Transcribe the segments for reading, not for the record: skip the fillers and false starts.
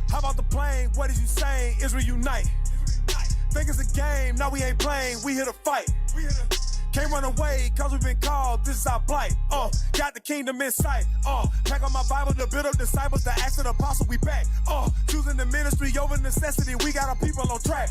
How about the plane? What is you saying? Israel unite. Think it's a game, now we ain't playing, we here to fight. Can't run away, cause we've been called, this is our plight. Got the kingdom in sight. Pack on my Bible to build up disciples, the acts of the apostle, we back. Choosing the ministry over necessity, we got our people on track.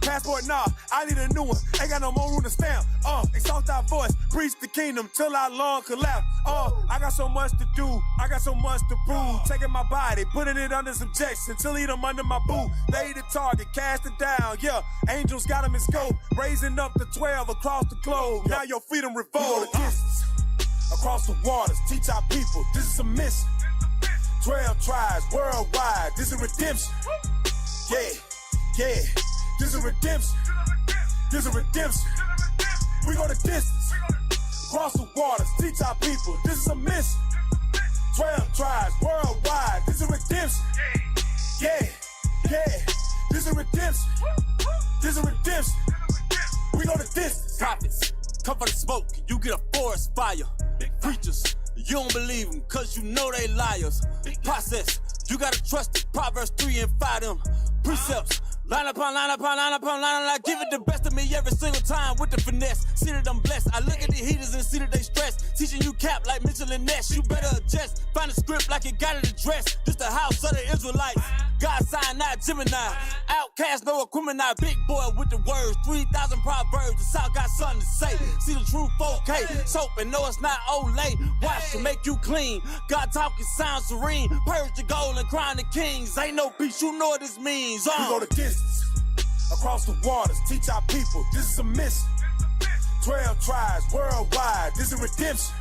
Passport, nah, I need a new one, ain't got no more room to stamp. Exalt our voice, preach the kingdom till our lung collapse. I got so much to do, I got so much to prove. Taking my body, putting it under subjection, till eat them under my boot. They the target, cast it down, yeah. Angels got them in scope, raising up the 12 across the globe. Now your freedom revolt. Across the waters, teach our people, this is a mission. 12 tribes worldwide, this is redemption. Yeah, this is redemption. This is redemption. We go the distance. Across the waters, teach our people, this is a mission. 12 tribes worldwide, this is redemption. Yeah, this is redemption. This is redemption. We go the distance. Prophets, come for the smoke, you get a forest fire. Preachers, you don't believe them, cause you know they liars. Process, you gotta trust it. Proverbs 3 and 5 them. Precepts, line upon line upon line upon line, and I give it the best of me every single time with the finesse. See that I'm blessed, I look at the heaters and see that they stress. Teaching you cap like Mitchell and Ness, you better adjust. Find a script like it got it addressed. This the house of the Israelites. God sign, not Gemini. Outcast, no criminal. Big boy with the words. 3,000 proverbs. The South got something to say. See the truth, 4K. Soap and no, it's not Olay. Watch to make you clean. God talking sound serene. Purge the gold and crown the kings. Ain't no peace, you know what this means. We go the distance. Across the waters, teach our people, this is a mission. 12 tribes worldwide, this is redemption.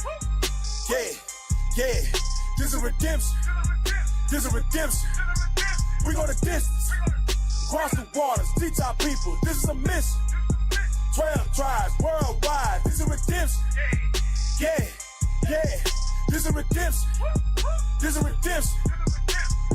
Yeah, this is redemption. This is redemption. We go the distance. Across the waters, teach our people, this is a mission. 12 tribes worldwide, this is redemption. Yeah, this is redemption. This is redemption.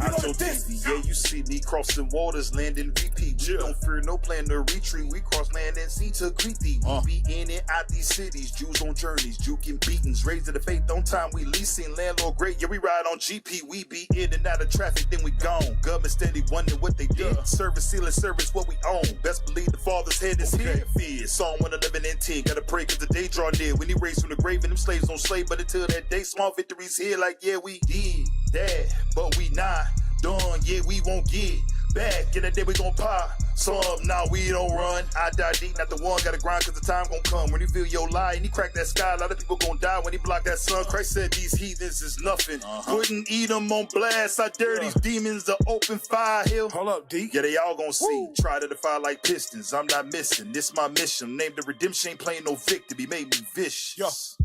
I told Disney, yeah, you see me crossing waters, landing VP. We don't fear no plan to retreat. We cross land and sea to greet thee. We be in and out these cities, Jews on journeys, juking beatings, raised to the faith on time. We leasing landlord great, yeah, we ride on GP. We be in and out of traffic, then we gone. Government steady wondering what they did. Service, sealing service, what we own. Best believe the Father's head is here. Fear, Psalm 111 and 10. Gotta pray cause the day draw near. When he raised from the grave and them slaves don't slave, but until that day, small victories here. Like, yeah, we did that, but we not done, yeah, we won't get back. In the day we gon' pop some, nah, we don't run. I die deep, not the one, gotta grind cause the time gon' come. When you feel your lie and he crack that sky, a lot of people gon' die when he block that sun. Christ said these heathens is nothing. Couldn't eat them on blast. I dare these demons to open fire hill. Hold up, D. Yeah, they all gon' see. Try to defy like pistons, I'm not missing. This my mission, named the redemption, ain't playing no victory, made me vicious.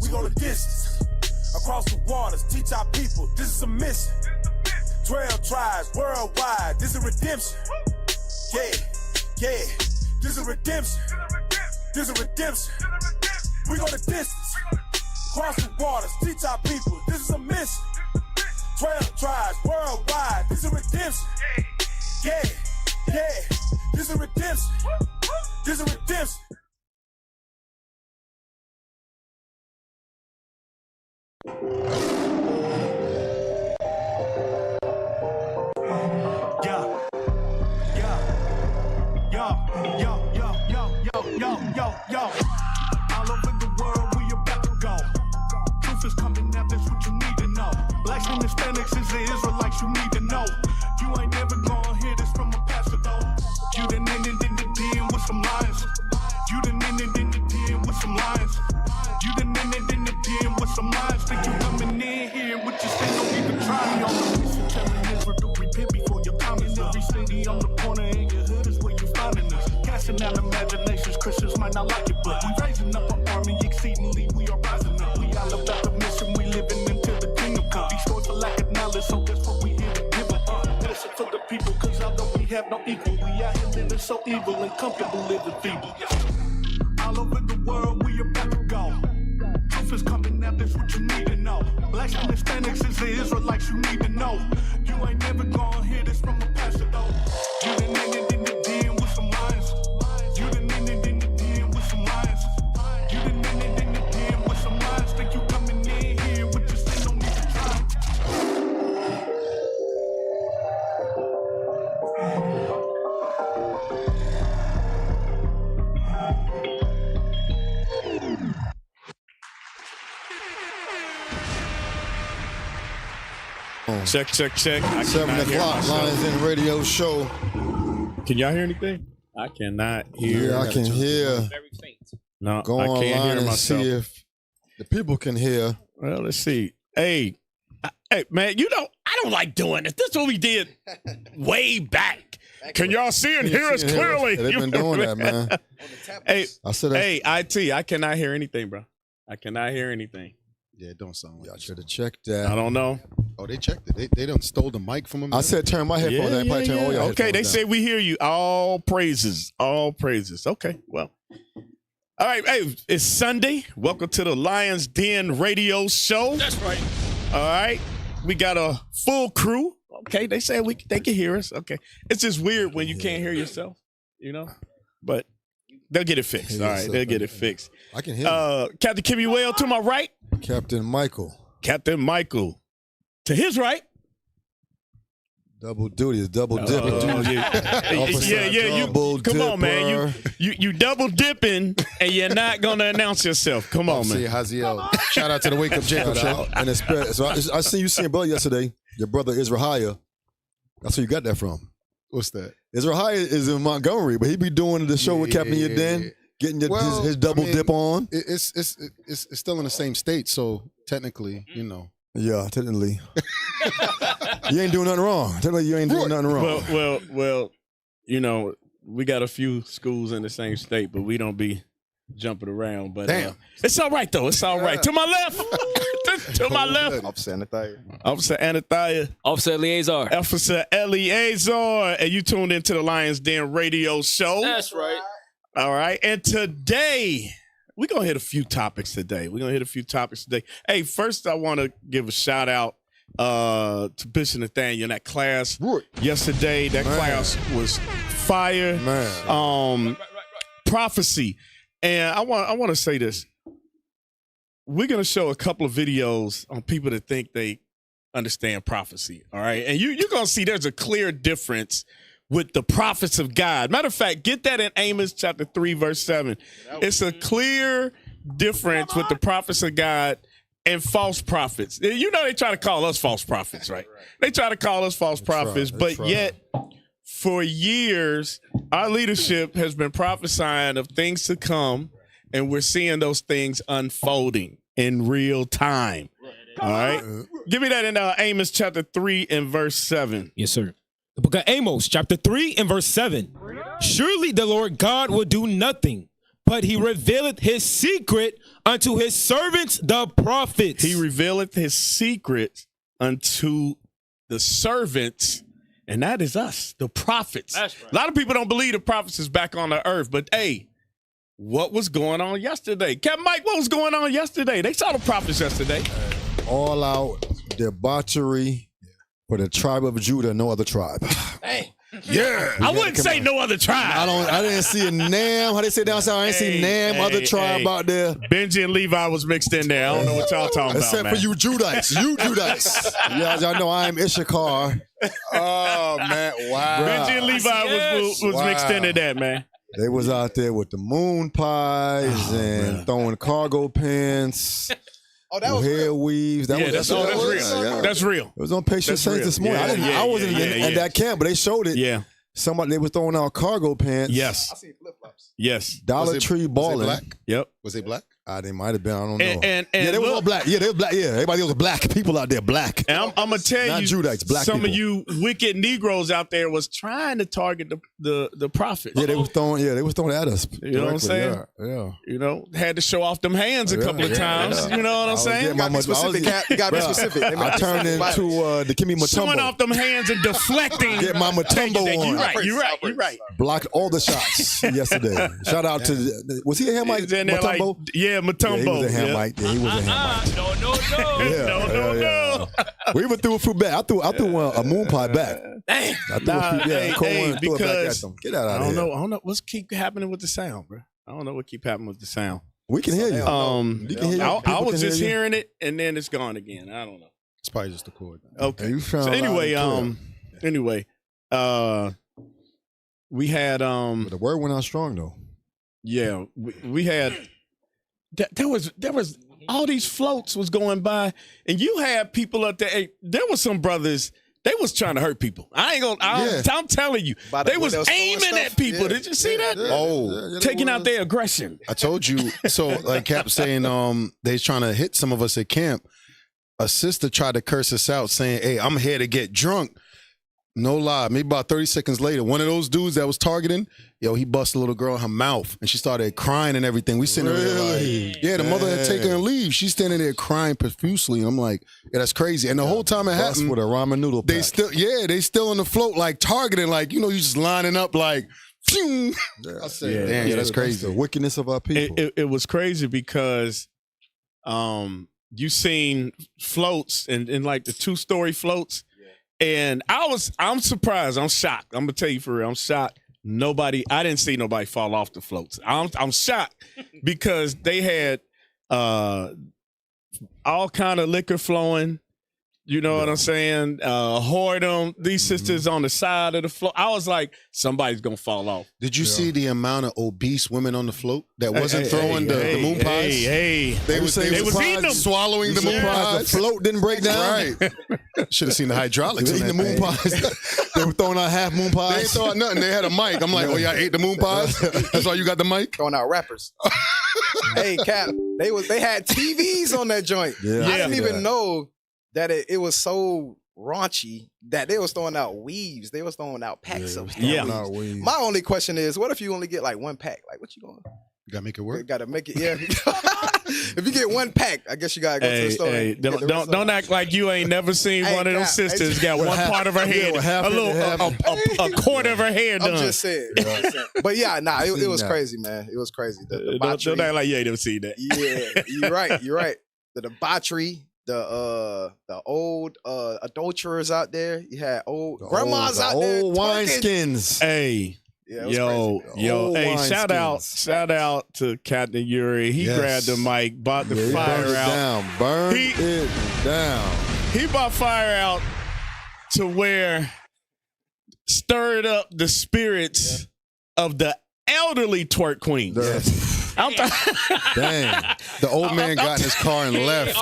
We go the distance. Across the waters, teach our people, this is a mission. 12 tribes worldwide, this is redemption. Yeah, this is redemption. This is redemption. We go the distance. Across the waters, teach our people, this is a mission. 12 tribes worldwide, this is redemption. Yeah, this is redemption. This is redemption. Yo, all over the world we about to go. Truth is coming out, that's what you need to know. Blacks and Hispanics is the Israelites you need to know. You ain't never gonna hear this from a pastor though. You done ended in the den with some lions. You done ended in the den with some lions. You done ended in the den with some lions. Think you coming in here with your sin, don't even try me on the mission. Telling Israel to repent before you come in. Every city on the corner in your hood is where you finding us. Casting out imaginations, Christians might not like it, but we raising up an army exceedingly, we are rising up. We all about the mission, we living until the kingdom come. Destroyed for lack of knowledge, so that's what we here to give up. Listen for the people, cause although we have no equal, we out here living so evil and comfortable living feeble. All over the world, we about to go. Truth is coming out, that's what you need to know. Blacks and Hispanics is the Israelites you need to know. You ain't never gonna hear this from a pastor though. You done ended in the den with some lions. You done ended in the den with some lions. You done ended in the den with some lions. Think you coming in here with your sin, don't need to try. Check. 7 o'clock, Lions In Radio Show. Can y'all hear anything? I cannot hear. Yeah, I can hear. Very faint. No, Go I can't online hear and myself. see if the people can hear. Well, let's see. Hey, man, I don't like doing this. This is what we did way back. Can y'all see and hear us clearly? They've been doing that, man. Hey, I said, IT, I cannot hear anything, bro. I cannot hear anything. Yeah, it don't sound like y'all it. should have checked that. I don't know. Oh, they checked it. They done stole the mic from him. I said turn my headphones down. Probably turn all your Okay, they headphones say we hear you. All praises. Okay, well. All right, hey, it's Sunday. Welcome to the Lions Den Radio Show. That's right. All right, we got a full crew. Okay, they say they can hear us. Okay, it's just weird when you can't hear yourself, but they'll get it fixed. All right, they'll get it fixed. I can hear you. Captain Kimmy Whale to my right. Captain Michael. To his right. Double duty is double dipping. You come on, man. You double dipping and you're not gonna announce yourself. Come on, man. Haziel. Shout out to the Wake Up Jacob show. And so I seen you seeing brother yesterday. Your brother Israeliah. That's where you got that from. What's that? Israeliah is in Montgomery, but he be doing the show with Captain Yadin, getting his double dip on. It's still in the same state, so technically, Yeah, technically. You ain't doing nothing wrong. Technically, you ain't doing nothing wrong. Well, we got a few schools in the same state, but we don't be jumping around. But it's all right, though. It's all right. To my left. to my left. Officer Anathia. Officer Eleazar. And you tuned into the Lions Den Radio Show. That's right. All right. And today, we're going to hit a few topics today. Hey, first, I want to give a shout out to Bishop Nathaniel in that class yesterday. That class was fire. Man. Prophecy. And I want to say this. We're going to show a couple of videos on people that think they understand prophecy. All right. And you're going to see there's a clear difference with the prophets of God. Matter of fact, get that in Amos chapter 3, verse 7. It's a clear difference with the prophets of God and false prophets. They try to call us false prophets, right? They try to call us false prophets, but yet for years, our leadership has been prophesying of things to come, and we're seeing those things unfolding in real time. All right? Give me that in Amos chapter 3 and verse 7. Yes, sir. The book of Amos, chapter 3 and verse 7. Surely the Lord God will do nothing, but he revealeth his secret unto his servants, the prophets. He revealeth his secret unto the servants, and that is us, the prophets. That's right. A lot of people don't believe the prophets is back on the earth, but hey, what was going on yesterday? Captain Mike, what was going on yesterday? They saw the prophets yesterday. All out debauchery for the tribe of Judah, no other tribe. Dang. Yeah. I wouldn't say no other tribe. I didn't see a Nam. How they say down south? I didn't see Nam, other tribe out there. Benji and Levi was mixed in there. I don't know what y'all talking about, Except for you Judites. You Judites. Y'all know I am Issachar. Oh, man. Wow. Benji and Levi was mixed into that, man. They was out there with the moon pies and throwing cargo pants. Oh, that was hair weaves. That's real. That's real. It was on Patient Saints this morning. I wasn't in that camp, but they showed it. Yeah. They was throwing out cargo pants. Yes. I seen flip-flops. Yes. Dollar Tree balling. Was it black? Yep. Was they black? They might have been. I don't know. And they were all black. Yeah, they were black. Yeah, everybody was black people out there, black. And I'm gonna tell Not you, Judites, black some people. of you wicked Negroes out there was trying to target the prophets. Yeah, they was throwing. Yeah, they was throwing at us. You know what I'm saying? Yeah. Had to show off them hands a couple of times. You know what I'm saying? You got to be specific. I turned into the Kimmy Mutombo. Showing off them hands and deflecting. Get my Mutombo on. You're right. Blocked all the shots yesterday. Shout out to was he a Hamite? Mutombo? Mutombo. He was a Hamite. Yeah, he was a Hamite. No. We even threw a few back. I threw a moon pie back. Dang. I threw a few. Yeah, threw it back at them. Get out of here. I don't know what's keep happening with the sound, bro. I don't know what keep happening with the sound. We can hear you. You can hear you. I was just hearing it, and then it's gone again. I don't know. It's probably just the cord. Okay. So anyway, we had But the word went out strong though. Yeah, we had. There was all these floats was going by, and you had people up there. Hey, there was some brothers. They was trying to hurt people. I'm telling you, they was aiming at people. Yeah. Did you see that? Oh, taking out their aggression. I told you. So, like Cap saying, they's trying to hit some of us at camp. A sister tried to curse us out, saying, "Hey, I'm here to get drunk." No lie. Maybe about 30 seconds later, one of those dudes that was targeting, he busted a little girl in her mouth, and she started crying and everything. We sitting there like, the mother had taken her leave. She's standing there crying profusely. And I'm like, that's crazy. And the whole time it happened, with a ramen noodle pack. they still on the float, like targeting, like, you just lining up like, phew. I said, damn, that's crazy. The wickedness of our people. It was crazy because you seen floats and like the 2-story floats. And I'm surprised. I'm shocked. I'm gonna tell you for real. I'm shocked. I didn't see nobody fall off the floats. I'm shocked because they had all kind of liquor flowing. You know what I'm saying? Whoredom. These sisters on the side of the float. I was like, somebody's gonna fall off. Did you see the amount of obese women on the float that wasn't throwing the moon pies? They was eating them, swallowing the moon pies. The float didn't break down. Right. Should have seen the hydraulics. They in eating that the moon thing. pies. They were throwing out half moon They pies. ain't throwing nothing. They had a mic. I'm like, y'all ate the moon pies? That's why you got the mic? Throwing out rappers. Hey, Cap, they had TVs on that joint. Yeah. I didn't even know that it was so raunchy that they was throwing out weaves. They was throwing out packs of stuff. Yeah. My only question is, what if you only get like one pack? Like, what you going? You got to make it You work. got to make it. Yeah. If you get one pack, I guess you got to go to the store. Hey, and get the rest don't of it. act like you ain't never seen Hey, one of them Cap, sisters got one part of her head, a quarter of her hair done. I'm just saying. But yeah, it was crazy, man. It was crazy. The debauchery. Don't act like you ain't never seen that. Yeah, you're right. You're right. The debauchery, the old adulterers out there. You had old grandmas out there. Old wineskins. Hey. Yeah, it was yo, crazy. hey, shout out to Captain Yuri. He grabbed the mic, brought the fire out. Burned it down. He brought fire out to where stirred up the spirits of the elderly twerk queens. Dang. The old man got in his car and left.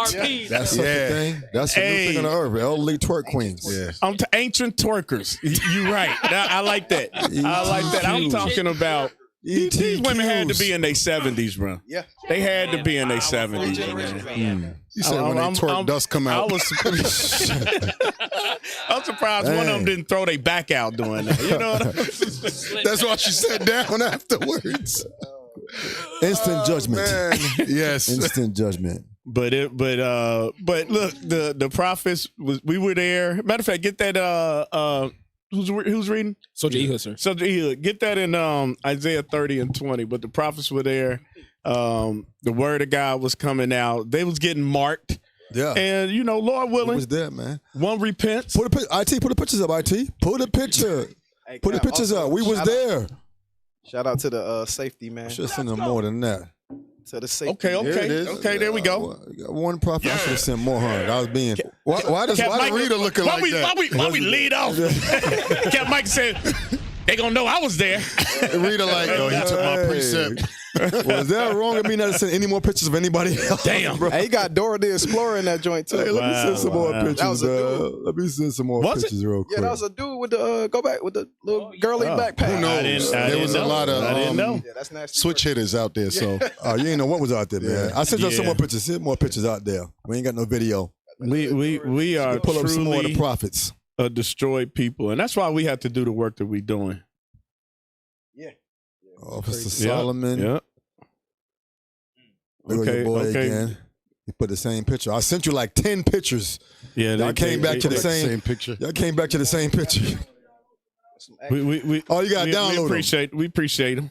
That's such a thing. That's a new thing on the earth. Elderly twerk queens. Yeah. I'm to ancient twerkers. You right. I like that. I like that. I'm talking about these women had to be in their 70s, bro. Yeah. They had to be in their 70s, man. You said when they twerk, dust come out. I'm surprised one of them didn't throw their back out doing that. You know what I'm saying? That's why she sat down afterwards. Instant judgment. Man. Yes. Instant judgment. But look, the prophets we were there. Matter of fact, get that who's reading? Soldier Ehud, sir. Soldier Ehud. Get that in Isaiah 30 and 20. But the prophets were there. The word of God was coming out. They was getting marked. Yeah. And Lord willing, It was there, man. one repents. Put the pictures up, IT. Put the picture. Hey, Put the Cap, pictures also, up. We was there. Shout out to the safety man. Should have sent them more than that. To the safety. Okay, there we go. One prophet. I should have sent more. I was being. Why the reader looking like that? Why we lead off? Cap Mike said, they gonna know I was there. Reader like, he took my precept. Was that wrong of me not to send any more pictures of anybody else? Damn. Bro. Hey, he got Dora the Explorer in that joint too. Hey, let me send some more pictures. That was a dude. Let me send some more Was it? pictures real quick. Yeah, that was a dude with the go back with the little girly backpack. Who knows? There was a lot of I didn't know. Yeah, that's nasty. switch hitters out there. So You ain't know what was out there, man. I sent you some more pictures. Send more pictures out there. We ain't got no video. We are Pull up some more of the truly prophets. a destroyed people, and that's why we have to do the work that we're doing. Officer Solomon. Yeah. Look at your boy again. He put the same picture. I sent you like 10 pictures. Yeah. Y'all came back to the same picture. Y'all came back to the same picture. We Oh, you got to download we appreciate them.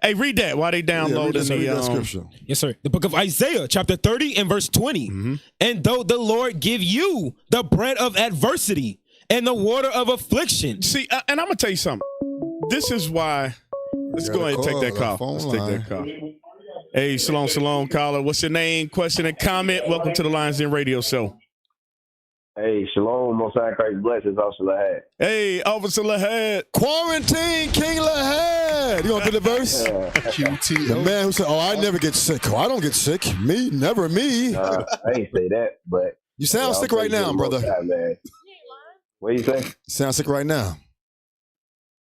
Hey, read that while they downloading the scripture. Yes, sir. The book of Isaiah, chapter 30 and verse 20. Mm-hmm. And though the Lord give you the bread of adversity and the water of affliction. See, and I'm gonna tell you something. This is why. Let's go ahead and take that call. Let's take that call. Hey, shalom, caller. What's your name? Question and comment. Welcome to the Lions Den Radio Show. Hey, shalom, Most High Christ blessings, Officer Lahad. Hey, Officer Lahad. Quarantine King Lahad. You want to do the verse? QT. The man who said, "Oh, I never get sick. Oh, I don't get sick. Me, never me." I ain't say that, but you sound sick right now, brother. Man. What you say? You sound sick right now.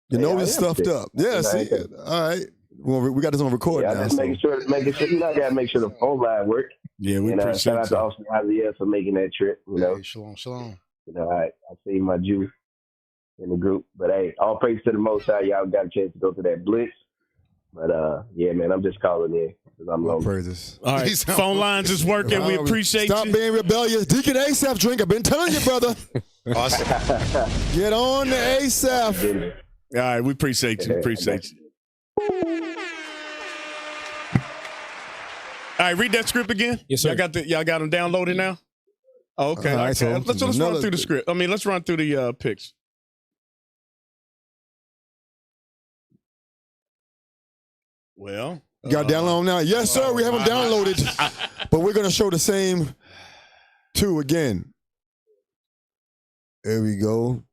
You know he's stuffed up. Yeah, see. All right. Well, we got this on record now. Just making sure, you know, I got to make sure the phone line work. Yeah, we appreciate appreciate shout out to Officer Javier for making that trip. You know, Hey, shalom. You know, I see my Jew in the group, but hey, all praise to the Most High. Y'all got a chance to go to that blitz, but yeah, man, I'm just calling in because I'm lonely. Praises. All right, phone lines is working. We appreciate Stop you. being rebellious. Deacon ASAP drink. I've been telling you, brother. Awesome. Get on the ASAP. All right, we appreciate you. Appreciate you. All right, read that script again. Yes, sir. Y'all got them downloaded now? Oh, okay. All right, Okay. so Let's run through the script. I mean, let's run through the picks. Well, You got to download them now? Yes, sir. We have them downloaded. But we're going to show the same two again. There we go.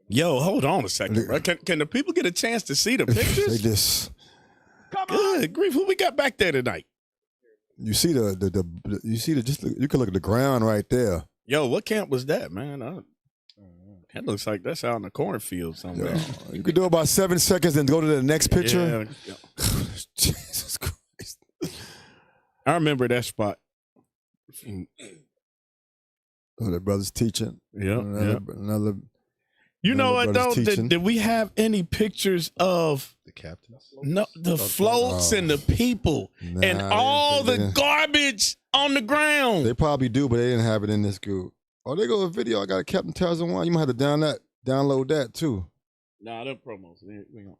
Yo, hold on a second, bro. Can the people get a chance to see the pictures? They just, Good grief, who we got back there tonight? you see you can look at the ground right there. Yo, what camp was that, man? That looks like that's out in the cornfield somewhere. You could do about 7 seconds and go to the next picture. Yeah. Jesus Christ. I remember that spot. Oh, the brother's teaching. Yeah. Another You know what, though? brother's teaching. Did we have any pictures of The captains. no the floats and the people and all the garbage on the ground? They probably do, but they didn't have it in this group. Oh, they go a video. I got a Captain Townsend one. You might have to download that too. Nah, they're promos.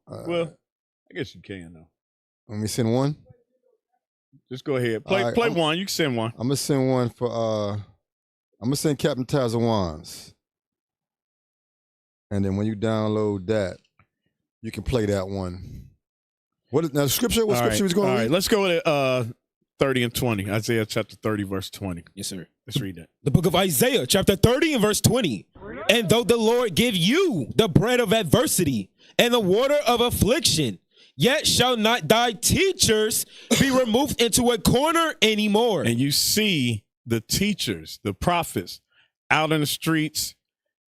Well, I guess you can though. Let me send one. Just go ahead. Play one. You can send one. I'm gonna send one for I'm gonna send Captain Townsend ones. And then when you download that, you can play that one. What is now the scripture? What scripture was going on? All right, let's go with 30 and 20. Isaiah chapter 30, verse 20. Yes, sir. Let's read that. The book of Isaiah, chapter 30 and verse 20. And though the Lord give you the bread of adversity and the water of affliction, yet shall not thy teachers be removed into a corner anymore. And you see the teachers, the prophets, out in the streets,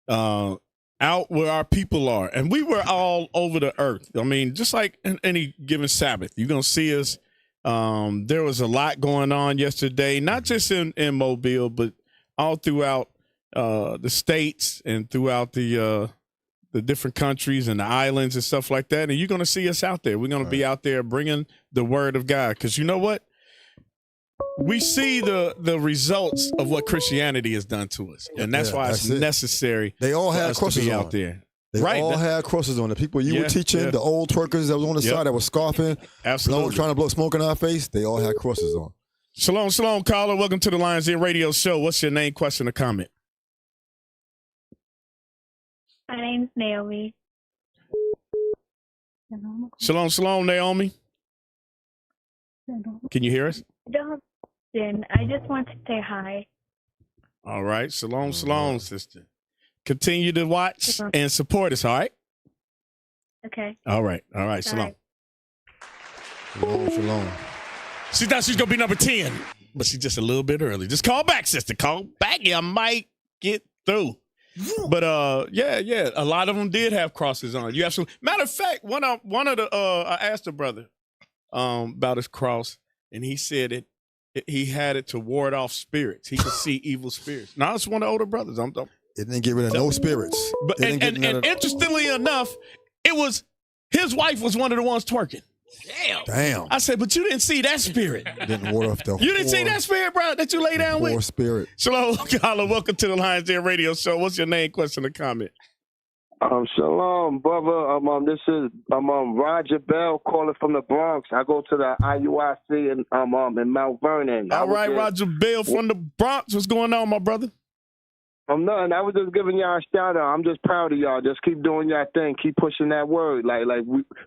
out where our people are. And we were all over the earth. I mean, just like in any given Sabbath, you're going to see us. There was a lot going on yesterday, not just in Mobile, but all throughout the states and throughout the different countries and the islands and stuff like that. And you're going to see us out there. We're going to be out there bringing the word of God. Because you know what? We see the results of what Christianity has done to us. And that's why it's necessary. They all had crosses to be on. out there. They all had crosses on. The people you were teaching, the old twerkers that was on the side that was scoffing, trying to blow smoke in our face, they all had crosses on. Shalom, caller. Welcome to the LIONZ Radio Show. What's your name, question, or comment? My name's Naomi. Shalom, Naomi. Can you hear us? I just want to say hi. All right. Shalom, sister. Continue to watch and support us, all right? Okay. All right. Shalom. Shalom. She thought she was going to be number 10, but she's just a little bit early. Just call back, sister. Call back. I might get through. But, yeah, a lot of them did have crosses on. You absolutely. Matter of fact, one of the, I asked the brother about his cross, and he said he had it to ward off spirits. He could see evil spirits. Now, it's one of the older brothers. It didn't get rid of no spirits. But and interestingly enough, it was his wife was one of the ones twerking. Damn. I said, but you didn't see that spirit. Didn't ward off the You didn't see that spirit, bro, that you lay down with? Spirit. Shalom, caller. Welcome to the LIONZ Radio Show. What's your name, question, or comment? Shalom, brother. This is Roger Bell calling from the Bronx. I go to the IUIC in Mount Vernon. All right, Roger Bell from the Bronx. What's going on, my brother? I'm nothing. I was just giving y'all a shout out. I'm just proud of y'all. Just keep doing y'all thing. Keep pushing that word. Like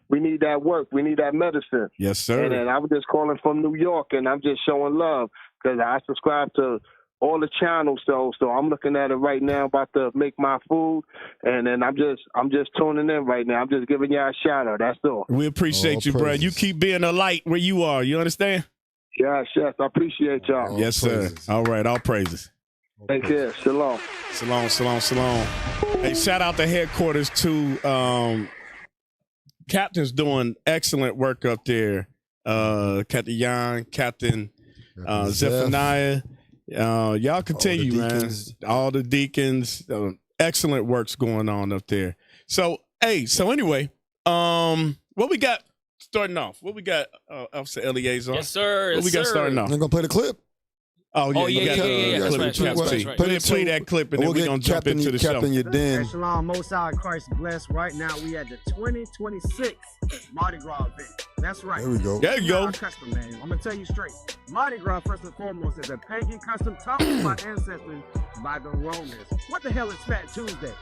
we need that work. We need that medicine. Yes, sir. And I was just calling from New York, and I'm just showing love because I subscribe to all the channels. So I'm looking at it right now, about to make my food, and then I'm just tuning in right now. I'm just giving y'all a shout out. That's all. We appreciate you, bro. You keep being a light where you are. You understand? Yes, I appreciate y'all. Yes, sir. All right, all praises. Take care. Shalom. Shalom. Hey, shout out to headquarters too. Captain's doing excellent work up there. Captain Jan, Captain Zephaniah. Y'all continue, man. All the deacons, excellent works going on up there. So anyway, what we got starting off? What we got, Officer Eleazar? Yes, sir. What we got starting off? I'm gonna play the clip. Oh yeah. That's right. Play that clip, and then we're gonna jump into the show. Captain, you're dead. Shalom, Most High Christ bless. Right now, we at the 2026 Mardi Gras event. That's right. There we go. There you go. Our custom, man. I'm gonna tell you straight. Mardi Gras, first and foremost, is a pagan custom taught to our ancestors by the Romans. What the hell is Fat Tuesday?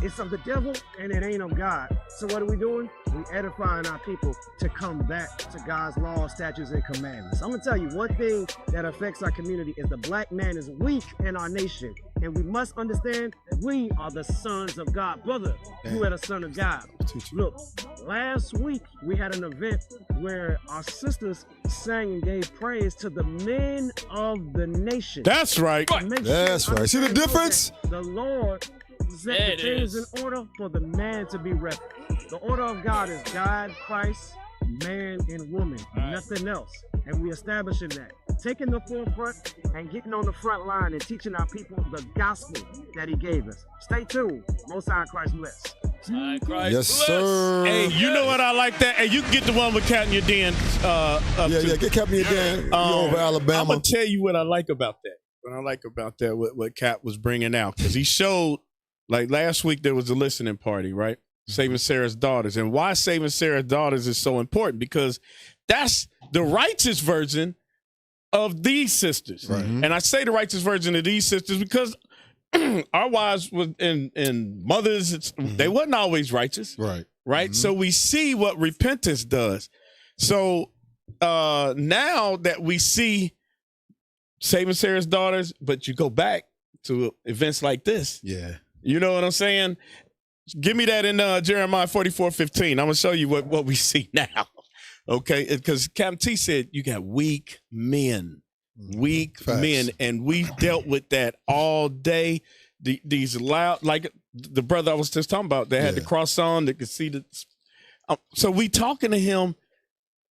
It's of the devil and it ain't of God. So what are we doing? We edifying our people to come back to God's laws, statutes, and commandments. I'm gonna tell you one thing that affects our community is the black man is weak in our nation. And we must understand we are the sons of God. Brother, you are the son of God. Look, last week we had an event where our sisters sang and gave praise to the men of the nation. That's right. That's right. See the difference? The Lord set the things in order for the man to be referenced. The order of God is God, Christ, man, and woman, nothing else. And we establishing that. Taking the forefront and getting on the front line and teaching our people the gospel that he gave us. Stay tuned. Most High Christ bless. Yes, sir. Hey, you know what I like that? Hey, you can get the one with Captain Yaden. Get Captain Yaden over Alabama. I'm gonna tell you what I like about that. What Cap was bringing out, because he showed, like last week there was a listening party, right? Saving Sarah's Daughters. And why Saving Sarah's Daughters is so important, because that's the righteous version of these sisters. Right. And I say the righteous version of these sisters because our wives and mothers, they wasn't always righteous. Right. Right. So we see what repentance does. So now that we see Saving Sarah's Daughters, but you go back to events like this. Yeah. You know what I'm saying? Give me that in Jeremiah 44:15. I'm going to show you what we see now. Okay? Because Captain T said you got weak men. Facts. Men. And we dealt with that all day. These loud, like the brother I was just talking about, they had the cross on, they could see the. So we talking to him.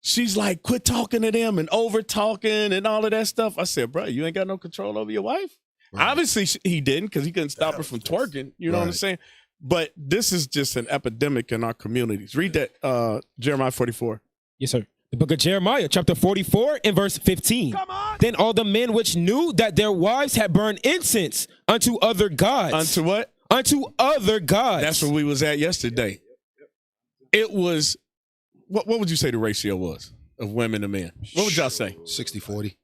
She's like, quit talking to them and over talking and all of that stuff. I said, bro, you ain't got no control over your wife. Right. Obviously, he didn't, because he couldn't stop her from twerking. You know what I'm saying? But this is just an epidemic in our communities. Read that, Jeremiah 44. Yes, sir. The book of Jeremiah, chapter 44 and verse 15. Then all the men which knew that their wives had burned incense unto other gods. Unto what? Unto other gods. That's where we was at yesterday. It was, what would you say the ratio was of women to men? What would y'all say? 60-40.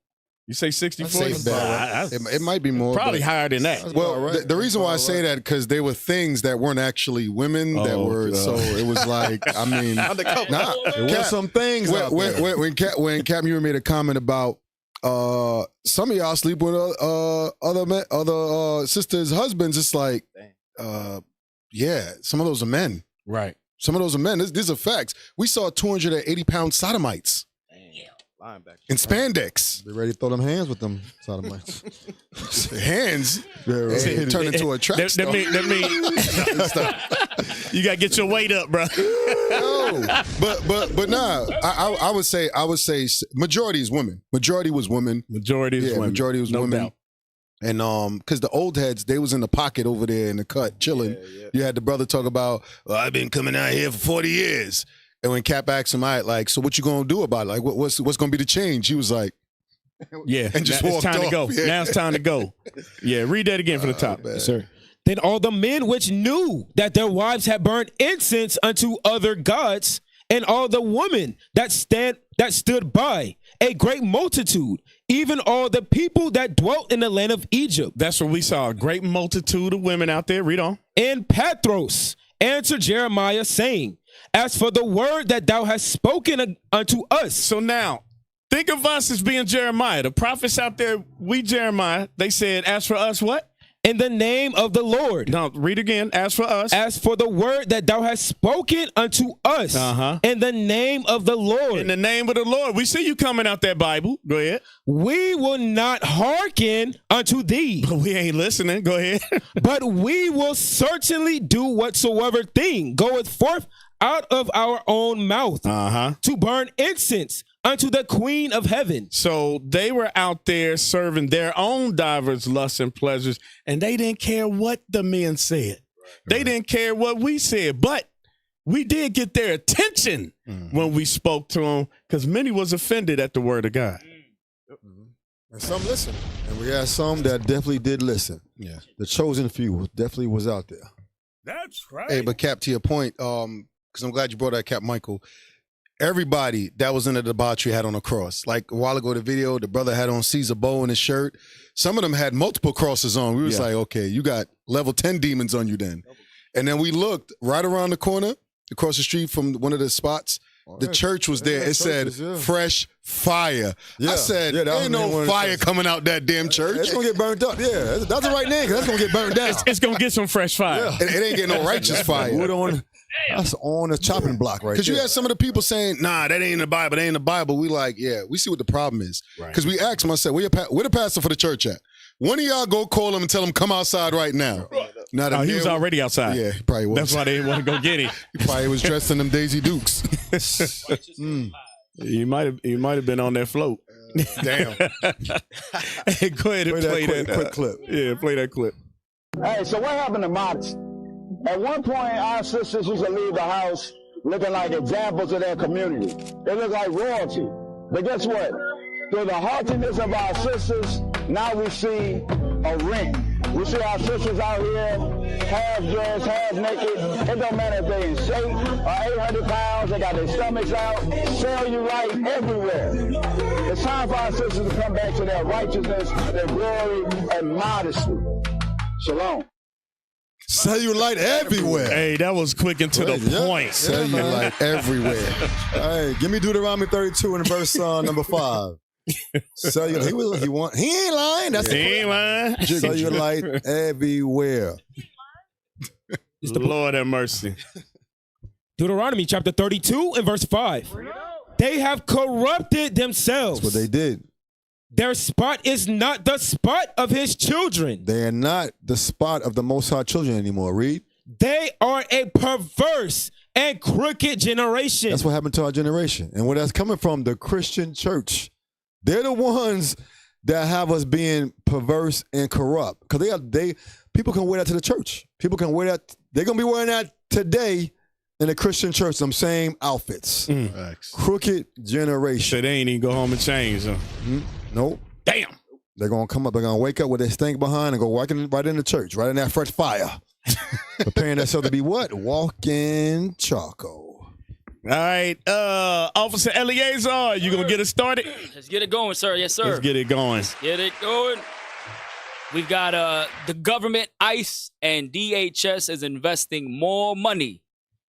You say 60-40? It might be more. Probably higher than that. Well, the reason why I say that, because there were things that weren't actually women that were, so it was like, I mean, there were some things when Cap Muir made a comment about some of y'all sleep with other sisters' husbands. It's like, some of those are men. Right. Some of those are men. These are facts. We saw 280-pound sodomites. In spandex. Be ready to throw them hands with them sodomites. Hands? Turn into a track star. That mean, you got to get your weight up, bro. No, but nah. I would say majority is women. Majority was women. Majority is women. Majority was women. Doubt. And because the old heads, they was in the pocket over there in the cut chilling. Yeah. You had the brother talk about, well, I've been coming out here for 40 years. And when Cap asked him, so what you gonna do about it? Like, what's gonna be the change? He was like, and just walked off. It's time to go. Yeah. Now it's time to go. Yeah, read that again for the top. Yes, sir. Then all the men which knew that their wives had burned incense unto other gods, and all the women that stood by, a great multitude, even all the people that dwelt in the land of Egypt. That's where we saw a great multitude of women out there. Read on. And Pathros answered Jeremiah, saying, as for the word that thou hast spoken unto us. So now, Think of us as being Jeremiah. The prophets out there, we Jeremiah, they said, as for us, what? In the name of the Lord. No, read again. As for us. As for the word that thou hast spoken unto us. In the name of the Lord. In the name of the Lord. We see you coming out that Bible. Go ahead. We will not hearken unto thee. But we ain't listening. Go ahead. But we will certainly do whatsoever thing goeth forth out of our own mouth to burn incense unto the Queen of Heaven. So they were out there serving their own divers lusts and pleasures, and they didn't care what the men said. They didn't care what we said, but we did get their attention when we spoke to them, because many was offended at the word of God. And some listened, and we had some that definitely did listen. Yeah, the chosen few definitely was out there. That's right. Hey, but Cap, to your point, because I'm glad you brought that, Cap Michael. Everybody that was in the debauchery had on a cross. Like a while ago, the video, the brother had on Caesar bow in his shirt. Some of them had multiple crosses on. We was like, okay, you got level 10 demons on you then. And then we looked right around the corner, across the street from one of the spots. The church was there. It said, fresh fire. I said, ain't no fire coming out that damn church. It's going to get burned up. Yeah, that's the right name, because that's going to get burned down. It's going to get some fresh fire. Yeah. It ain't getting no righteous fire. That's on the chopping block right there. Because you had some of the people saying, nah, that ain't in the Bible. That ain't in the Bible. We like, yeah, we see what the problem is. Because we asked him, I said, where the pastor for the church at? One of y'all go call him and tell him come outside right now. Now he was already outside. Yeah, he probably was. That's why they didn't want to go get him. He probably was dressed in them Daisy Dukes. He might have been on that float. Damn. Hey, go ahead and play that quick clip. Yeah, play that clip. Hey, so what happened to modesty? At one point, our sisters used to leave the house looking like examples of their community. They look like royalty. But guess what? Through the haughtiness of our sisters, now we see a ring. We see our sisters out here, half dressed, half naked. It don't matter if they're in shape or 800 pounds, they got their stomachs out, cellulite everywhere. It's time for our sisters to come back to their righteousness, their glory, and modesty. Shalom. Cellulite everywhere. Hey, that was quick and to the point. Cellulite everywhere. Hey, give me Deuteronomy 32 and verse number 5. Cellulite, he ain't lying. He ain't lying. Cellulite everywhere. The Lord have mercy. Deuteronomy chapter 32 and verse 5. They have corrupted themselves. That's what they did. Their spot is not the spot of his children. They are not the spot of the Most High children anymore. Read. They are a perverse and crooked generation. That's what happened to our generation. And where that's coming from, the Christian church. They're the ones that have us being perverse and corrupt. Because people can wear that to the church. People can wear that. They're going to be wearing that today in the Christian church, some same outfits. Crooked generation. So they ain't even go home and change, huh? Nope. Damn. They're going to come up. They're going to wake up with their stink behind and go right in the church, right in that fresh fire. Preparing themselves to be what? Walking charcoal. All right. Officer Eleazar, you going to get us started? Let's get it going, sir. Yes, sir. Let's get it going. Let's get it going. We've got the government, ICE, and DHS is investing more money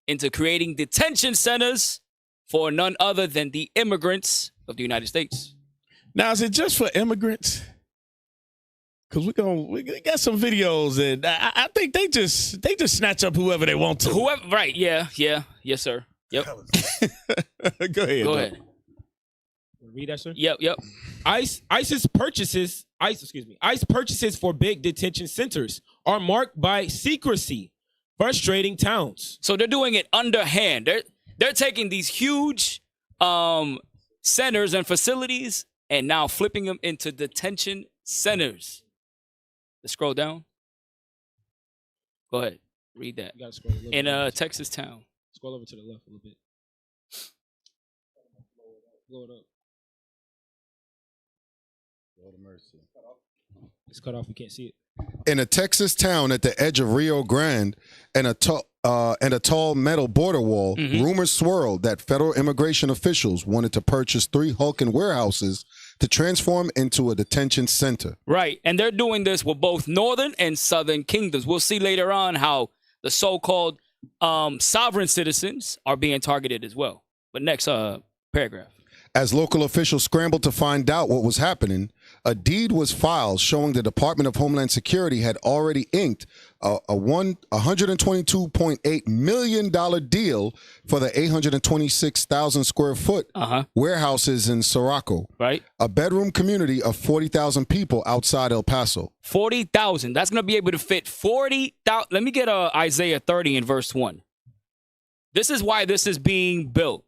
into creating detention centers for none other than the immigrants of the United States. Now, is it just for immigrants? Because we got some videos and I think they just snatch up whoever they want to. Whoever, right? Yeah. Yes, sir. Yep. Go ahead. Read that, sir. Yep. ICE purchases for big detention centers are marked by secrecy, frustrating towns. So they're doing it underhand. They're taking these huge centers and facilities and now flipping them into detention centers. Let's scroll down. Go ahead. Read that. You gotta scroll a little in bit. Texas town. Scroll over to the left a little bit. Blow it up. Lord of mercy. It's cut off. We can't see it. In a Texas town at the edge of Rio Grande and a tall metal border wall, rumors swirled that federal immigration officials wanted to purchase 3 hulking warehouses to transform into a detention center. Right, and they're doing this with both northern and southern kingdoms. We'll see later on how the so-called sovereign citizens are being targeted as well. But next paragraph. As local officials scrambled to find out what was happening, a deed was filed showing the Department of Homeland Security had already inked a $122.8 million deal for the 826,000 square foot warehouses in Sirocco, right? A bedroom community of 40,000 people outside El Paso. 40,000. That's going to be able to fit 40,000. Let me get Isaiah 30 in verse 1. This is why this is being built.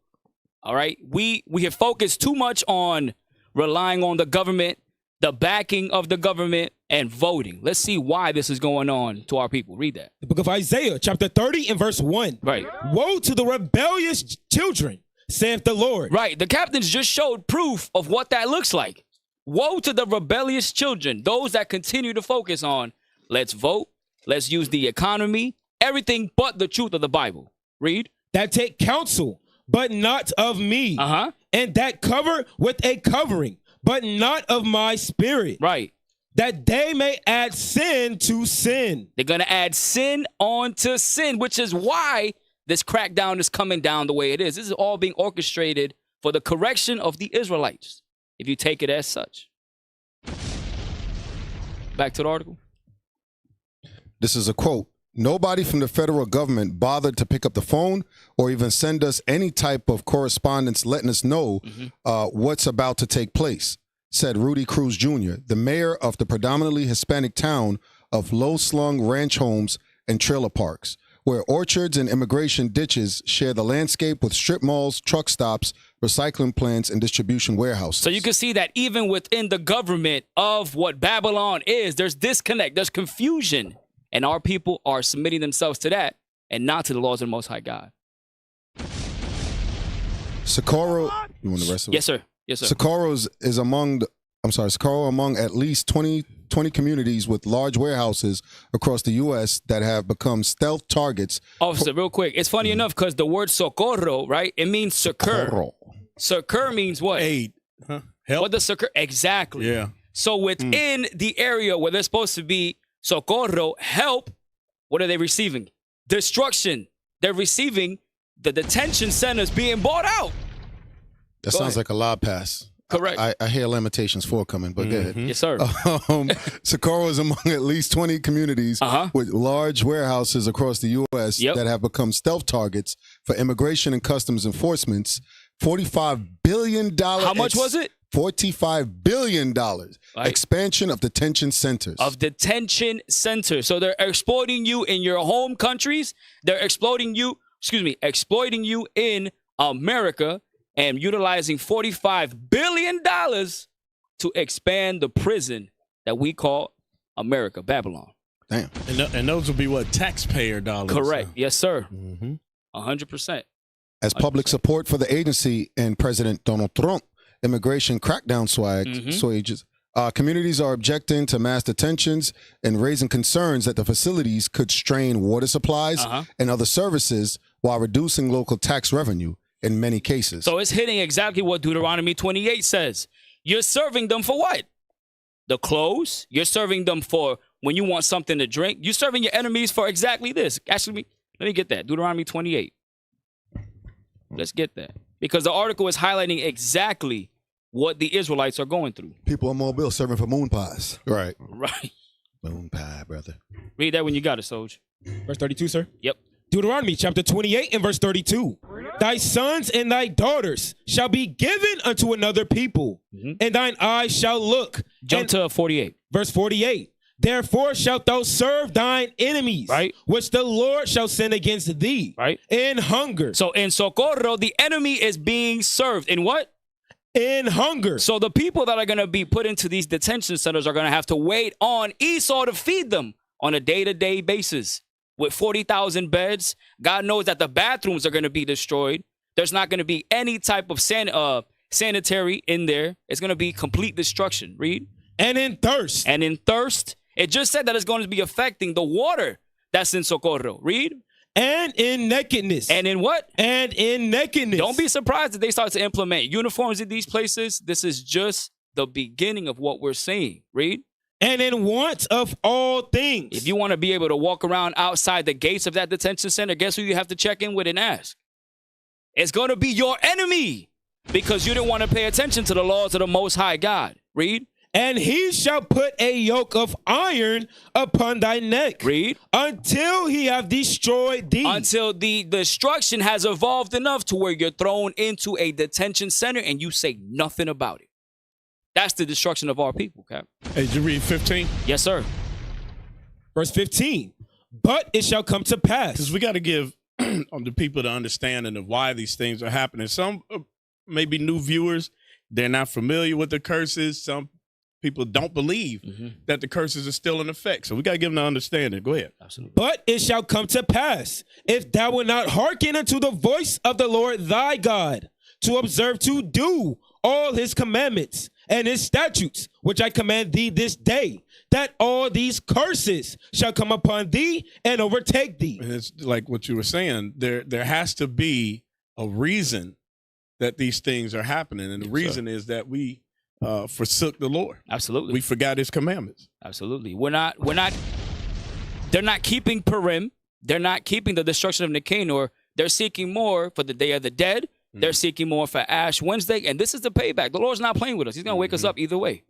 All right. We have focused too much on relying on the government, the backing of the government, and voting. Let's see why this is going on to our people. Read that. The book of Isaiah, chapter 30 and verse 1. Right. Woe to the rebellious children, saith the Lord. Right. The captains just showed proof of what that looks like. Woe to the rebellious children, those that continue to focus on, let's vote, let's use the economy, everything but the truth of the Bible. Read. That take counsel, but not of me. And that cover with a covering, but not of my spirit. Right. That they may add sin to sin. They're going to add sin onto sin, which is why this crackdown is coming down the way it is. This is all being orchestrated for the correction of the Israelites, if you take it as such. Back to the article. This is a quote. Nobody from the federal government bothered to pick up the phone or even send us any type of correspondence letting us know what's about to take place, said Rudy Cruz Jr., the mayor of the predominantly Hispanic town of low-slung ranch homes and trailer parks, where orchards and immigration ditches share the landscape with strip malls, truck stops, recycling plants, and distribution warehouses. So you can see that even within the government of what Babylon is, there's disconnect, there's confusion. And our people are submitting themselves to that and not to the laws of the Most High God. Socorro, you want the rest of it? Yes, sir. Yes, sir. Socorro is among at least 20 communities with large warehouses across the U.S. that have become stealth targets. Officer, real quick. It's funny enough because the word socorro, right? It means succor. Socorro. Succor means what? Aid. Help. What does succor? Exactly. Yeah. So within the area where they're supposed to be socorro, help, what are they receiving? Destruction. They're receiving the detention centers being bought out. That sounds like a lob pass. Correct. I hear Lamentations 4 coming, but go ahead. Yes, sir. Socorro is among at least 20 communities with large warehouses across the U.S. that have become stealth targets for immigration and customs enforcements. $45 billion. How much was it? $45 billion. Right. Expansion of detention centers. So they're exploiting you in your home countries. They're exploiting you in America and utilizing $45 billion to expand the prison that we call America, Babylon. Damn. And those will be what? Taxpayer dollars. Correct. Yes, sir. 100%. As public support for the agency and President Donald Trump immigration crackdown communities are objecting to mass detentions and raising concerns that the facilities could strain water supplies and other services while reducing local tax revenue in many cases. So it's hitting exactly what Deuteronomy 28 says. You're serving them for what? The clothes. You're serving them for when you want something to drink. You're serving your enemies for exactly this. Actually, let me get that. Deuteronomy 28. Let's get that. Because the article is highlighting exactly what the Israelites are going through. People in Mobile serving for moon pies. Right. Right. Moon pie, brother. Read that when you got it, Soj. Verse 32, sir? Yep. Deuteronomy chapter 28 and verse 32. Thy sons and thy daughters shall be given unto another people, and thine eyes shall look. Jump to 48. Verse 48. Therefore shalt thou serve thine enemies, which the Lord shall send against thee, in hunger. So in Socorro, the enemy is being served. In what? In hunger. So the people that are going to be put into these detention centers are going to have to wait on Esau to feed them on a day-to-day basis. With 40,000 beds, God knows that the bathrooms are going to be destroyed. There's not going to be any type of sanitary in there. It's going to be complete destruction. Read. And in thirst. And in thirst. It just said that it's going to be affecting the water that's in Socorro. Read. And in nakedness. And in what? And in nakedness. Don't be surprised if they start to implement uniforms in these places. This is just the beginning of what we're seeing. Read. And in want of all things. If you want to be able to walk around outside the gates of that detention center, guess who you have to check in with and ask? It's going to be your enemy. because you didn't want to pay attention to the laws of the Most High God. Read. And he shall put a yoke of iron upon thy neck. Read. Until he have destroyed thee. Until the destruction has evolved enough to where you're thrown into a detention center and you say nothing about it. That's the destruction of our people, Cap. Hey, did you read 15? Yes, sir. Verse 15. But it shall come to pass. Because we got to give the people the understanding of why these things are happening. Some maybe new viewers, they're not familiar with the curses. Some people don't believe that the curses are still in effect. So we got to give them the understanding. Go ahead. Absolutely. But it shall come to pass, if thou wilt not hearken unto the voice of the Lord thy God, to observe to do all his commandments and his statutes, which I command thee this day, that all these curses shall come upon thee and overtake thee. And it's like what you were saying. There has to be a reason that these things are happening. And the reason is that we forsook the Lord. Absolutely. We forgot his commandments. Absolutely. They're not keeping Purim. They're not keeping the destruction of Nicanor. They're seeking more for the Day of the Dead. They're seeking more for Ash Wednesday. And this is the payback. The Lord's not playing with us. He's going to wake us up either way.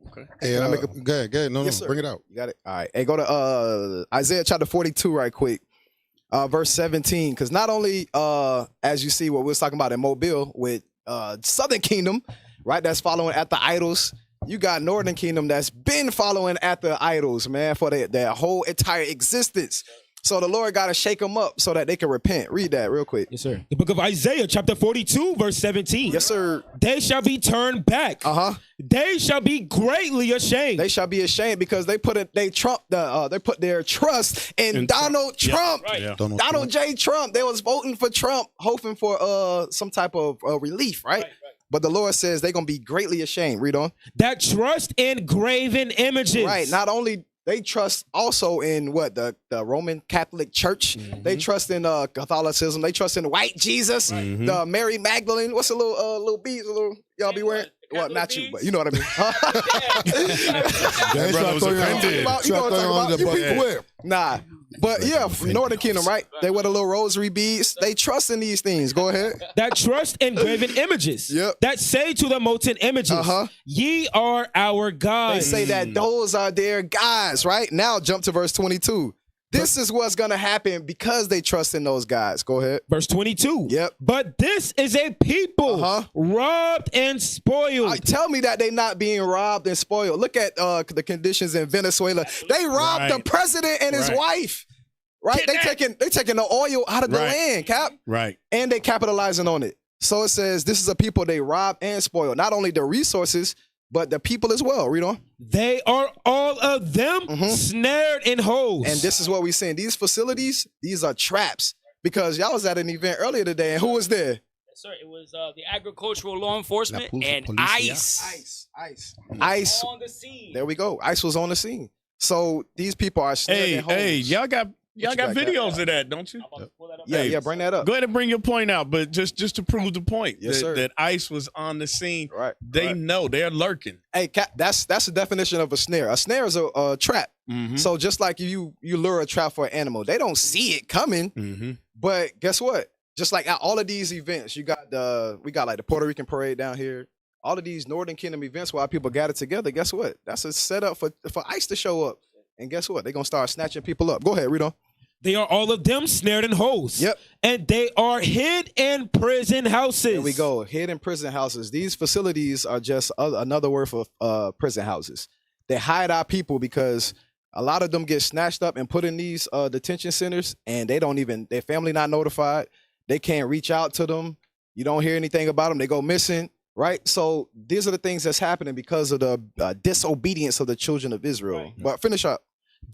Okay. Hey, go ahead. No, Yes, bring it out. You got it. All right. Hey, go to Isaiah chapter 42 right quick. Verse 17. Because not only, as you see what we was talking about in Mobile with Southern Kingdom, right, that's following at the idols. You got Northern Kingdom that's been following at the idols, man, for their whole entire existence. So the Lord got to shake them up so that they can repent. Read that real quick. Yes, sir. The book of Isaiah, chapter 42, verse 17. Yes, sir. They shall be turned back. They shall be greatly ashamed. They shall be ashamed because they put they put their trust in Donald Trump. Right. Yeah. Donald J. Trump. They was voting for Trump, hoping for some type of relief, right? But the Lord says they're gonna be greatly ashamed. Read on. That trust in graven images. Right. Not only they trust also in what the Roman Catholic Church. They trust in Catholicism. They trust in white Jesus, the Mary Magdalene. What's a little beads? Y'all be wearing? Well, not you, but you know what I mean. That brother was offended. You know what I'm talking about? Nah. But yeah, Northern Kingdom, right? They wear the little rosary beads. They trust in these things. Go ahead. That trust in graven images. Yep. That say to the molten images, ye are our God. They say that those are their gods, right? Now jump to verse 22. This is what's going to happen because they trust in those guys. Go ahead. Verse 22. Yep. But this is a people robbed and spoiled. Tell me that they not being robbed and spoiled. Look at the conditions in Venezuela. They robbed the president and his wife. Right? They taking the oil out of the land, Cap. Right. And they capitalizing on it. So it says this is a people they rob and spoil. Not only the resources, but the people as well. Read on. They are all of them snared in holes. And this is what we're saying. These facilities, these are traps. Because y'all was at an event earlier today, and who was there? Yes, sir. It was the agricultural law enforcement and ICE. ICE. On the scene. There we go. ICE was on the scene. So these people are snared in holes. Hey, y'all got videos of that, don't you? Yeah, bring that up. Go ahead and bring your point out, but just to prove the point Yes, sir. that ICE was on the scene. Right. They know they're lurking. Hey, Cap, that's the definition of a snare. A snare is a trap. So just like you lure a trap for an animal, they don't see it coming. But guess what? Just like at all of these events, we got like the Puerto Rican parade down here. All of these Northern Kingdom events where people gather together. Guess what? That's a setup for ICE to show up. And guess what? They're gonna start snatching people up. Go ahead, read on. They are all of them snared in holes. Yep. And they are hid in prison houses. There we go. Hid in prison houses. These facilities are just another word for prison houses. They hide our people because a lot of them get snatched up and put in these detention centers, and their family not notified. They can't reach out to them. You don't hear anything about them. They go missing, right? So these are the things that's happening because of the disobedience of the children of Israel. Right. But finish up.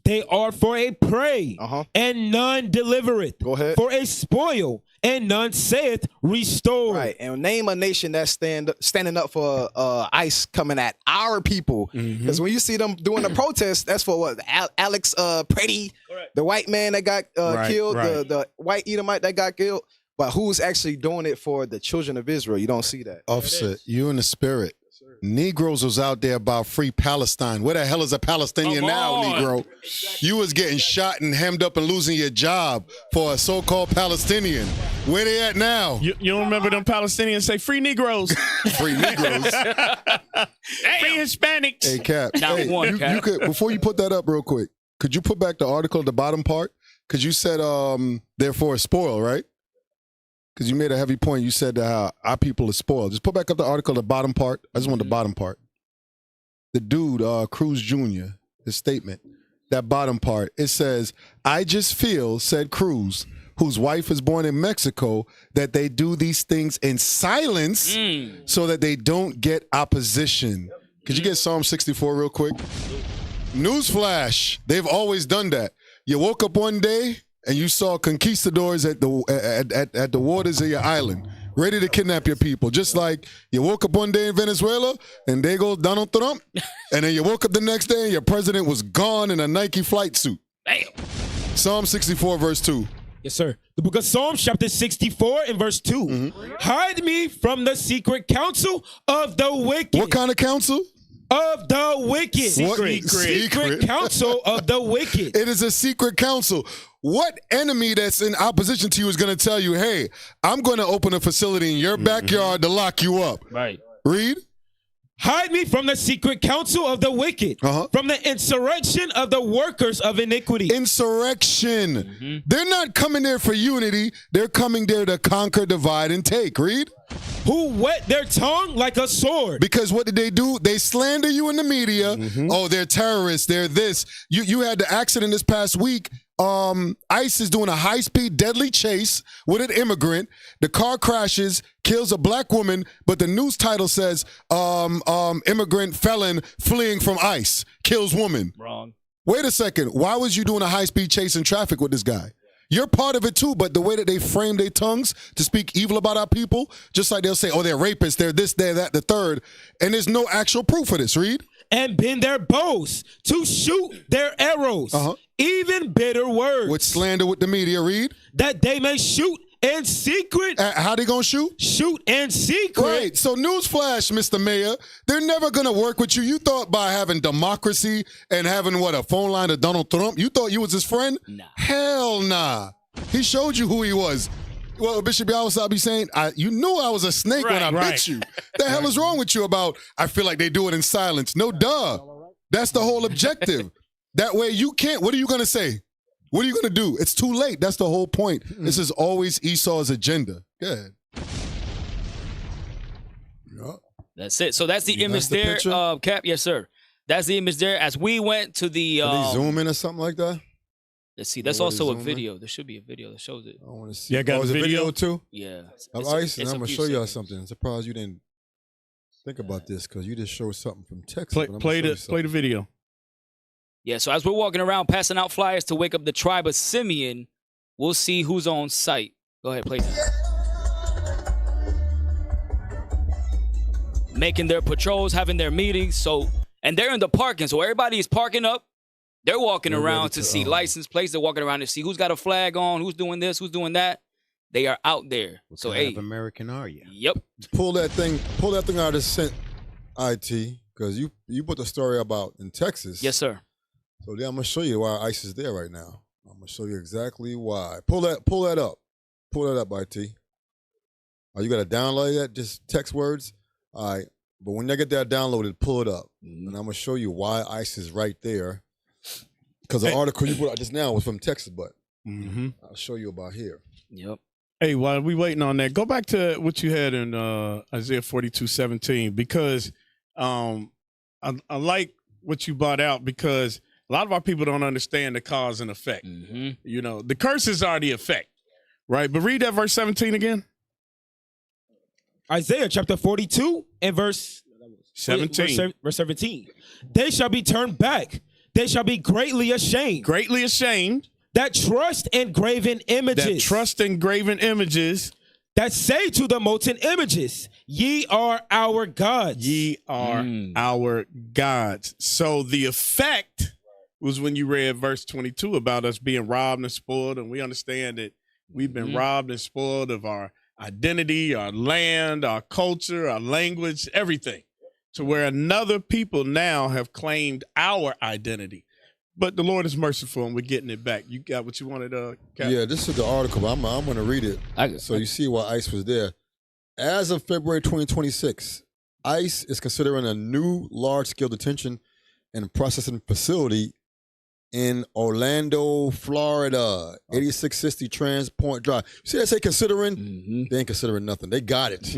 They are for a prey, and none delivereth. Go ahead. For a spoil, and none saith restore. Right, and name a nation that's standing up for ICE coming at our people. Because when you see them doing the protest, that's for what? Alex Pretty, the white man that got killed, the white Edomite that got killed. But who's actually doing it for the children of Israel? You don't see that. Offset, you in the spirit. Negroes was out there about free Palestine. Where the hell is a Palestinian Come now, on. Negro? You was getting shot and hemmed up and losing your job for a so-called Palestinian. Where they at now? You don't remember them Palestinians say free Negroes, Free Negroes. free Hispanics. Hey, Cap. Not hey, one, Cap. you could, before you put that up real quick, could you put back the article at the bottom part? Because you said, therefore it's spoiled, right? Because you made a heavy point. You said that how our people are spoiled. Just put back up the article, the bottom part. I just want the bottom part. The dude, Cruz Jr., his statement, that bottom part, it says, I just feel, said Cruz, whose wife is born in Mexico, that they do these things in silence so that they don't get opposition. Could you get Psalm 64 real quick? Newsflash, they've always done that. You woke up one day and you saw conquistadors at the waters of your island, ready to kidnap your people. Just like you woke up one day in Venezuela and there goes Donald Trump, and then you woke up the next day and your president was gone in a Nike flight suit. Damn. Psalm 64, verse 2. Yes, sir. The book of Psalms, chapter 64 and verse 2. Hide me from the secret counsel of the wicked. What kind of counsel? Of the wicked. Secret counsel of the wicked. It is a secret counsel. What enemy that's in opposition to you is going to tell you, hey, I'm going to open a facility in your backyard to lock you up? Right. Read. Hide me from the secret counsel of the wicked, from the insurrection of the workers of iniquity. Insurrection. They're not coming there for unity. They're coming there to conquer, divide, and take. Read. Who whet their tongue like a sword. Because what did they do? They slander you in the media. Oh, they're terrorists. They're this. You had the accident this past week. ICE is doing a high-speed, deadly chase with an immigrant. The car crashes, kills a black woman, but the news title says, immigrant felon fleeing from ICE, kills woman. Wrong. Wait a second. Why was you doing a high-speed chase in traffic with this guy? You're part of it too, but the way that they frame their tongues to speak evil about our people, just like they'll say, oh, they're rapists, they're this, they're that, the third, and there's no actual proof of this. Read. And bend their bows to shoot their arrows, even bitter words. With slander with the media. Read. That they may shoot in secret. How they gonna shoot? Shoot in secret. Right. So newsflash, Mr. Mayor, they're never gonna work with you. You thought by having democracy and having a phone line to Donald Trump, you thought you was his friend? Nah. Hell nah. He showed you who he was. Well, Bishop Yawasab be saying, you knew I was a snake when I bit you. The hell is wrong with you about, I feel like they do it in silence? No, duh. That's the whole objective. That way you can't. What are you gonna say? What are you going to do? It's too late. That's the whole point. This is always Esau's agenda. Good. Yep. That's it. So that's the image the there, picture? Cap. Yes, sir. That's the image there. As we went to the... Can they zoom in or something like that? Let's see. That's also a video. There should be a video that shows it. I want to see. Yeah, got a video too? Yeah. Of ICE? And I'm going to show y'all something. I'm surprised you didn't think about this because you just showed something from Texas. Play the video. Yeah, so as we're walking around passing out flyers to wake up the tribe of Simeon, we'll see who's on site. Go ahead, play that. Making their patrols, having their meetings. And they're in the parking, so everybody is parking up. They're walking around to see license plates. They're walking around to see who's got a flag on, who's doing this, who's doing that. They are out there. What so, kind of American are you? Yep. Pull that thing out of Sent IT, because you put the story about in Texas. Yes, sir. So then I'm gonna show you why ICE is there right now. I'm gonna show you exactly why. Pull that up. Pull that up, IT. Oh, you gotta download that? Just text words? All right. But when I get that downloaded, pull it up. And I'm gonna show you why ICE is right there. Because the article you put out just now was from Texas, but I'll show you about here. Yep. Hey, while we waiting on that, go back to what you had in Isaiah 42:17, because I like what you brought out, because a lot of our people don't understand the cause and effect. You know, the curses are the effect, right? But read that verse 17 again. Isaiah chapter 42 and verse 17. Verse 17. They shall be turned back. They shall be greatly ashamed. Greatly ashamed. That trust in graven images. That trust in graven images. That say to the molten images, ye are our gods. Ye are our gods. So the effect was when you read verse 22 about us being robbed and spoiled, and we understand that we've been robbed and spoiled of our identity, our land, our culture, our language, everything. to where another people now have claimed our identity. But the Lord is merciful, and we're getting it back. You got what you wanted, Cap? Yeah, this is the article. But I'm going to read it so you see why ICE was there. As of February 2026, ICE is considering a new large-scale detention and processing facility in Orlando, Florida, 8660 Trans Point Drive. You see, they say considering? They ain't considering nothing. They got it.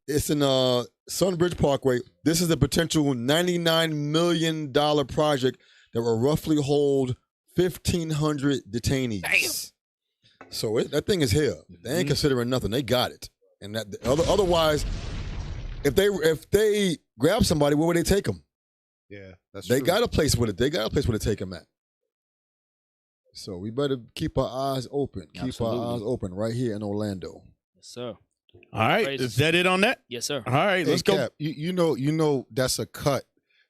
It's in Sunbridge Parkway. This is a potential $99 million project that will roughly hold 1,500 detainees. Damn. So that thing is here. They ain't considering nothing. They got it. And that otherwise, if they grab somebody, where would they take them? Yeah, that's they true. got a place where they got a place where to take them at. So we better keep our eyes open. Keep our eyes open right here in Orlando. Yes, sir. All right, is that it on that? Yes, sir. All right, let's go. Cap, you know that's a cut.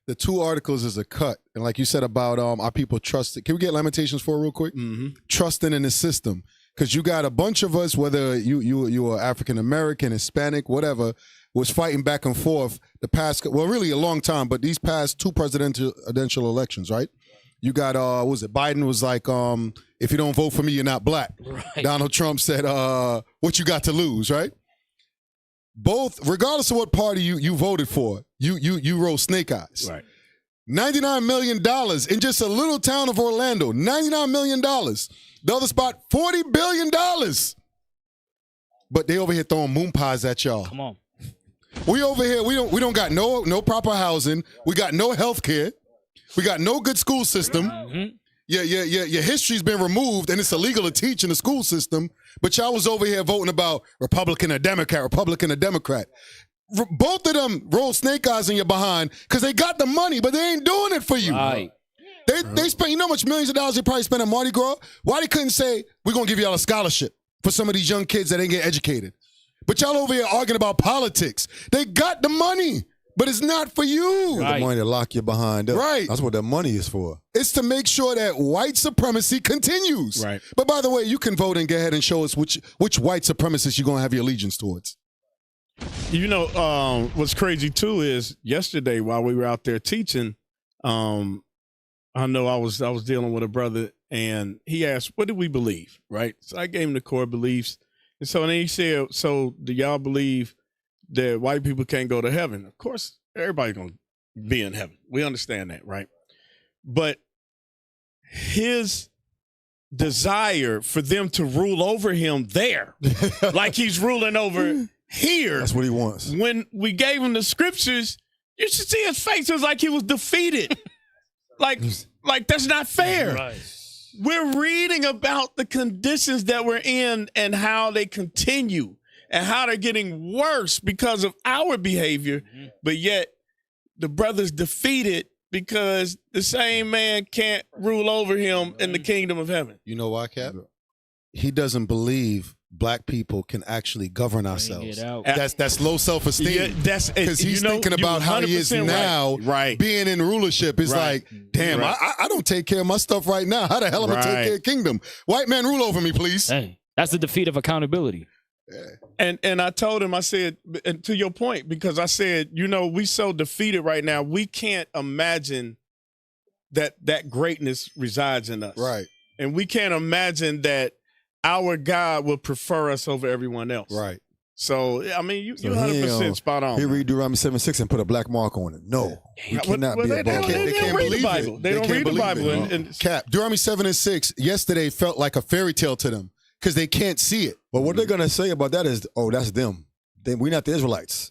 The 2 articles is a cut, and like you said about our people trusting. Can we get Lamentations 4 real quick? Trusting in the system, because you got a bunch of us, whether you are African American, Hispanic, whatever, was fighting back and forth the past, well, really a long time, but these past 2 presidential elections, right? You got what was it? Biden was like, if you don't vote for me, you're not black. Right. Donald Trump said, what you got to lose, right? Both, regardless of what party you voted for, you roll snake eyes. Right. $99 million in just a little town of Orlando. $99 million. The other spot, $40 billion. But they over here throwing moon pies at y'all. Come on. We over here, we don't got no proper housing. We got no health care. We got no good school system. Your history's been removed, and it's illegal to teach in the school system. But y'all was over here voting about Republican or Democrat. Both of them roll snake eyes in your behind because they got the money, but they ain't doing it for you. Right. They spent, you know how much millions of dollars they probably spent on Mardi Gras? Why they couldn't say, we're going to give y'all a scholarship for some of these young kids that ain't get educated? But y'all over here arguing about politics. They got the money, but it's not for you. The money to lock you behind up. Right. That's what that money is for. It's to make sure that white supremacy continues. Right. But by the way, you can vote and go ahead and show us which white supremacist you're going to have your allegiance towards. You know, what's crazy too is yesterday while we were out there teaching, I know I was dealing with a brother and he asked, what do we believe? Right. So I gave him the core beliefs. And so then he said, so do y'all believe that white people can't go to heaven? Of course, everybody's going to be in heaven. We understand that, right? But his desire for them to rule over him there, like he's ruling over here. That's what he wants. When we gave him the scriptures, you should see his face. It was like he was defeated. like that's not fair. Right. We're reading about the conditions that we're in and how they continue and how they're getting worse because of our behavior. But yet the brother's defeated because the same man can't rule over him in the kingdom of heaven. You know why, Cap? He doesn't believe black people can actually govern ourselves. That's low self-esteem. Yeah, that's because he's thinking about how he is now, right. Being in rulership. Is like, damn, I don't take care of my stuff right now. How the hell am I take care of kingdom? White man, rule over me, please. Hey, that's the defeat of accountability. And I told him, I said, and to your point, because I said, you know, we so defeated right now, we can't imagine that greatness resides in us. Right. And we can't imagine that our God will prefer us over everyone else. Right. So, I mean, you're 100% spot on. He read Deuteronomy 7:6 and put a black mark on it. No, we cannot be above that. They can't read the Bible. They don't read the Bible. And Cap, Deuteronomy 7:6 yesterday felt like a fairy tale to them because they can't see it. But what they're going to say about that is, oh, that's them. We're not the Israelites.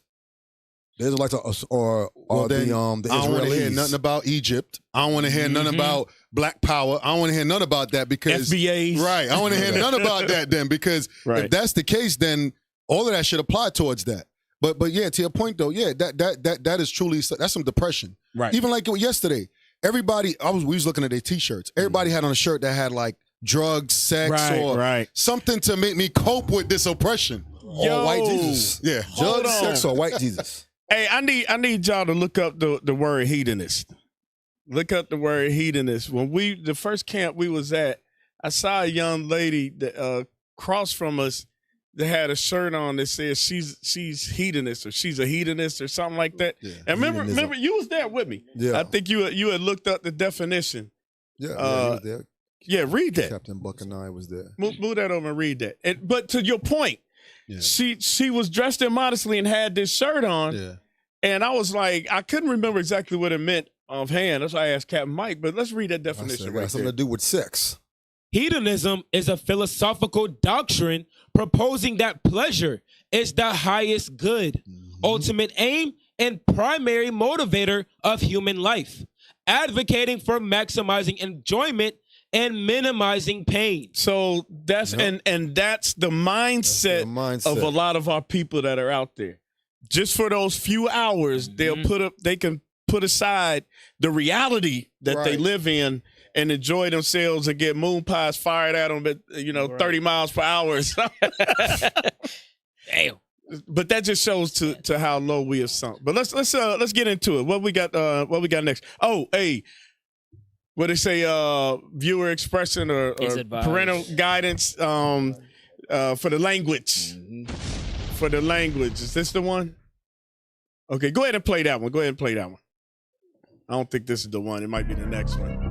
The Israelites are the I don't want to hear Israelis. nothing about Egypt. I don't want to hear nothing about black power. I don't want to hear none about that because FBAs. Right. I don't want to hear none about that then because if that's the case, then all of that should apply towards that. But yeah, to your point though, yeah, that is truly, that's some depression. Right. Even like yesterday, everybody, we was looking at their t-shirts. Everybody had on a shirt that had like drugs, sex, or something to make me cope with this oppression. Yo, or white Jesus. Yeah. Drugs, sex, or white Jesus. Hey, I need y'all to look up the word hedonist. Look up the word hedonist. When the first camp we was at, I saw a young lady that across from us that had a shirt on that says she's hedonist or she's a hedonist or something like that. Yeah, and remember, you was there with me. Yeah. I think you had looked up the definition. Yeah, he was there. Yeah, read that. Captain Buck and I was there. Move that over and read that. But to your point, Yeah. she was dressed immodestly and had this shirt on. Yeah. And I was like, I couldn't remember exactly what it meant offhand. That's why I asked Captain Mike. But let's read that definition. It got something to do with sex. Hedonism is a philosophical doctrine proposing that pleasure is the highest good, ultimate aim, and primary motivator of human life, advocating for maximizing enjoyment and minimizing pain. So that's and that's the mindset of a lot of our people that are out there. Just for those few hours, they can put aside the reality that they live in and enjoy themselves and get moon pies fired at them at 30 miles per hour. Damn. But that just shows to how low we have sunk. But let's get into it. What we got next? Oh, hey, what they say? Viewer expression or parental guidance for the language. For the language, is this the one? Okay, go ahead and play that one. I don't think this is the one. It might be the next one.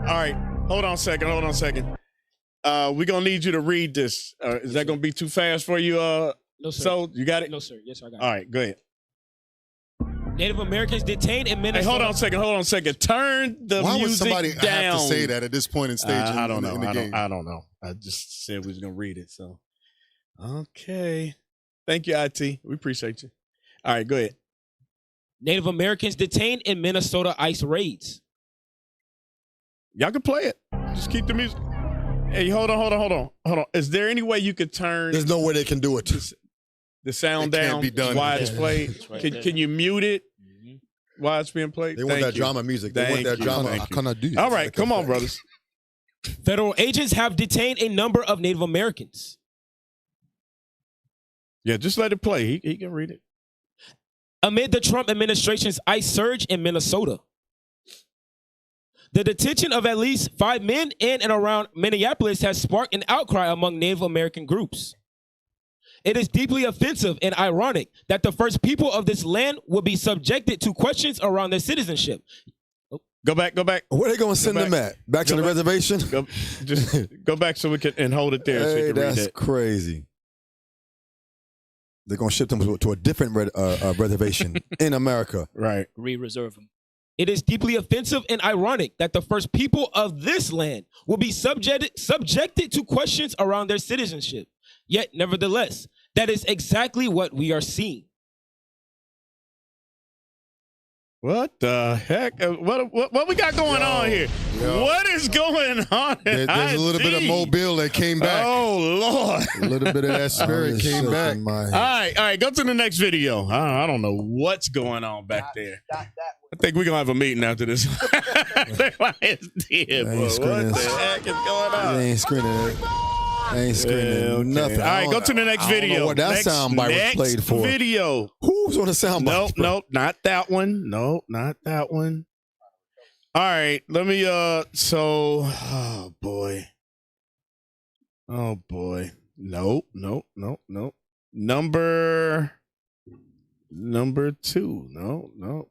All right, hold on a second. We're gonna need you to read this. Is that gonna be too fast for you? No, sir. So you got it? No, sir. Yes, I got it. All right, go ahead. Native Americans detained in Minnesota. Hey, hold on a second. Turn the Why would music somebody down. have to say that at this point in stage I don't know. in the game? I don't know. I just said we was gonna read it. So, okay. Thank you, IT. We appreciate you. All right, go ahead. Native Americans detained in Minnesota ICE raids. Y'all can play it. Just keep the music. Hey, hold on. Is there any way you could turn? There's no way they can do it. The sound It can't down be done. while it's played. Can you mute it while it's being played? They want that drama music. They want that drama. I cannot do it. All right, come on, brothers. Federal agents have detained a number of Native Americans. Yeah, just let it play. He can read it. Amid the Trump administration's ICE surge in Minnesota, the detention of at least 5 men in and around Minneapolis has sparked an outcry among Native American groups. It is deeply offensive and ironic that the first people of this land will be subjected to questions around their citizenship. Go back. Where they gonna send them at? Back to the reservation? Just go back so we can and hold it there. So you can read that's that. crazy. They're gonna ship them to a different reservation in America. Right. Re-reserve them. It is deeply offensive and ironic that the first people of this land will be subjected to questions around their citizenship. Yet, nevertheless, that is exactly what we are seeing. What the heck? What we got going on here? What is going on? There's a little bit of Mobile that came back. Oh, Lord. A little bit of that spirit came back. All right. Go to the next video. I don't know what's going on back there. I think we're going to have a meeting after this. What the heck is going on? They ain't screening it. They ain't screening nothing. All right, go to the next video. I don't know what that soundbite was played for. Video. Who's on the soundbite? Nope, not that one. Nope, not that one. All right, let me, oh boy. Nope. Number 2. No.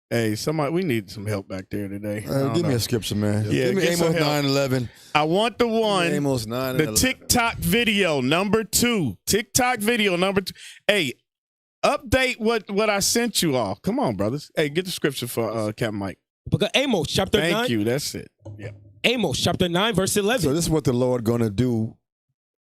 Hey, somebody, we need some help back there today. Give me a scripture, man. Yeah, give me Amos 9:11. I want the one. Amos 9 the TikTok video number 2. TikTok video number 2. Hey, update what I sent you all. Come on, brothers. Hey, get the scripture for Captain Mike. Book of Amos, chapter 9. Thank you. That's it. Yeah. Amos, chapter 9, verse 11. So this is what the Lord gonna do.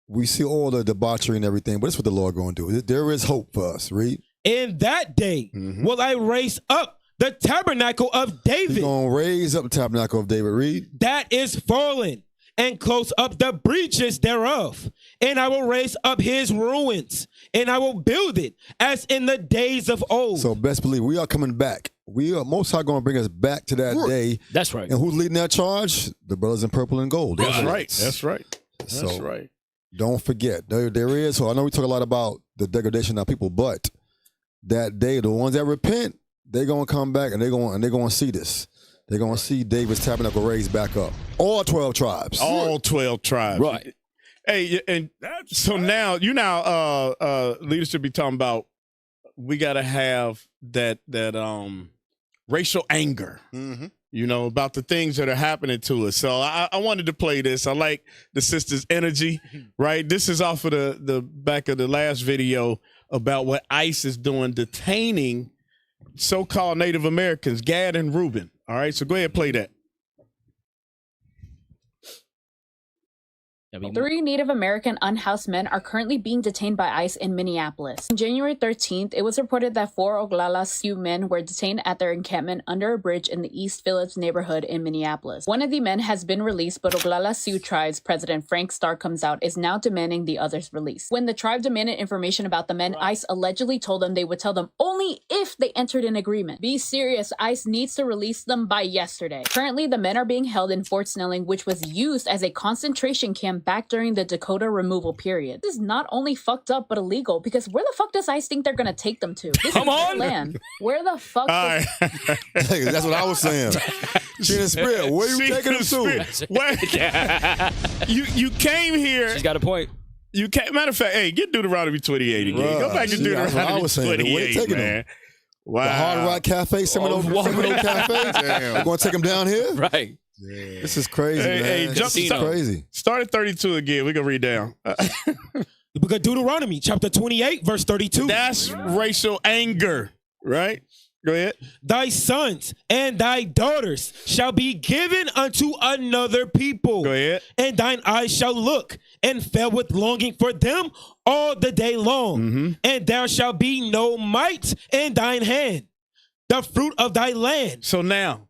We see all the debauchery and everything, but this is what the Lord gonna do. There is hope for us. Read. In that day will I raise up the tabernacle of David. He's going to raise up the tabernacle of David. Read. That is fallen, and close up the breaches thereof. And I will raise up his ruins, and I will build it as in the days of old. So best believe we are coming back. We are most high going to bring us back to that day. That's right. And who's leading that charge? The brothers in purple and gold. That's right. That's right. Don't forget. There is. So I know we talk a lot about the degradation of people, but that day, the ones that repent, they're going to come back and they're going to see this. They're going to see David's tabernacle raised back up. All 12 tribes. All 12 tribes. Right. Hey, and so now leadership be talking about we got to have that racial anger. Mm-hmm. You know, about the things that are happening to us. So I wanted to play this. I like the sister's energy, right? This is off of the back of the last video about what ICE is doing, detaining so-called Native Americans, Gad and Reuben. All right, so go ahead and play that. 3 Native American unhoused men are currently being detained by ICE in Minneapolis. On January 13th, it was reported that 4 Oglala Sioux men were detained at their encampment under a bridge in the East Village neighborhood in Minneapolis. One of the men has been released, but Oglala Sioux Tribe's president Frank Starr comes out is now demanding the others release. When the tribe demanded information about the men, ICE allegedly told them they would tell them only if they entered an agreement. Be serious, ICE needs to release them by yesterday. Currently, the men are being held in Fort Snelling, which was used as a concentration camp back during the Dakota removal period. This is not only fucked up but illegal, because where the fuck does ICE think they're gonna take them to? This Come is on, their land. Where the fuck? That's what I was saying. She in the spirit. Where you taking them to? Wait, you came here. She's got a point. You can't. Matter of fact, hey, get Deuteronomy 28 again. Bruh, Go back to that's what I Deuteronomy was saying. Where you 28, taking man. them? Wow. The Hard Rock Cafe, Seminole Cafe. Damn. We're going to take them down here? Right. Yeah. This is crazy, Hey, man. hey, This is crazy. Start at 32 again. We're going to read down. The book of Deuteronomy, chapter 28, verse 32. That's racial anger, right? Go ahead. Thy sons and thy daughters shall be given unto another people. Go ahead. And thine eyes shall look and fell with longing for them all the day long. Mm-hmm. And there shall be no might in thine hand, the fruit of thy land. So now,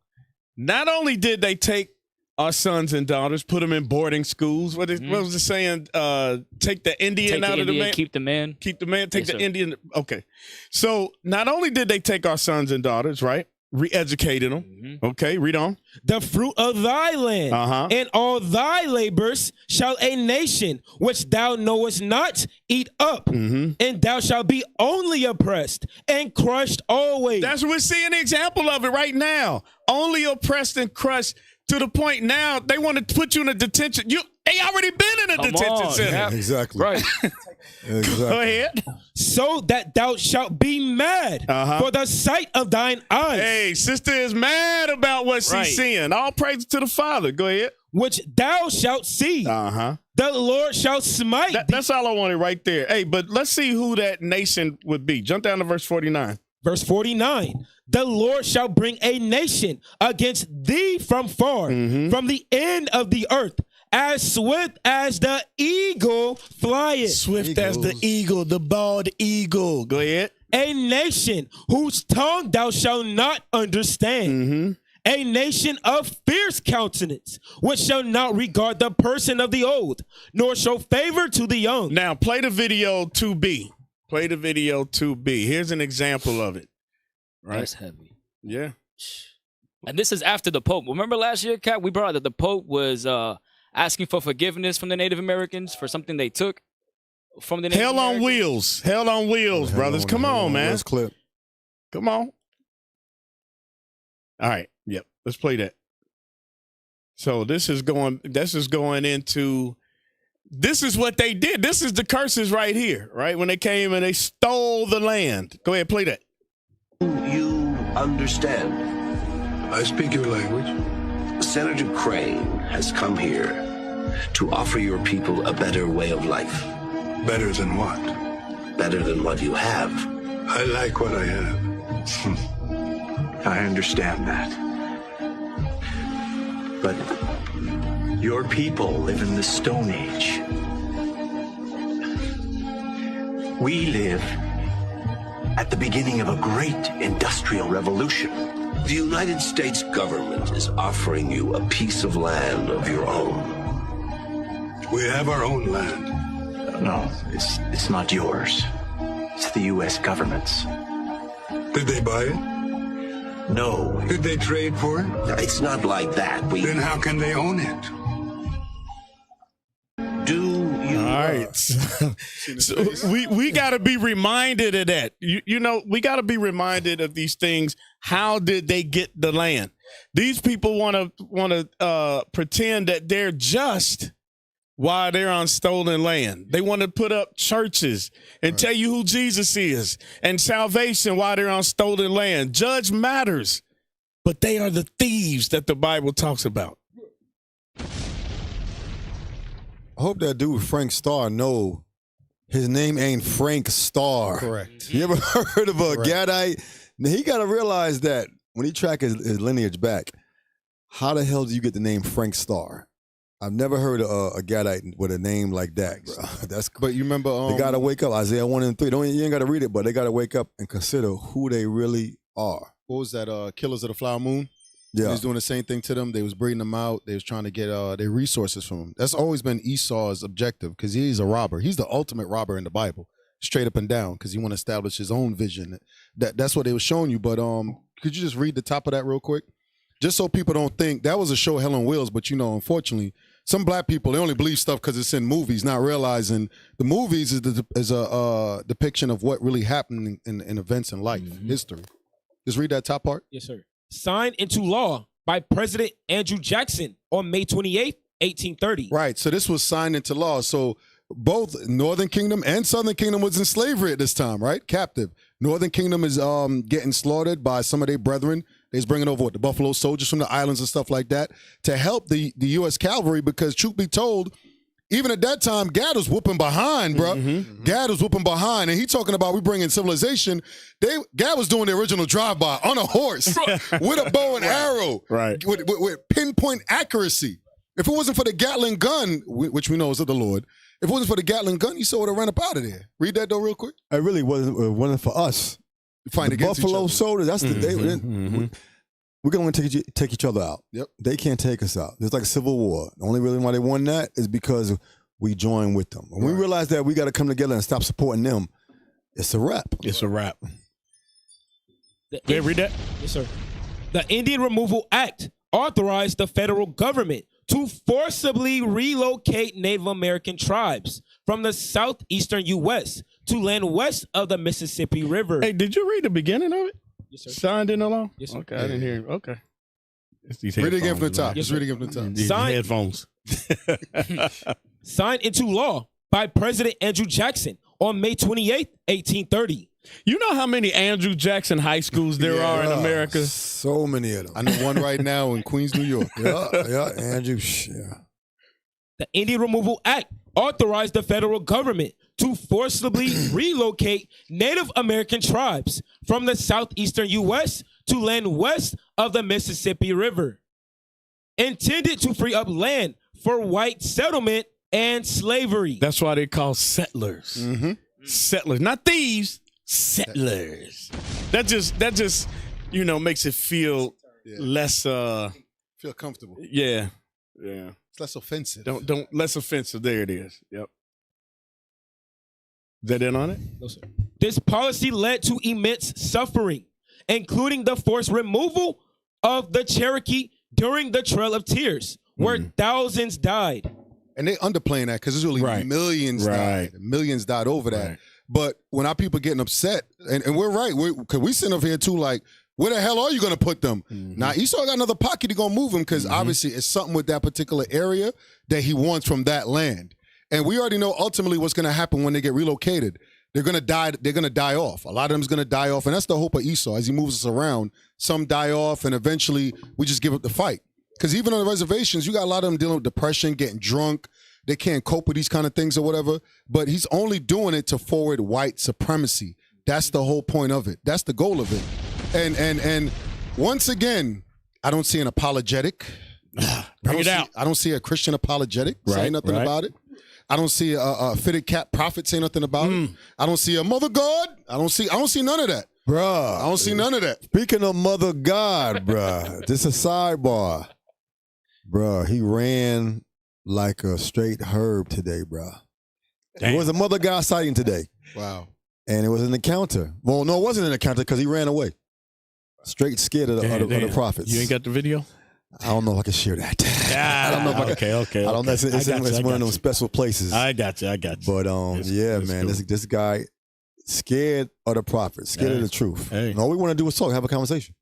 not only did they take our sons and daughters, put them in boarding schools. What was it saying? Take the Indian out of the man. Keep the man. Keep the man. Take Yes, the sir. Indian. Okay. So not only did they take our sons and daughters, right? Re-educated them. Mm-hmm. Okay, read on. The fruit of thy land and all thy labors shall a nation which thou knowest not eat up, and thou shalt be only oppressed and crushed always. That's what we're seeing the example of it right now. Only oppressed and crushed to the point now they want to put you in a detention. They already been in a detention center. Yeah, exactly. Right. Exactly. Go ahead. So that thou shalt be mad for the sight of thine eyes. Hey, sister is mad about what she's seeing. All praise to the Father. Go ahead. Which thou shalt see. The Lord shall smite. That's all I wanted right there. Hey, but let's see who that nation would be. Jump down to verse 49. Verse 49. The Lord shall bring a nation against thee from far, from the end of the earth, as swift as the eagle flieth. Swift as the eagle, the bald eagle. Go ahead. A nation whose tongue thou shalt not understand. A nation of fierce countenance, which shall not regard the person of the old, nor show favor to the young. Now, play the video 2B. Play the video 2B. Here's an example of it. Right? That's heavy. Yeah. And this is after the Pope. Remember last year, Kat, we brought out that the Pope was asking for forgiveness from the Native Americans for something they took from the Native Hell on Americans. wheels. Hell on wheels, brothers. Come on, man. Let's clip. Come on. All right. Yep. Let's play that. So this is going into, this is what they did. This is the curses right here, right? When they came and they stole the land. Go ahead, play that. You understand? I speak your language. Senator Crane has come here to offer your people a better way of life. Better than what? Better than what you have. I like what I have. I understand that. But your people live in the Stone Age. We live at the beginning of a great industrial revolution. The United States government is offering you a piece of land of your own. We have our own land. No, it's not yours. It's the U.S. government's. Did they buy it? No. Did they trade for it? No, it's not like that. Then how can they own it? All right. So we got to be reminded of that. You know, we got to be reminded of these things. How did they get the land? These people want to pretend that they're just while they're on stolen land. They want to put up churches and tell you who Jesus is and salvation while they're on stolen land. Judge matters, but they are the thieves that the Bible talks about. I hope that dude Frank Starr know his name ain't Frank Starr. Correct. You ever heard of a Gadite? Now, he got to realize that when he track his lineage back, how the hell do you get the name Frank Starr? I've never heard of a Gadite with a name like that, bro. That's cool. But you remember they got to wake up. Isaiah 1 and 3. You ain't got to read it, but they got to wake up and consider who they really are. What was that? Killers of the Flower Moon? Yeah. They was doing the same thing to them. They was breeding them out. They was trying to get their resources from them. That's always been Esau's objective because he's a robber. He's the ultimate robber in the Bible, straight up and down, because he want to establish his own vision. That's what they was showing you. But could you just read the top of that real quick? Just so people don't think that was a show Hell on Wheels, but unfortunately, some black people, they only believe stuff because it's in movies, not realizing the movies is a depiction of what really happened in events in life, history. Just read that top part. Yes, sir. Signed into law by President Andrew Jackson on May 28th, 1830. Right. So this was signed into law. So both Northern Kingdom and Southern Kingdom was in slavery at this time, right? Captive. Northern Kingdom is getting slaughtered by some of their brethren. They's bringing over the Buffalo Soldiers from the islands and stuff like that to help the U.S. cavalry because, truth be told, even at that time, Gad was whooping behind, bro. Gad was whooping behind, and he talking about we bringing civilization. Gad was doing the original drive-by on a horse with a bow and arrow, with pinpoint accuracy. If it wasn't for the Gatling gun, which we know is of the Lord, if it wasn't for the Gatling gun, you saw would have ran up out of there. Read that though, real quick. It really wasn't for us. Fight the against Buffalo each other. Soldiers. That's the we're going to take each other out. Yep. They can't take us out. It's like a civil war. The only reason why they won that is because we joined with them. When we realize that we got to come together and stop supporting them, it's a wrap. It's a wrap. Read that? Yes, sir. The Indian Removal Act authorized the federal government to forcibly relocate Native American tribes from the southeastern U.S. to land west of the Mississippi River. Hey, did you read the beginning of it? Yes, sir. Signed into law? Yes, sir. Okay, I didn't hear it. Okay. It's these Read it again from the headphones, top. man. Just read it again from the top. These Signed- headphones. Signed into law by President Andrew Jackson on May 28th, 1830. You know how many Andrew Jackson high schools there are in America? So many of them. I know one right now in Queens, New York. Andrew. The Indian Removal Act authorized the federal government to forcibly relocate Native American tribes from the southeastern U.S. to land west of the Mississippi River, intended to free up land for white settlement and slavery. That's why they call settlers. Settlers, not thieves. Settlers. That just makes it feel less. Feel comfortable. Yeah. It's less offensive. Don't less offensive. There it is. Yep. Is that in on it? No, sir. This policy led to immense suffering, including the forced removal of the Cherokee during the Trail of Tears, where thousands died. And they underplaying that because there's really millions died. Millions died over that. But when our people getting upset, and we're right, because we sitting over here too, like, where the hell are you going to put them? Now, Esau got another pocket to go move them because obviously it's something with that particular area that he wants from that land. And we already know ultimately what's going to happen when they get relocated. They're going to die. They're going to die off. A lot of them is going to die off. And that's the hope of Esau. As he moves us around, some die off, and eventually we just give up the fight. Because even on the reservations, you got a lot of them dealing with depression, getting drunk. They can't cope with these kind of things or whatever. But he's only doing it to forward white supremacy. That's the whole point of it. That's the goal of it. And once again, I don't see an apologetic. Bring it out. I don't see a Christian apologetic saying nothing about it. I don't see a fitted cap prophet saying nothing about it. I don't see a mother God. I don't see none of that. Bruh. I don't see none of that. Speaking of mother God, bruh, this is a sidebar. Bruh, he ran like a straight herb today, bruh. It was a mother God sighting today. Wow. And it was an encounter. Well, no, it wasn't an encounter because he ran away. Straight scared of the prophets. You ain't got the video? I don't know if I can share that. I don't know if I can. Okay. I don't know. It's one of those special places. I got you. But it's man, cool. This guy scared of the prophets, scared of the truth. Hey. And all we want to do is talk, have a conversation.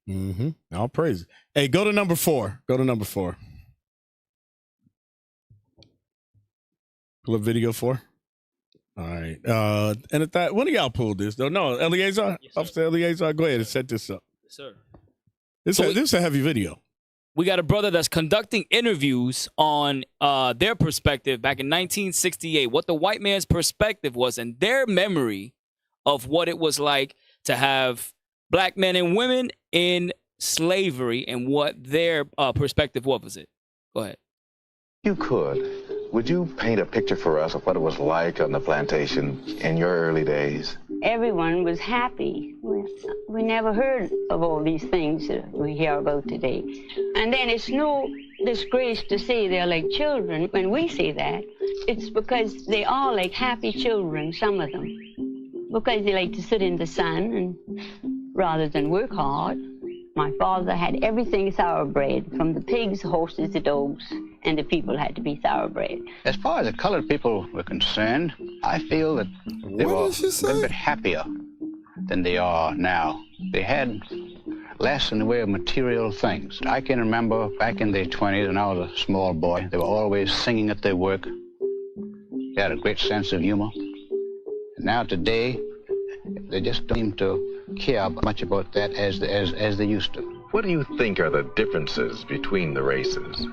All praise. Hey, go to number 4. Pull a video for. All right. And at that, when do y'all pull this though? No, Eleazar, Officer Eleazar, go ahead and set this up. Yes, sir. This is a heavy video. We got a brother that's conducting interviews on their perspective back in 1968, what the white man's perspective was and their memory of what it was like to have black men and women in slavery and what their perspective was it. Go ahead. You could. Would you paint a picture for us of what it was like on the plantation in your early days? Everyone was happy. We never heard of all these things that we hear about today. And then it's no disgrace to say they're like children. When we say that, it's because they are like happy children, some of them. Because they like to sit in the sun and rather than work hard. My father had everything thoroughbred, from the pigs, horses, the dogs, and the people had to be thoroughbred. As far as the colored people were concerned, I feel that they were a little bit happier than they are now. They had less in the way of material things. I can remember back in their 20s when I was a small boy, they were always singing at their work. They had a great sense of humor. And now today, they just don't seem to care much about that as they used to. What do you think are the differences between the races?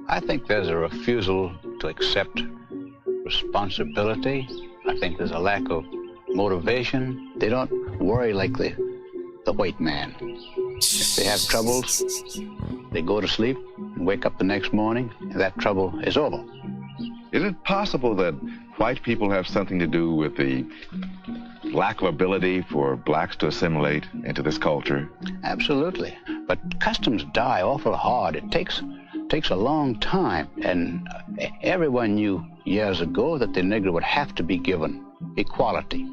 I think there's a refusal to accept responsibility. I think there's a lack of motivation. They don't worry like the white man. If they have troubles, they go to sleep and wake up the next morning, and that trouble is over. Is it possible that white people have something to do with the lack of ability for blacks to assimilate into this culture? Absolutely. But customs die awful hard. It takes a long time. And everyone knew years ago that the Negro would have to be given equality.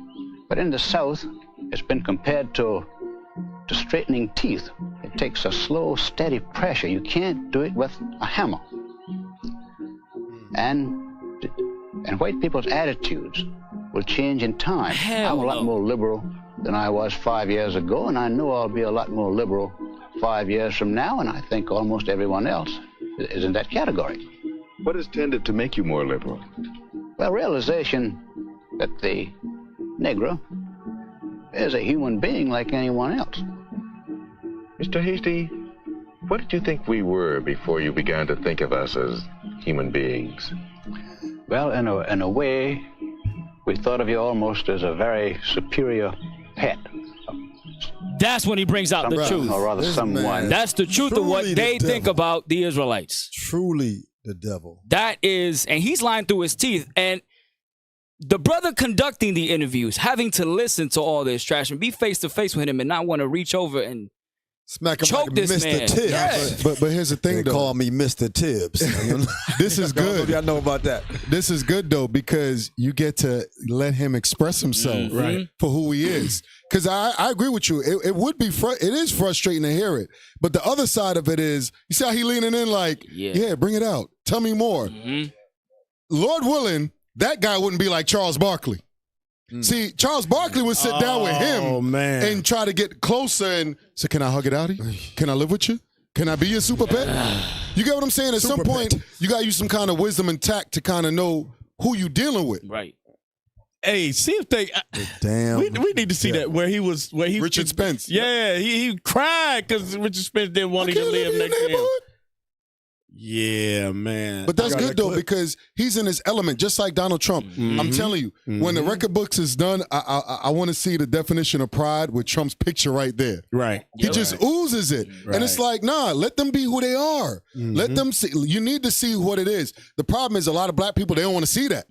But in the South, it's been compared to straightening teeth. It takes a slow, steady pressure. You can't do it with a hammer. And white people's attitudes will change in time. I'm a lot more liberal than I was 5 years ago, and I know I'll be a lot more liberal 5 years from now, and I think almost everyone else is in that category. What has tended to make you more liberal? Well, realization that the Negro is a human being like anyone else. Mr. Hasty, what did you think we were before you began to think of us as human beings? Well, in a way, we thought of you almost as a very superior pet. That's when he brings out the truth. Or rather, someone. That's the truth of what they think about the Israelites. Truly the devil. That is, and he's lying through his teeth. And the brother conducting the interviews, having to listen to all this trash and be face to face with him and not want to reach over and smack him choke like this Mr. man. Tibbs. Yeah. But here's the thing, They though. call me Mr. Tibbs. This is good. Y'all know about that. This is good though, because you get to let him express himself Right. for who he is. Because I agree with you. It would be it is frustrating to hear it. But the other side of it is, you see how he leaning in like, yeah, bring it out. Tell me more. Lord willing, that guy wouldn't be like Charles Barkley. See, Charles Barkley would sit down with him and try to get closer and say, can I hug it out? Can I live with you? Can I be your super pet? You get what I'm saying? At some point, you got to use some kind of wisdom and tact to kind of know who you dealing with. Right. Hey, see if they. Damn. We need to see that where he Richard Spence. Yeah, he cried because Richard Spence didn't want him to live next to him. Yeah, man. But that's good though, because he's in his element, just like Donald Trump. I'm telling you, when the record books is done, I want to see the definition of pride with Trump's picture right there. Right. He just oozes it. And it's like, nah, let them be who they are. Let them see. You need to see what it is. The problem is a lot of black people, they don't want to see that.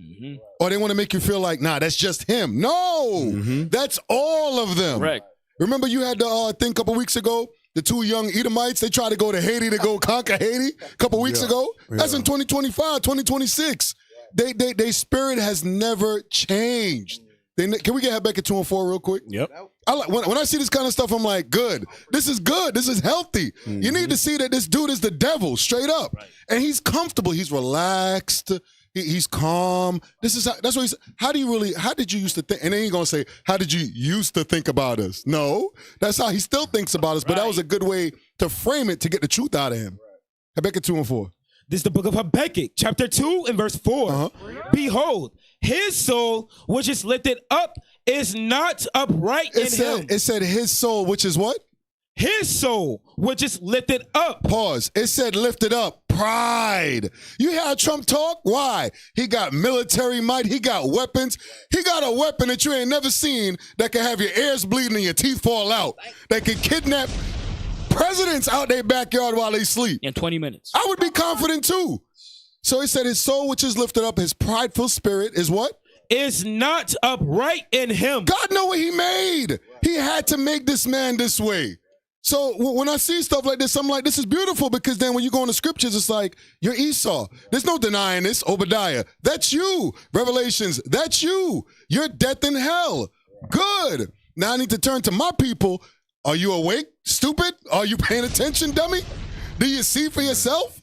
Or they want to make you feel like, nah, that's just him. No, that's all of them. Right. Remember you had the thing a couple weeks ago? The two young Edomites, they tried to go to Haiti to go conquer Haiti a couple weeks ago. That's in 2025, 2026. Their spirit has never changed. Can we get back at 2 and 4 real quick? Yep. When I see this kind of stuff, I'm like, good. This is good. This is healthy. You need to see that this dude is the devil, straight up. And he's comfortable. He's relaxed. He's calm. That's what he's. How did you used to think? And then he's going to say, how did you used to think about us? No, that's how he still thinks about us. But that was a good way to frame it to get the truth out of him. Habakkuk 2 and 4. This is the book of Habakkuk, chapter 2 and verse 4. Behold, his soul, which is lifted up, is not upright in him. It said his soul, which is what? His soul, which is lifted up. Pause. It said lifted up. Pride. You hear how Trump talk? Why? He got military might. He got weapons. He got a weapon that you ain't never seen that can have your ears bleeding and your teeth fall out. That can kidnap presidents out their backyard while they sleep. In 20 minutes. I would be confident too. So he said his soul, which is lifted up, his prideful spirit is what? Is not upright in him. God know what he made. He had to make this man this way. So when I see stuff like this, I'm like, this is beautiful, because then when you go in the scriptures, it's like, you're Esau. There's no denying this. Obadiah, that's you. Revelations, that's you. You're death in hell. Good. Now I need to turn to my people. Are you awake, stupid? Are you paying attention, dummy? Do you see for yourself?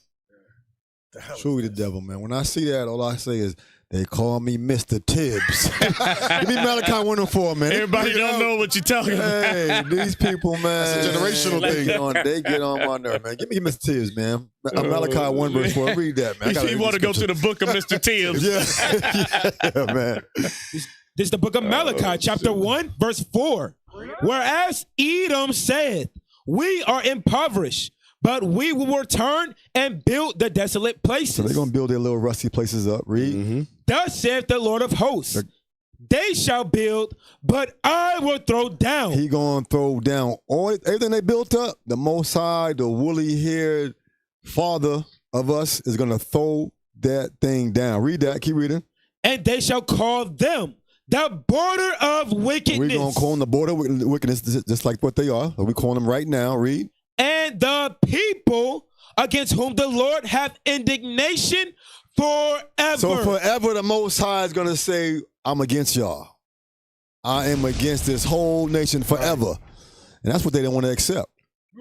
Truly the devil, man. When I see that, all I say is, they call me Mr. Tibbs. Give me Malachi 1 and 4, man. Everybody don't know what you're talking about. Hey, these people, man. That's a generational thing. They get on my nerve, man. Give me Mr. Tibbs, man. Malachi 1 verse 4. Read that, man. You want to go to the book of Mr. Tibbs. Yeah, man. This is the book of Malachi, chapter 1, verse 4. Whereas Edom saith, we are impoverished, but we will return and build the desolate places. So they're going to build their little rusty places up. Read. Thus saith the Lord of hosts, they shall build, but I will throw down. He going to throw down everything they built up. The Most High, the woolly-haired Father of us, is going to throw that thing down. Read that. Keep reading. And they shall call them the border of wickedness. We're going to call them the border of wickedness, just like what they are. We're calling them right now. Read. And the people against whom the Lord hath indignation forever. So forever the Most High is going to say, I'm against y'all. I am against this whole nation forever. And that's what they don't want to accept.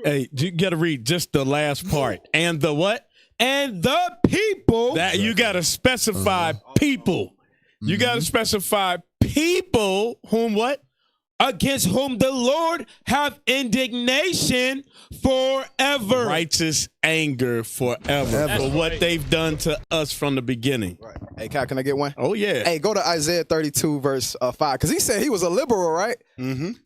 Hey, you got to read just the last part. And the what? And the people. That you got to specify people. You got to specify people whom what? Against whom the Lord have indignation forever. Righteous anger forever for what they've done to us from the beginning. Right. Hey, Cal, can I get one? Oh, yeah. Hey, go to Isaiah 32, verse 5, because he said he was a liberal, right?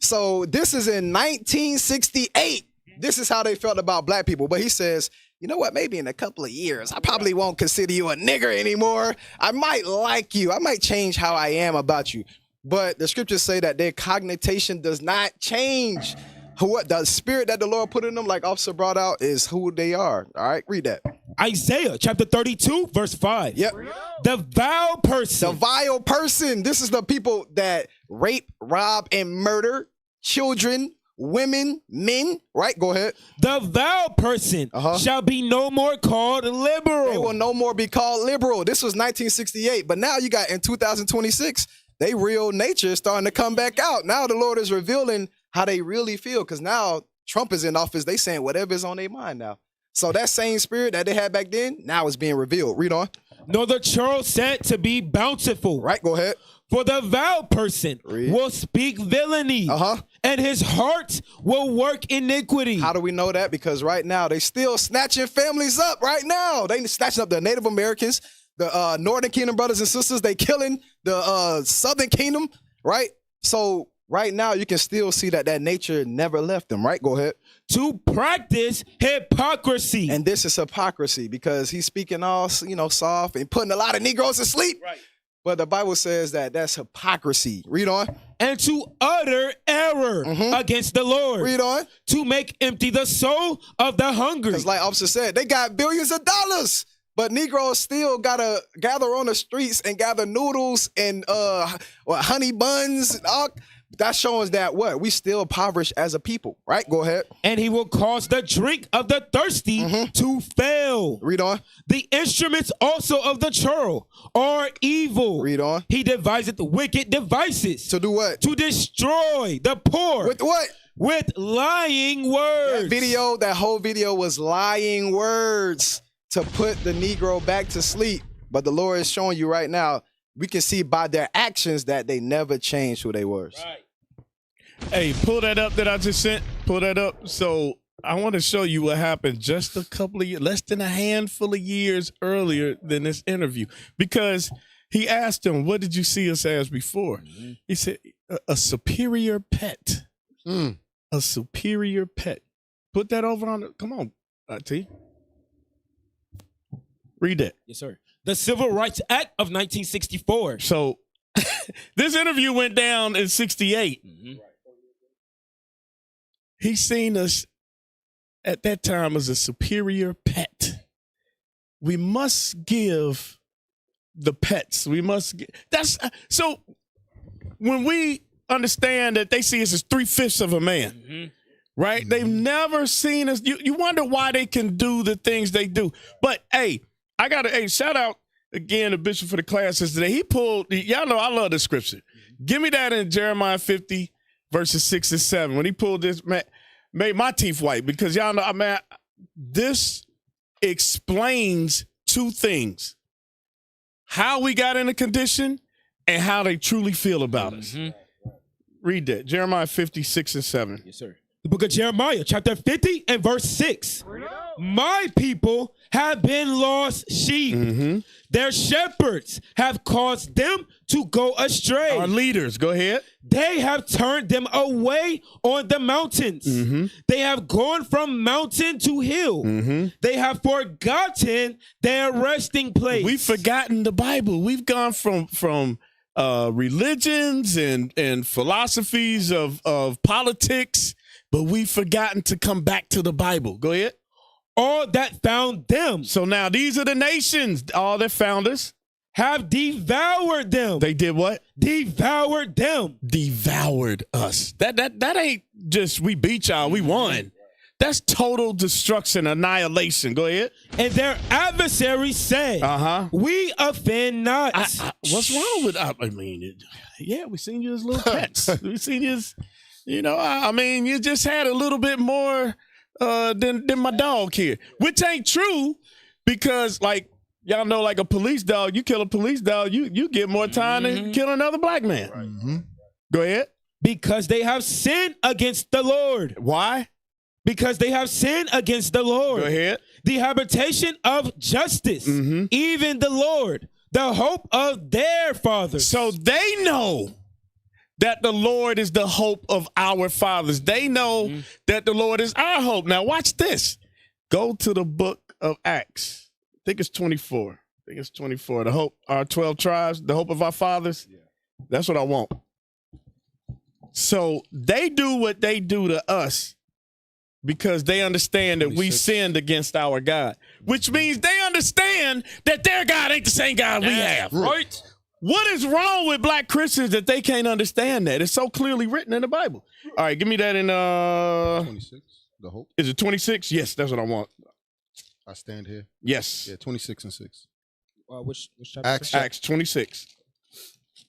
So this is in 1968. This is how they felt about black people. But he says, you know what? Maybe in a couple of years, I probably won't consider you a nigger anymore. I might like you. I might change how I am about you. But the scriptures say that their cognition does not change. What the spirit that the Lord put in them, like Officer brought out, is who they are. All right, read that. Isaiah chapter 32, verse 5. Yep. The vile person. The vile person. This is the people that rape, rob, and murder children, women, men. Right? Go ahead. The vile person shall be no more called liberal. They will no more be called liberal. This was 1968. But now you got in 2026. They real nature is starting to come back out. Now the Lord is revealing how they really feel, because now Trump is in office. They saying whatever is on their mind now. So that same spirit that they had back then, now is being revealed. Read on. Nor the churl said to be bountiful. Right, go ahead. For the vile person will speak villainy, and his heart will work iniquity. How do we know that? Because right now they still snatching families up right now. They snatching up the Native Americans, the Northern Kingdom brothers and sisters. They killing the Southern Kingdom, right? So right now you can still see that nature never left them, right? Go ahead. To practice hypocrisy. And this is hypocrisy, because he's speaking all, soft and putting a lot of Negroes to sleep. Right. But the Bible says that that's hypocrisy. Read on. And to utter error against the Lord. Read on. To make empty the soul of the hungry. Because like Officer said, they got billions of dollars. But Negroes still gotta gather on the streets and gather noodles and honey buns and all. That shows that what? We still impoverished as a people, right? Go ahead. And he will cause the drink of the thirsty to fail. Read on. The instruments also of the churl are evil. Read on. He deviseth wicked devices. To do what? To destroy the poor. With what? With lying words. That whole video was lying words to put the Negro back to sleep. But the Lord is showing you right now, we can see by their actions that they never changed who they were. Right. Hey, pull that up that I just sent. Pull that up. So I want to show you what happened just a couple of years, less than a handful of years earlier than this interview, because he asked him, "What did you see us as before?" He said, "A superior pet." A superior pet. Put that over on. Come on, T. Read that. Yes, sir. The Civil Rights Act of 1964. So this interview went down in 68. He seen us at that time as a superior pet. We must give the pets. We must. That's so. When we understand that they see us as 3/5 of a man, right? They've never seen us. You wonder why they can do the things they do. But hey, I got to shout out again to Bishop for the classes today. He pulled. Y'all know I love the scripture. Give me that in Jeremiah 50 verses 6 and 7. When he pulled this, made my teeth white, because y'all know, man, this explains two things: how we got in a condition and how they truly feel about us. Read that. Jeremiah 50, 6 and 7. Yes, sir. The book of Jeremiah, chapter 50 and verse 6. My people have been lost sheep. Their shepherds have caused them to go astray. Our leaders, go ahead. They have turned them away on the mountains. They have gone from mountain to hill. They have forgotten their resting place. We've forgotten the Bible. We've gone from religions and philosophies of politics, but we've forgotten to come back to the Bible. Go ahead. All that found them. So now these are the nations. All that found us have devoured them. They did what? Devoured them. Devoured us. That ain't just we beat y'all, we won. That's total destruction, annihilation. Go ahead. And their adversaries say, we offend not. What's wrong with, I mean, yeah, we seen you as little pets. We seen you as, I mean, you just had a little bit more than my dog here, which ain't true, because like, y'all know, like a police dog, you kill a police dog, you get more time than kill another black man. Go ahead. Because they have sinned against the Lord. Why? Because they have sinned against the Lord. Go ahead. The habitation of justice, even the Lord, the hope of their fathers. So they know that the Lord is the hope of our fathers. They know that the Lord is our hope. Now watch this. Go to the book of Acts. I think it's 24. The hope, our 12 tribes, the hope of our fathers. Yeah. That's what I want. So they do what they do to us because they understand that we sinned against our God, which means they understand that their God ain't the same God we have. Right. What is wrong with black Christians that they can't understand that? It's so clearly written in the Bible. All right, give me that in 26, the hope. Is it 26? Yes, that's what I want. I stand here. Yes. Yeah, 26 and 6. Which chapter? Acts 26.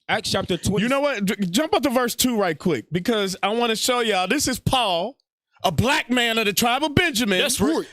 Acts chapter 20. You know what? Jump up to verse 2 right quick, because I want to show y'all. This is Paul, a black man of the tribe of Benjamin,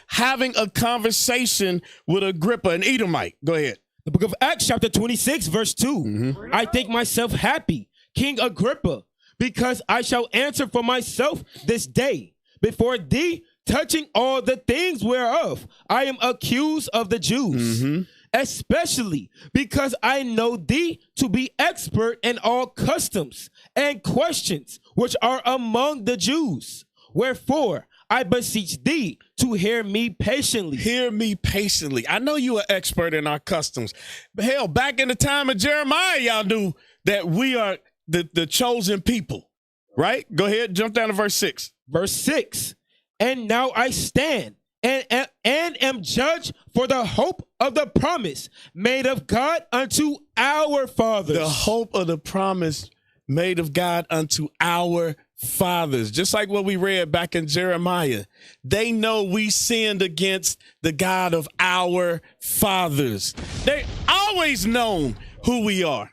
having a conversation with Agrippa, an Edomite. Go ahead. The book of Acts chapter 26, verse 2. I think myself happy, King Agrippa, because I shall answer for myself this day before thee, touching all the things whereof I am accused of the Jews, especially because I know thee to be expert in all customs and questions which are among the Jews. Wherefore, I beseech thee to hear me patiently. Hear me patiently. I know you are expert in our customs. But hell, back in the time of Jeremiah, y'all knew that we are the chosen people, right? Go ahead, jump down to verse 6. Verse 6. And now I stand and am judged for the hope of the promise made of God unto our fathers. The hope of the promise made of God unto our fathers. Just like what we read back in Jeremiah. They know we sinned against the God of our fathers. They always known who we are.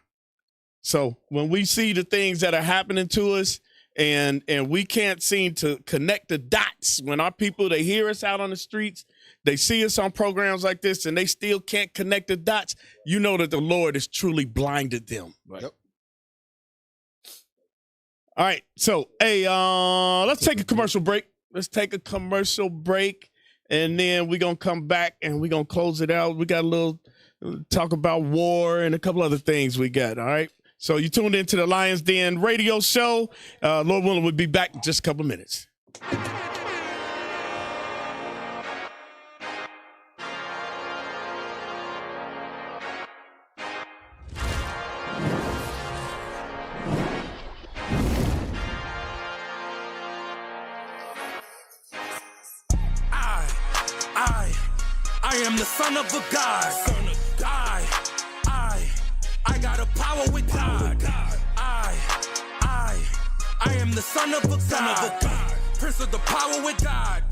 So when we see the things that are happening to us, and we can't seem to connect the dots, when our people, they hear us out on the streets, they see us on programs like this, and they still can't connect the dots, you know that the Lord has truly blinded them. Right. Yep. All right, so, hey, let's take a commercial break. Let's take a commercial break, and then we're going to come back and we're going to close it out. We got a little talk about war and a couple other things we got, all right? So you tuned into the LIONZ Den radio show. Lord willing, we'll be back in just a couple minutes. I am the son of a God. I got a power with God. I am the son of a God. Prince of the power with God.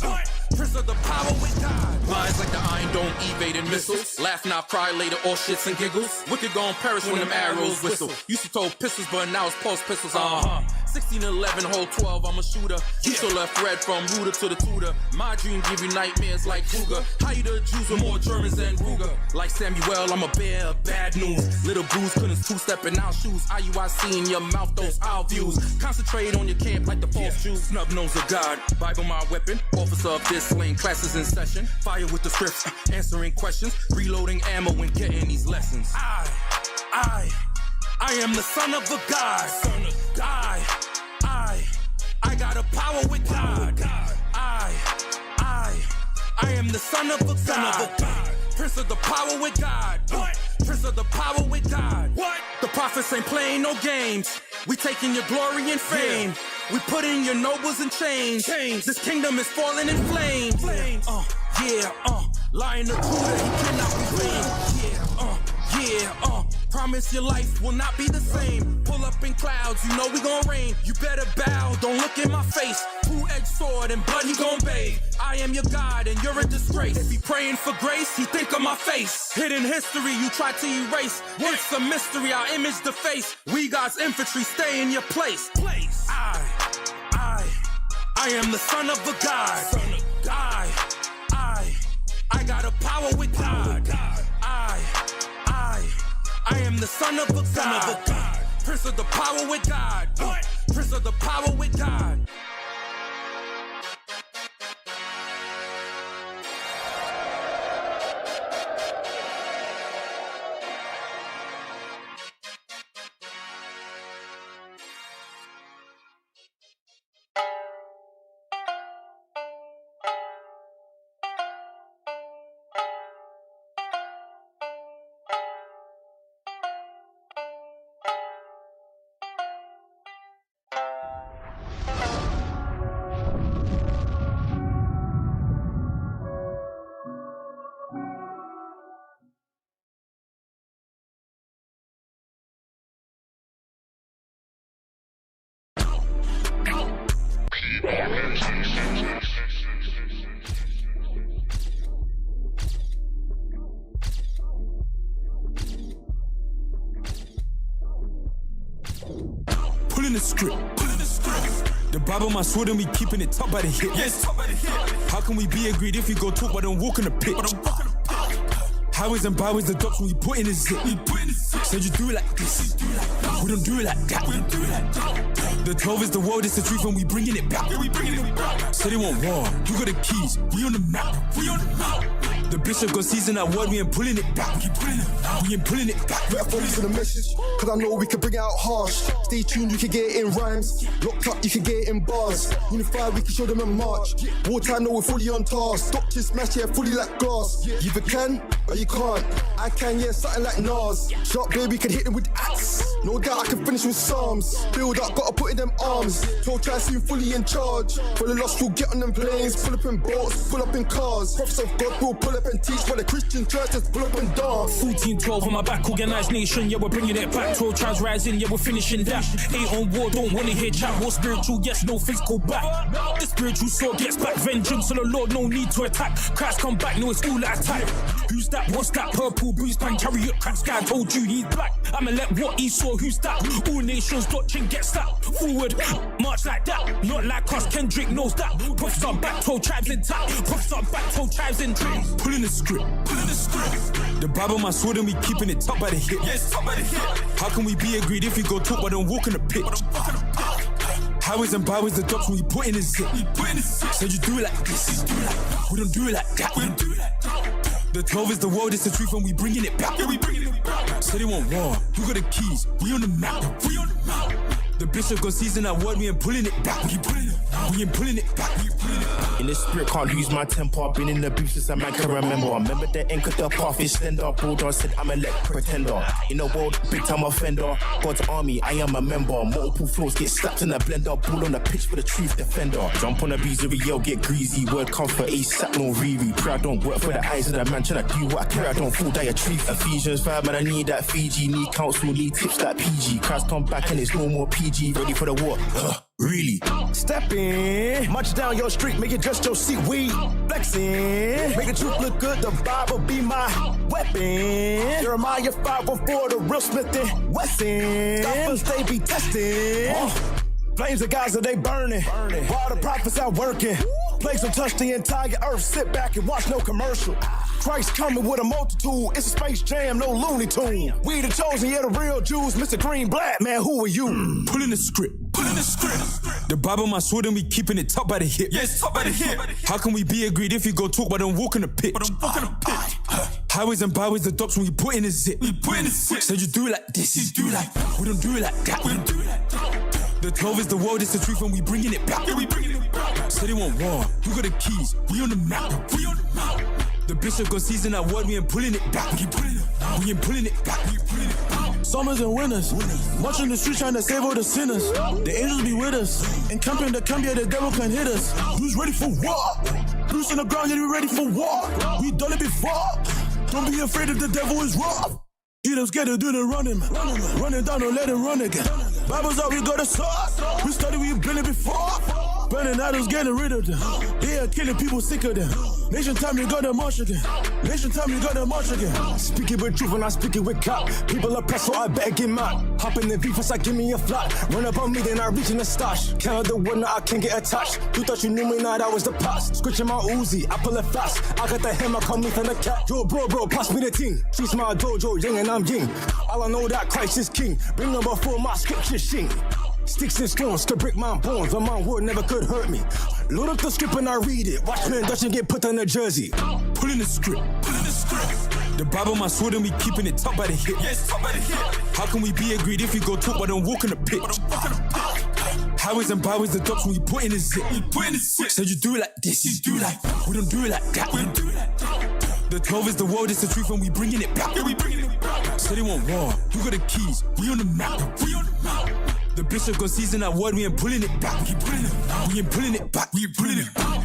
Prince of the power with God. Minds like the Iron Dome evading missiles. Laugh now, cry later, all shits and giggles. Wicked gon' perish when them arrows whistle. Used to throw pistols, but now it's pulse pistols. 16-11, hold 12, I'm a shooter. You still left red from Ruder to the tutor. My dream give you nightmares like Kruger. How you the Jews with more Germans than Ruger? Like Samuel, I'm a bear of bad news. Little Bruce couldn't two-step in our shoes. IUIC in your mouth, those our views. Concentrate on your camp like the false Jews. Snub nose of God, Bible my weapon. Officer of this lane, classes in session. Fire with the scripts, answering questions. Reloading ammo when getting these lessons. I am the son of a God. I got a power with God. I am the son of a God. Prince of the power with God. Prince of the power with God. What? The prophets ain't playing no games. We taking your glory and fame. We putting your nobles in chains. This kingdom is falling in flames. Lion of Judah, he cannot be vain. Promise your life will not be the same. Pull up in clouds, you know we gon' rain. You better bow, don't look in my face. Two-edged sword and blood he gon' bathe. I am your God and you're a disgrace. If he praying for grace, he think of my face. Hidden history you try to erase. It's a mystery, our image the face. We God's infantry, stay in your place. I am the son of a God. I got a power with God. I am the son of a God. Prince of the power with God. Prince of the power with God. Pulling the script. The Bible, my sword, and we keeping it top by the hip. Yes, top by the hip. How can we be agreed if we go talk but don't walk in the pitch? Highways and byways, the doctrine we put in the zip. Said you do it like this. We don't do it like that. The 12 is the world, it's the truth, and we bringing it back. Say they want war. You got the keys. We on the map. The bishop got season that word, we ain't pulling it back. We ain't pulling it back. Better focus on the message, cause I know we can bring it out harsh. Stay tuned, you can get it in rhymes. Locked up, you can get it in bars. Unified, we can show them in March. Wartime, know we're fully on task. Doctors smash, yeah, fully like glass. You either can, or you can't. I can, yeah, something like Nas. Sharp baby can hit them with axe. No doubt I can finish with Psalms. Build up, gotta put in them arms. 12 tries soon fully in charge. For the lost, we'll get on them planes. Pull up in boats, pull up in cars. Prophets of God will pull up and teach. For the Christian church, just pull up and dance. 14-12 on my back, organized nation, yeah, we're bringing it back. 12 tribes rising, yeah, we're finishing that. Ain't on war, don't wanna hear chat. War spiritual, yes, no physical back. The spiritual sword gets back. Vengeance on the Lord, no need to attack. Christ come back, no, it's all that attack. Who's that? What's that? Purple bruise, pan, chariot, cracks. Guy told you he's black. I'ma let what he saw, who's that? All nations, doctrine, get slapped. Forward, march like that. Not like us, Kendrick knows that. Prophets are back, 12 tribes intact. Prophets are back, 12 tribes in train. Pulling the script. The Bible, my sword, and we keeping it top by the hip. Yes, top by the hip. How can we be agreed if we go talk but don't walk in the pitch? Highways and byways, the docks when we put in the zip. Said you do it like this. We don't do it like that. The 12 is the world, it's the truth, and we bringing it back. Said they want war, who got the keys? We on the map. The bishop got seizing that word, we ain't pulling it back. We ain't pulling it back. In the spirit, can't lose my temper. Been in the booth since a man can remember. Remember the ink of the path is slender. Bulldog said I'm a let pretender. In the world, big time offender. God's army, I am a member. Multiple floors get slapped in the blender. Ball on the pitch for the truth defender. Jump on the bees every yell, get greasy. Word comes for ASAP, no Riri. Pray I don't work for the eyes of the man. Tryna do what I care, I don't fall dietary. Ephesians 5, man, I need that Fiji. Need counsel, need tips like PG. Christ come back and it's no more PG. Ready for the war, really? Step in, march down your street, make it just your seat. We flexing, make the truth look good. The Bible be my weapon. Jeremiah 5:4, the real Smith and Wesson. Stoppers they be testing. Flames of Gaza they burning. While the prophets out working. Plagues will touch the entire earth. Sit back and watch no commercial. Christ coming with a multitude. It's a Space Jam, no Looney Tune. We the chosen, yeah, the real Jews. Mr. Green Black, man, who are you? Pulling the script. The Bible, my sword, and we keeping it top by the hip. Yes, top by the hip. How can we be agreed if you go talk but don't walk in the pit? Highways and byways, the docks when we put in the zip. Said you do it like this. We don't do it like that. The 12 is the world, it's the truth, and we bringing it back. Said they want war, who got the keys? We on the map. The bishop got seizing that word, we ain't pulling it back. We ain't pulling it back. Summers and winters, marching the streets trying to save all the sinners. The angels be with us, encamping the camp, yeah, the devil can't hit us. Who's ready for war? Bruce on the ground, yeah, we ready for war. We done it before. Don't be afraid if the devil is raw. He don't scared to do the running, man. Running down, don't let him run again. Bible's out, we got a sword. We studied, we've been it before. Burning idols, getting rid of them. Yeah, killing people sick of them. Nation time, you got to march again. Nation time, you got to march again. Speak it with truth and I speak it with clout. People are pressed, so I better get mad. Hop in the beef, first I give me a flat. Run up on me, then I reach in the stash. Count the one, now I can't get attached. You thought you knew me, now that was the past. Scratching my Uzi, I pull it fast. I got the hammer, call me from the cat. Yo, bro, pass me the ting. She's my dojo, yang and I'm yin. All I know that Christ is king. Bring them before my scripture sing. Sticks and stones could break my bones, but my word never could hurt me. Load up the script and I read it. Watch me and Dutch and get put on the jersey. Pulling the script. The Bible, my sword, and we keeping it top by the hip. Yes, top by the hip. How can we be agreed if we go talk but don't walk in the pit? Highways and byways, the docks when we put in the zip. Said you do it like this. We don't do it like that. The 12 is the world, it's the truth, and we bringing it back. Said they want war, who got the keys? We on the map. The bishop got seizing that word, we ain't pulling it back. We ain't pulling it back. We ain't pulling it back.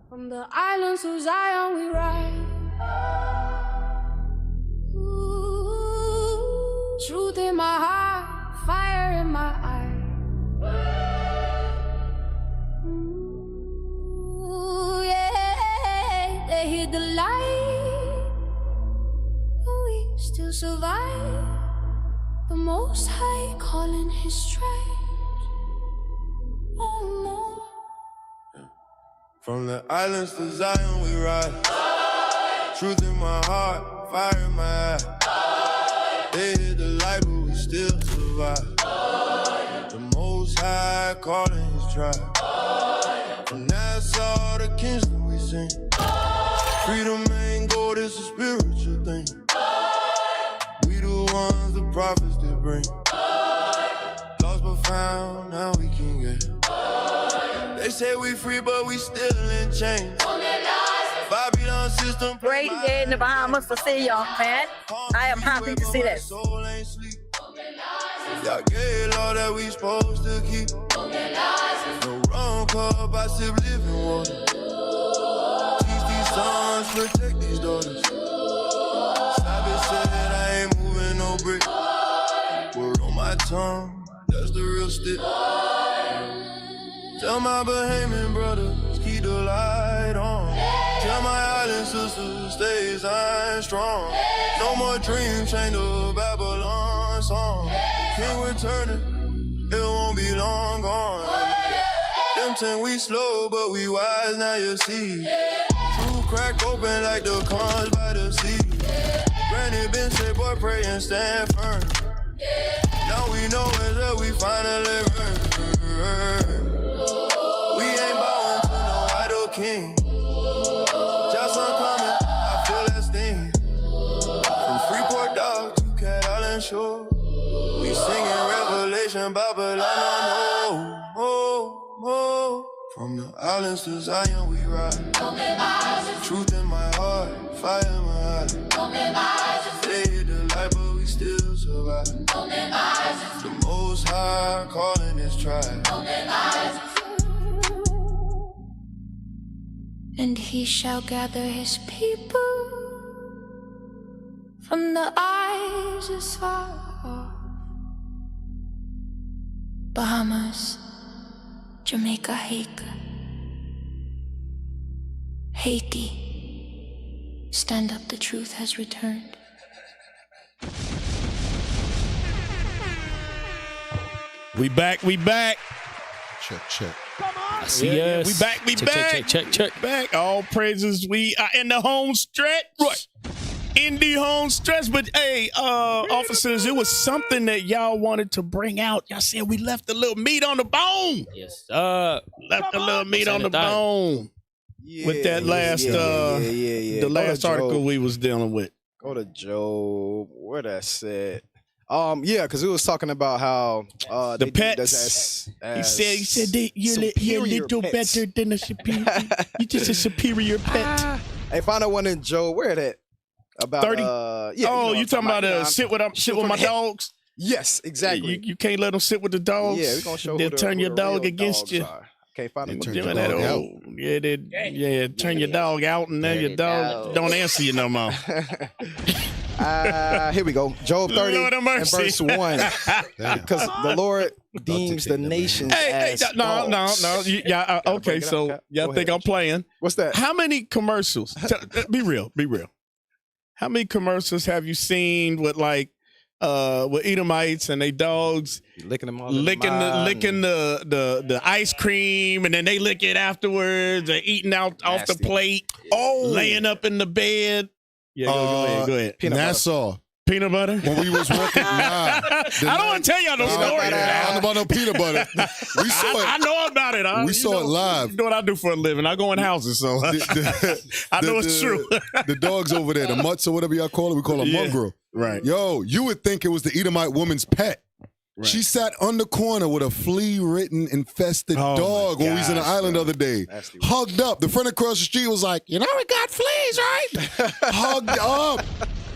From the islands of Zion we ride. Ooh, truth in my heart, fire in my eye. Ooh, yeah, they hid the light, but we still survive. The Most High calling His stripes. Oh no. From the islands to Zion we ride. Truth in my heart, fire in my eye. They hid the light, but we still survive. The Most High calling His tribe. From Nassau to Kingston we sing. Freedom ain't gold, it's a spiritual thing. We the ones the prophets did bring. Lost but found, now we can get. They say we free, but we still in chains. Babylon system. Great day in the Bahamas to see y'all, man. I am happy to see this. Y'all gave all that we supposed to keep. No wrong cup, I sip living water. Teach these sons, protect these daughters. said I ain't moving no brick. Word on my tongue, that's the real stick. Tell my Bahamian brothers, keep the light on. Tell my island sisters, stay shine strong. No more dreams, chained to Babylon song. King returning, it won't be long gone. Them 10 we slow, but we wise, now you see. True crack open like the conch by the sea. Granny been say, boy, pray and stand firm. Now we know it's that we finally earn. We ain't bowing to no idol king. Just coming, I feel that sting. From Freeport Dog to Cat Island Shore. We singing Revelation, Babylon, oh, oh, oh. From the islands to Zion we ride. Truth in my heart, fire in my eyes. They hit the light, but we still survive. The Most High calling his tribe. And he shall gather his people from the eyes as far off. Bahamas, Jamaica, Haiti. Stand up, the truth has returned. We back. Check. I see us. We back. Check. Back. All praises. We are in the home stretch. Right. In the home stretch. But hey, officers, it was something that y'all wanted to bring out. Y'all said we left a little meat on the bone. Yes, left a little meat on the bone. With that last the last article we was dealing with. Go to Job. Where that said? Because it was talking about how the pets. He said you're a little pets. better than a superior. You're just a superior pet. Hey, find that one in Job. Where that? About 30. You talking about sit with my dogs? Yes, exactly. You can't let them sit with the dogs. Yeah, we're gonna show. They'll turn your dog against you. Can't find them. Turn your dog out. Yeah, turn your dog out, and then your dog don't answer you no more. Here we go. Job 30 Lord of and mercy. verse 1. Because the Lord deems the nations as dogs. No. Okay, so y'all think I'm playing. What's that? How many commercials? Be real. How many commercials have you seen with with Edomites and they dogs licking them all, licking the ice cream, and then they lick it afterwards, or eating off the plate, laying up in the bed. Yeah, go ahead. Nassau. Peanut butter? When we was walking, I don't want to tell y'all no story. I don't know about no peanut butter. We saw it. I know about it. We saw it live. You know what I do for a living? I go in houses, so I know it's true. The dogs over there, the mutts or whatever y'all call it, we call them mongrel. Right. Yo, you would think it was the Edomite woman's pet. Right. She sat on the corner with a flea-ridden, infested dog when we was in the island the other day. Hugged up. The friend across the street was like, we got fleas, right? Hugged up.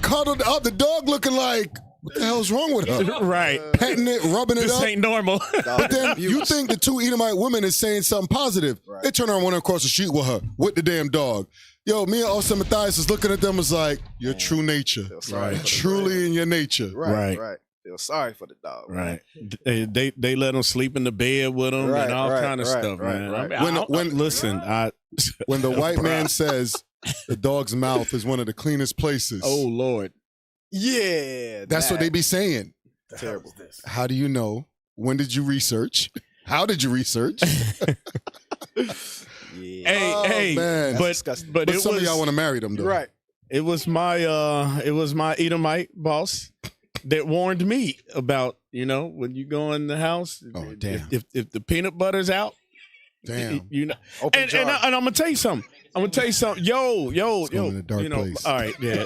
Cuddled up. The dog looking like, what the hell's wrong with her? Right. Petting it, rubbing it up. This ain't normal. But then you think the two Edomite women is saying something positive. Right. They turn around, one across the street with her, with the damn dog. Yo, me and Austin Matthias is looking at them was like, your true nature. Right. Truly in your nature. Right. Feel sorry for the dog. Right. They let them sleep in the bed with them and all kind of stuff, man. Listen, when the white man says the dog's mouth is one of the cleanest places. Oh, Lord. Yeah. That's what they be saying. Terrible. How do you know? When did you research? How did you research? Hey, man. But some of y'all want to marry them, though. Right. It was my Edomite boss that warned me about, when you go in the house, if the peanut butter's out, damn, and I'm gonna tell you something. Yo, in a dark place. All right, yeah.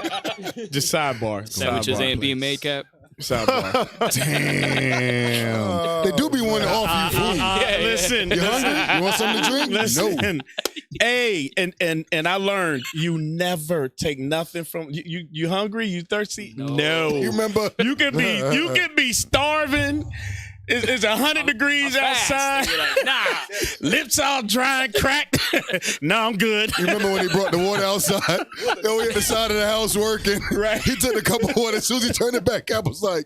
Just sidebar. Sandwiches ain't being made, Cap. Sidebar. Damn. They do be wanting to offer you food. Listen. You hungry? You want something to drink? Listen. No. Hey, and I learned you never take nothing from you hungry, you thirsty? No. You remember? You can be starving It's 100 degrees outside. Like, nah. Lips all dry and cracked. No, I'm good. You remember when he brought the water outside? They were at the side of the house working. Right. He took a cup of water. As soon as he turned it back up, was like,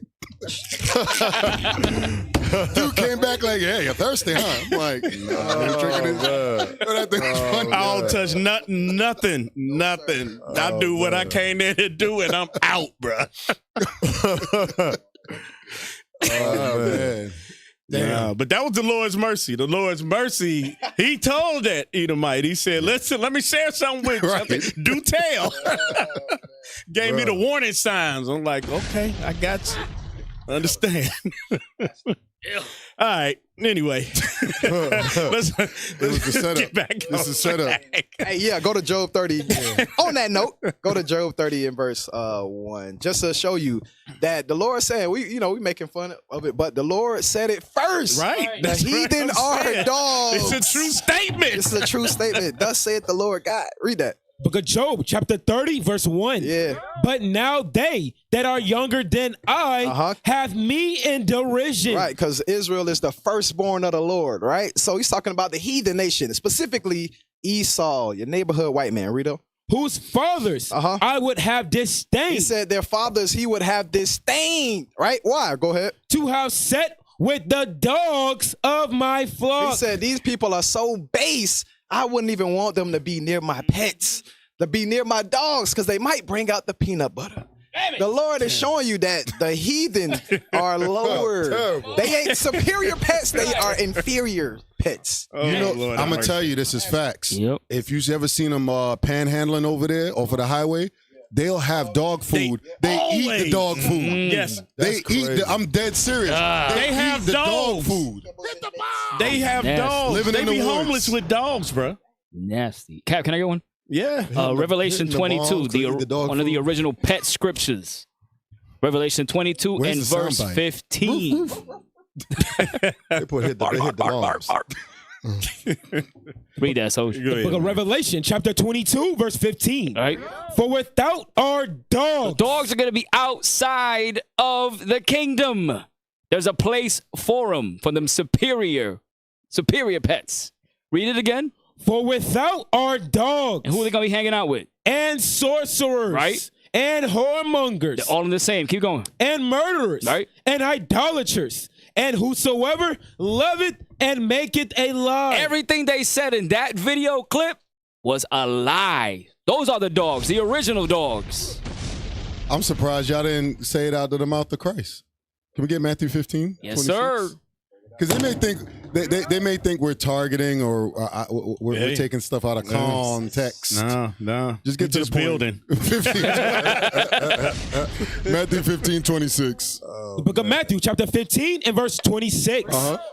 dude came back like, hey, you're thirsty, huh? I'm like, nah, I'm drinking this. That thing was funny. I don't touch nothing. I do what I came in to do, and I'm out, bro. Oh, man. Yeah, but that was the Lord's mercy. The Lord's mercy, he told that Edomite. He said, listen, let me share something with you. Right. Do tell. Gave me the warning signs. I'm like, okay, I got you. Understand. All right. Anyway, let's get back on This is set up. Hey, yeah, go to Job 30. On that note, go to Job 30 in verse 1, just to show you that the Lord said, we making fun of it, but the Lord said it first. Right. The heathen are dogs. It's a true statement. It's a true statement. Thus saith the Lord God. Read that. Book of Job, chapter 30, verse 1. Yeah. But now they that are younger than I have me in derision. Right, because Israel is the firstborn of the Lord, right? So he's talking about the heathen nation, specifically Esau, your neighborhood white man. Rito. Whose fathers I would have disdained. He said their fathers he would have disdained, right? Why? Go ahead. To have set with the dogs of my flock. He said these people are so base, I wouldn't even want them to be near my pets, to be near my dogs, because they might bring out the peanut butter. The Lord is showing you that the heathen are lower. They ain't superior pets. They are inferior pets. You know, Lord, I'm going to tell you, this is facts. Yep. If you've ever seen them panhandling over there, off of the highway, they'll have dog food. They eat the dog food. Yes. They eat I'm dead serious. They have eat the dog dogs. food. They have Nasty. dogs. Living They in the be woods. homeless with dogs, bro. Nasty. Cap, can I get one? Yeah. Revelation hitting the 22, balls to eat the dog one of the food. original pet scriptures. Revelation 22 Where's and the verse soundbite? 15. They hit the bombs. Read that, so. Book of Revelation, chapter 22, verse 15. All right. For without our dogs. Dogs are going to be outside of the kingdom. There's a place for them superior pets. Read it again. For without our dogs. And who are they going to be hanging out with? And sorcerers. Right. And whoremongers. They're all in the same. Keep going. And murderers. Right. And idolaters. And whosoever loveth and maketh a lie. Everything they said in that video clip was a lie. Those are the dogs, the original dogs. I'm surprised y'all didn't say it out of the mouth of Christ. Can we get Matthew 15? Yes, sir. Because they may think they may think we're targeting or we're taking stuff out of context. No. Just get to the building. 15. Matthew 15:26. The book of Matthew, chapter 15 and verse 26.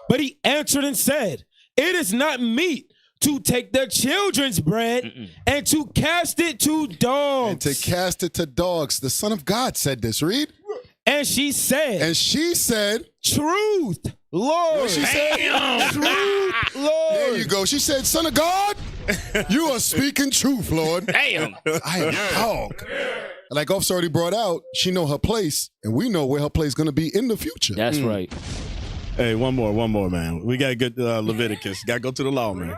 But he answered and said, it is not meet to take the children's bread and to cast it to dogs. And to cast it to dogs. The Son of God said this. Read. And she said, truth, Lord. What she said? Truth, Lord. There you go. She said, Son of God, you are speaking truth, Lord. Damn. I am a dog. Like Officer already brought out, she know her place, and we know where her place is going to be in the future. That's right. Hey, one more, man. We got to get Leviticus. Got to go to the law, man.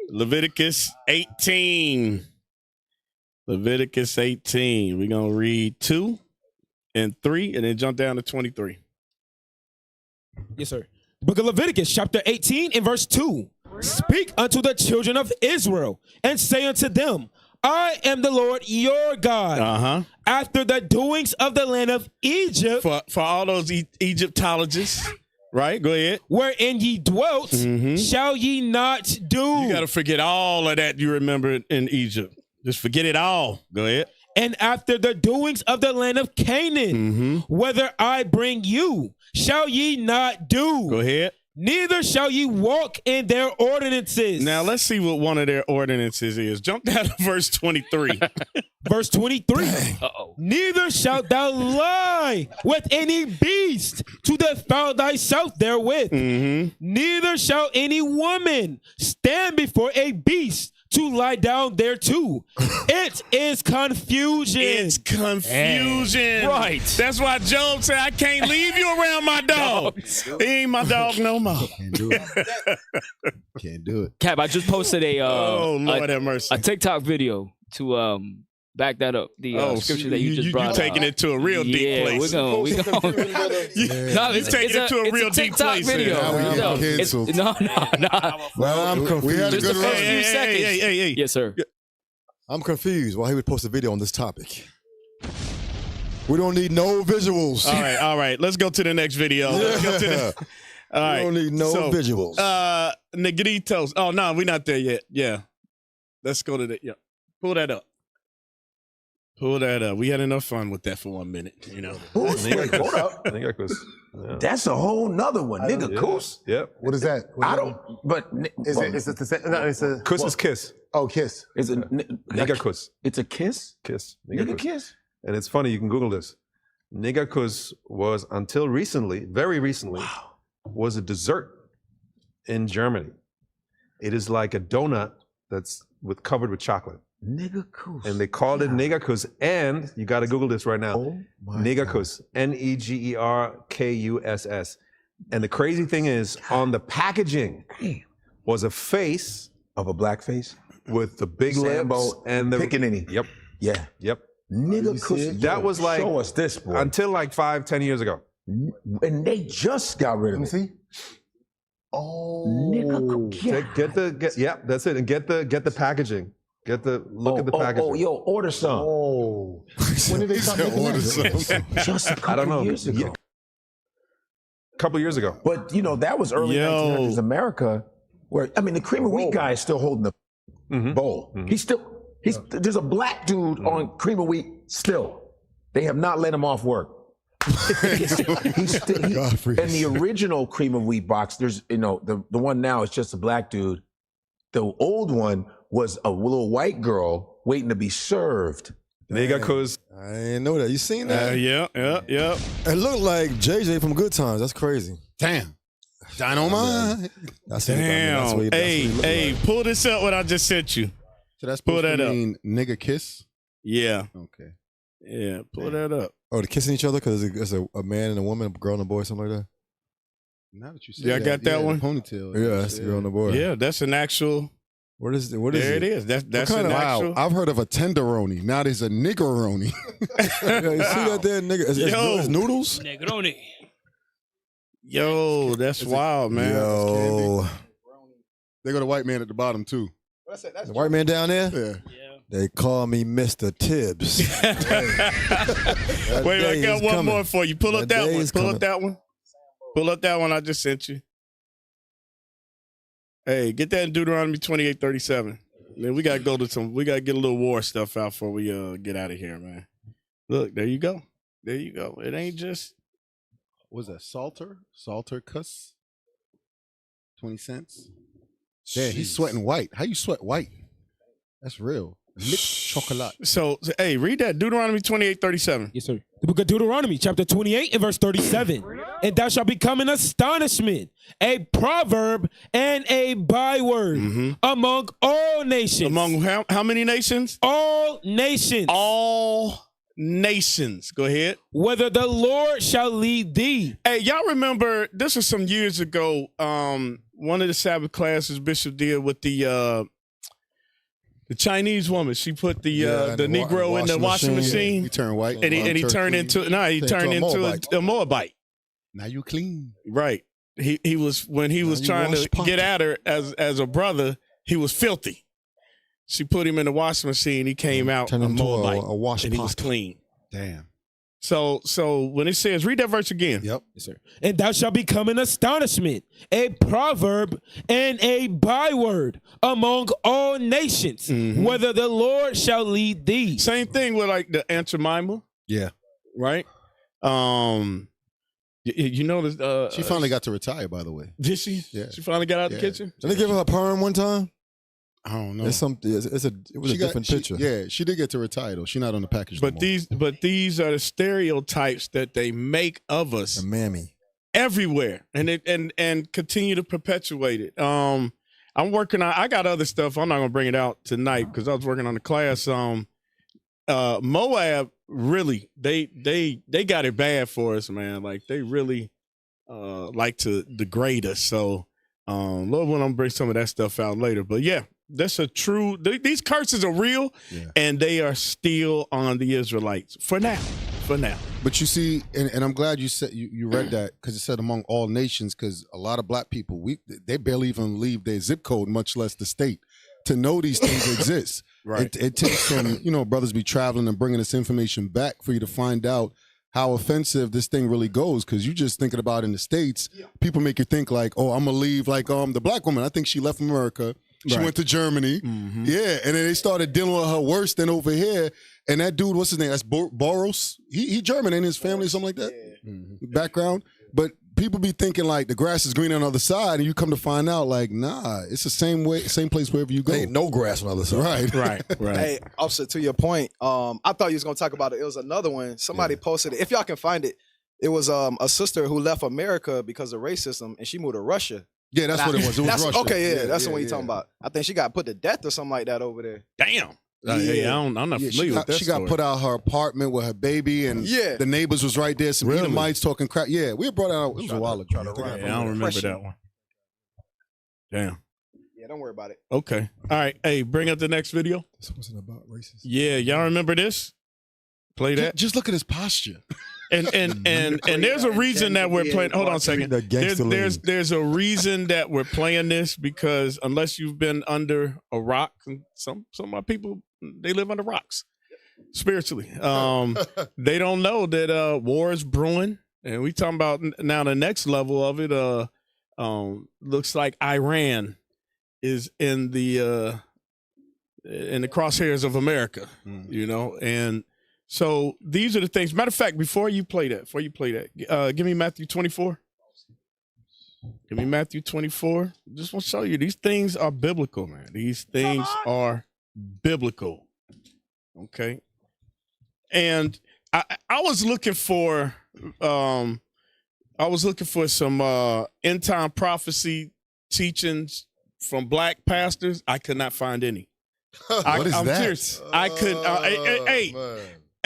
Leviticus 18. Leviticus 18. We're going to read 2 and 3, and then jump down to 23. Yes, sir. Book of Leviticus, chapter 18 and verse 2. Speak unto the children of Israel and say unto them, I am the Lord your God. After the doings of the land of Egypt. For all those Egyptologists, right? Go ahead. Wherein ye dwelt, shall ye not do. You got to forget all of that you remember in Egypt. Just forget it all. Go ahead. And after the doings of the land of Canaan, whether I bring you, shall ye not do. Go ahead. Neither shall ye walk in their ordinances. Now, let's see what one of their ordinances is. Jump down to verse 23. Verse 23. Neither shalt thou lie with any beast to defile thyself therewith. Neither shall any woman stand before a beast to lie down there too. It is confusion. It's confusion. Right. That's why Job said, I can't leave you around my dog. He ain't my dog no more. Can't do it. Can't do it. Cap, I just posted a oh, Lord have mercy. a TikTok video to back that up. The scripture that you just brought up. You taking it to a real deep place. We're going. No, you taking it to a real deep place. Video. No. Well, I'm confused. We had a good run. Hey. Yes, sir. I'm confused why he would post a video on this topic. We don't need no visuals. All right. Let's go to the next video. Let's go to the, all right. We don't need no visuals. Negritos. Oh, no, we're not there yet. Yeah. Let's go to the, yeah. Pull that up. We had enough fun with that for 1 minute, you know. Hold up. Yeah. That's a whole nother one, nigga. Kuss. Yep. What is that? I don't. But Is it the same? No, it's a Kuss is kiss. Oh, kiss. It's a nigga kuss. It's a kiss. Kiss. Nigga kiss. And it's funny. You can Google this. Nigga kuss was until recently, very recently, was a dessert in Germany. It is like a donut that's covered with chocolate. Nigga kuss. And they called it nigga kuss. And you got to Google this right now. Nigga kuss. Negerkuss. And the crazy thing is, on the packaging was a face of a black face with the big lips and the pickaninny. Yep. Yeah. Yep. Nigga kuss. That was like show us this, boy. Until like 5-10 years ago. And they just got rid of it. See? Oh, nigga kuss. Yeah, that's it. And get the packaging. Look at the packaging. Oh, yo, order some. Oh. When did they start making order that? Just a couple years ago. A couple years ago. But you know, that was early 1900s America, where I mean, the cream of wheat guy is still holding the bowl. Mm-hmm. There's a black dude on cream of wheat still. They have not let him off work. And the original cream of wheat box, there's the one now is just a black dude. The old one was a little white girl waiting to be served. Nigga kuss. I didn't know that. You seen that? Yeah. It looked like JJ from Good Times. That's crazy. Damn. Dynamite. Damn. Hey, pull this up what I just sent you. So that's pull supposed that to up. mean nigga kiss? Yeah. Okay. Yeah, pull that up. Oh, they're kissing each other because it's a man and a woman, a girl and a boy, something like that? Now that you say Yeah, I got that one. Ponytail. Yeah, that's the girl and the boy. Yeah, that's an actual. What is there it is. That's an actual. I've heard of a tenderoni. Now there's a niggeroni. Yeah, you see that there, nigga? It's noodles? Negroni. Yo, that's wild, man. Yo. They got a white man at the bottom, too. The white man down there? Yeah. They call me Mr. Tibbs. Wait, I got one more for you. Pull up that one. Pull up that one. Pull up that one I just sent you. Hey, get that in Deuteronomy 28:37. Man, we gotta get a little war stuff out before we get out of here, man. Look, there you go. There you go. It ain't just. Was that Salter? Salter cuss? 20 cents? Yeah, he's sweating white. How you sweat white? That's real. Lit chocolate. So, hey, read that Deuteronomy 28:37. Yes, sir. The book of Deuteronomy, chapter 28 and verse 37. And thou shalt become an astonishment, a proverb, and a byword among all nations. Among how many nations? All nations. All nations. Go ahead. Whether the Lord shall lead thee. Hey, y'all remember, this was some years ago, one of the Sabbath classes Bishop did with the Chinese woman. She put the Negro in the washing machine. He turned white. And he turned into a Moabite. Now you clean. Right. He was when he was trying to get at her as a brother, he was filthy. She put him in the washing machine. He came out a Moabite, a wash and he was clean. Damn. So when it says, read that verse again. Yep. Yes, sir. And thou shalt become an astonishment, a proverb, and a byword among all nations, whether the Lord shall lead thee. Same thing with like the Aunt Jemima. Yeah. Right? You know, she finally got to retire, by the way. Did she? Yeah. She finally got out the kitchen? Did they give her a perm one time? I don't know. It was a different picture. Yeah, she did get to retire though. She's not on the package. But these are the stereotypes that they make of us. A mammy. Everywhere. And continue to perpetuate it. I'm working on. I got other stuff. I'm not gonna bring it out tonight because I was working on the class. Moab really they got it bad for us, man. Like they really like to degrade us. So Lord, when I'm bring some of that stuff out later. But yeah, that's a true. These curses are real, and they are still on the Israelites for now. For now. But you see, and I'm glad you said you read that because it said among all nations, because a lot of black people they barely even leave their zip code, much less the state, to know these things exist. Right. It takes some, brothers be traveling and bringing this information back for you to find out how offensive this thing really goes. Because you just thinking about in the States, people make you think like, oh, I'm gonna leave like the black woman. I think she left America. She went to Germany. Yeah, and then they started dealing with her worse than over here. And that dude, what's his name? That's Boros. He German in his family or something like that. Background. But people be thinking like the grass is green on the other side, and you come to find out like, nah, it's the same place wherever you go. Ain't no grass on the other side. Right. Hey, officer, to your point, I thought you was gonna talk about it. It was another one. Somebody posted it. If y'all can find it, it was a sister who left America because of racism, and she moved to Russia. Yeah, that's what it was. It was Russia. Okay, that's the one you're talking about. I think she got put to death or something like that over there. Damn. Hey, I'm not familiar with that She got put out her apartment with her baby, and the neighbors was right there. Some Edomites talking crap. Yeah, we brought it out. It was a while ago. I don't remember that one. Damn. Yeah, don't worry about it. Okay. All right. Hey, bring up the next video. This wasn't about racism. Yeah, y'all remember this? Play that. Just look at his posture. And there's a reason that we're playing. Hold on a second. There's a reason that we're playing this, because unless you've been under a rock, and some of my people, they live under rocks spiritually. They don't know that war is brewing, and we talking about now the next level of it. Looks like Iran is in the crosshairs of America, and. So these are the things. Matter of fact, before you play that, give me Matthew 24. Give me Matthew 24. Just want to show you these things are biblical, man. These things are biblical. Okay. And I was looking for some end time prophecy teachings from black pastors. I could not find any. What is I'm that? serious. I could.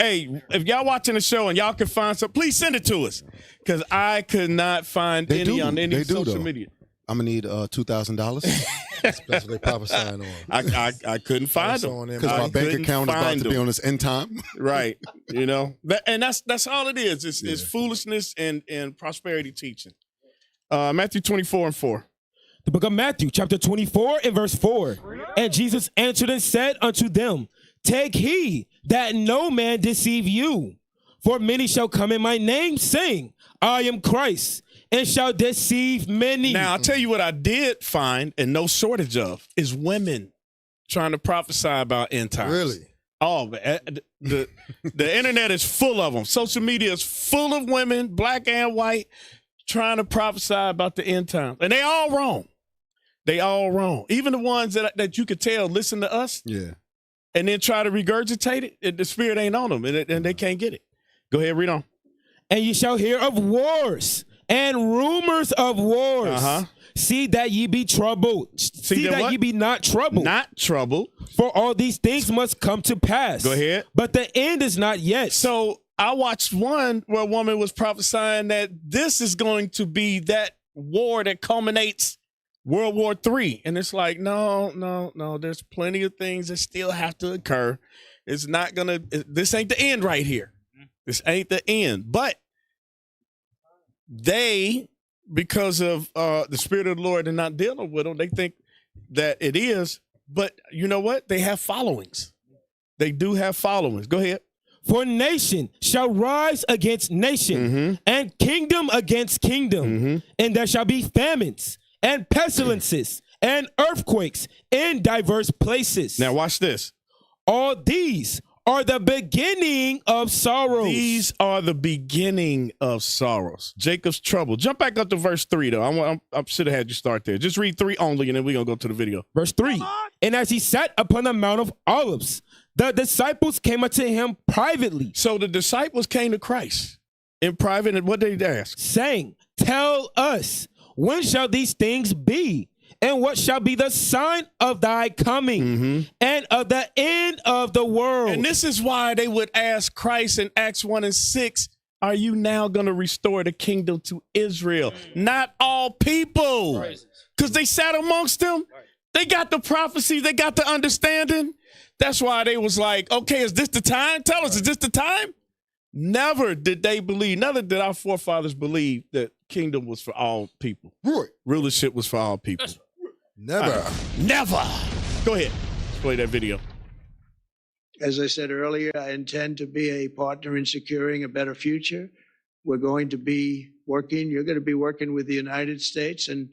Hey, if y'all watching the show and y'all can find some, please send it to us, because I could not find any on any social media. I'm gonna need $2,000. That's what they prophesying on. I couldn't find them because my bank account is about to be on this end time. Right, and that's all it is. It's foolishness and prosperity teaching. Matthew 24:4. The book of Matthew, chapter 24 and verse 4. And Jesus answered and said unto them, take heed that no man deceive you. For many shall come in my name, saying, I am Christ, and shall deceive many. Now, I'll tell you what I did find, and no shortage of, is women trying to prophesy about end times. Really? Oh, the internet is full of them. Social media is full of women, black and white, trying to prophesy about the end times. And they all wrong. They all wrong. Even the ones that you could tell listen to us. Yeah. And then try to regurgitate it. The spirit ain't on them, and they can't get it. Go ahead, read on. And ye shall hear of wars and rumors of wars. See that ye be troubled. See that ye be not troubled. Not troubled. For all these things must come to pass. Go ahead. But the end is not yet. So I watched one where a woman was prophesying that this is going to be that war that culminates World War III. And it's like, no. There's plenty of things that still have to occur. It's not going to, this ain't the end right here. This ain't the end. But they, because of the Spirit of the Lord and not dealing with them, they think that it is. But you know what? They have followings. They do have followings. Go ahead. For nation shall rise against nation, and kingdom against kingdom, and there shall be famines and pestilences and earthquakes in diverse places. Now watch this. All these are the beginning of sorrows. These are the beginning of sorrows. Jacob's trouble. Jump back up to verse 3, though. I should have had you start there. Just read 3 only, and then we're going to go to the video. Verse 3. And as he sat upon the Mount of Olives, the disciples came unto him privately. So the disciples came to Christ in private, and what did they ask? Saying, tell us, when shall these things be? And what shall be the sign of thy coming and of the end of the world? And this is why they would ask Christ in Acts 1 and 6, are you now going to restore the kingdom to Israel? Not all people. Because they sat amongst them. They got the prophecy. They got the understanding. That's why they was like, okay, is this the time? Tell us, is this the time? Never did they believe, neither did our forefathers believe that kingdom was for all people. Right. Rulership was for all people. Never. Never. Go ahead. Let's play that video. As I said earlier, I intend to be a partner in securing a better future. We're going to be working, you're going to be working with the United States, and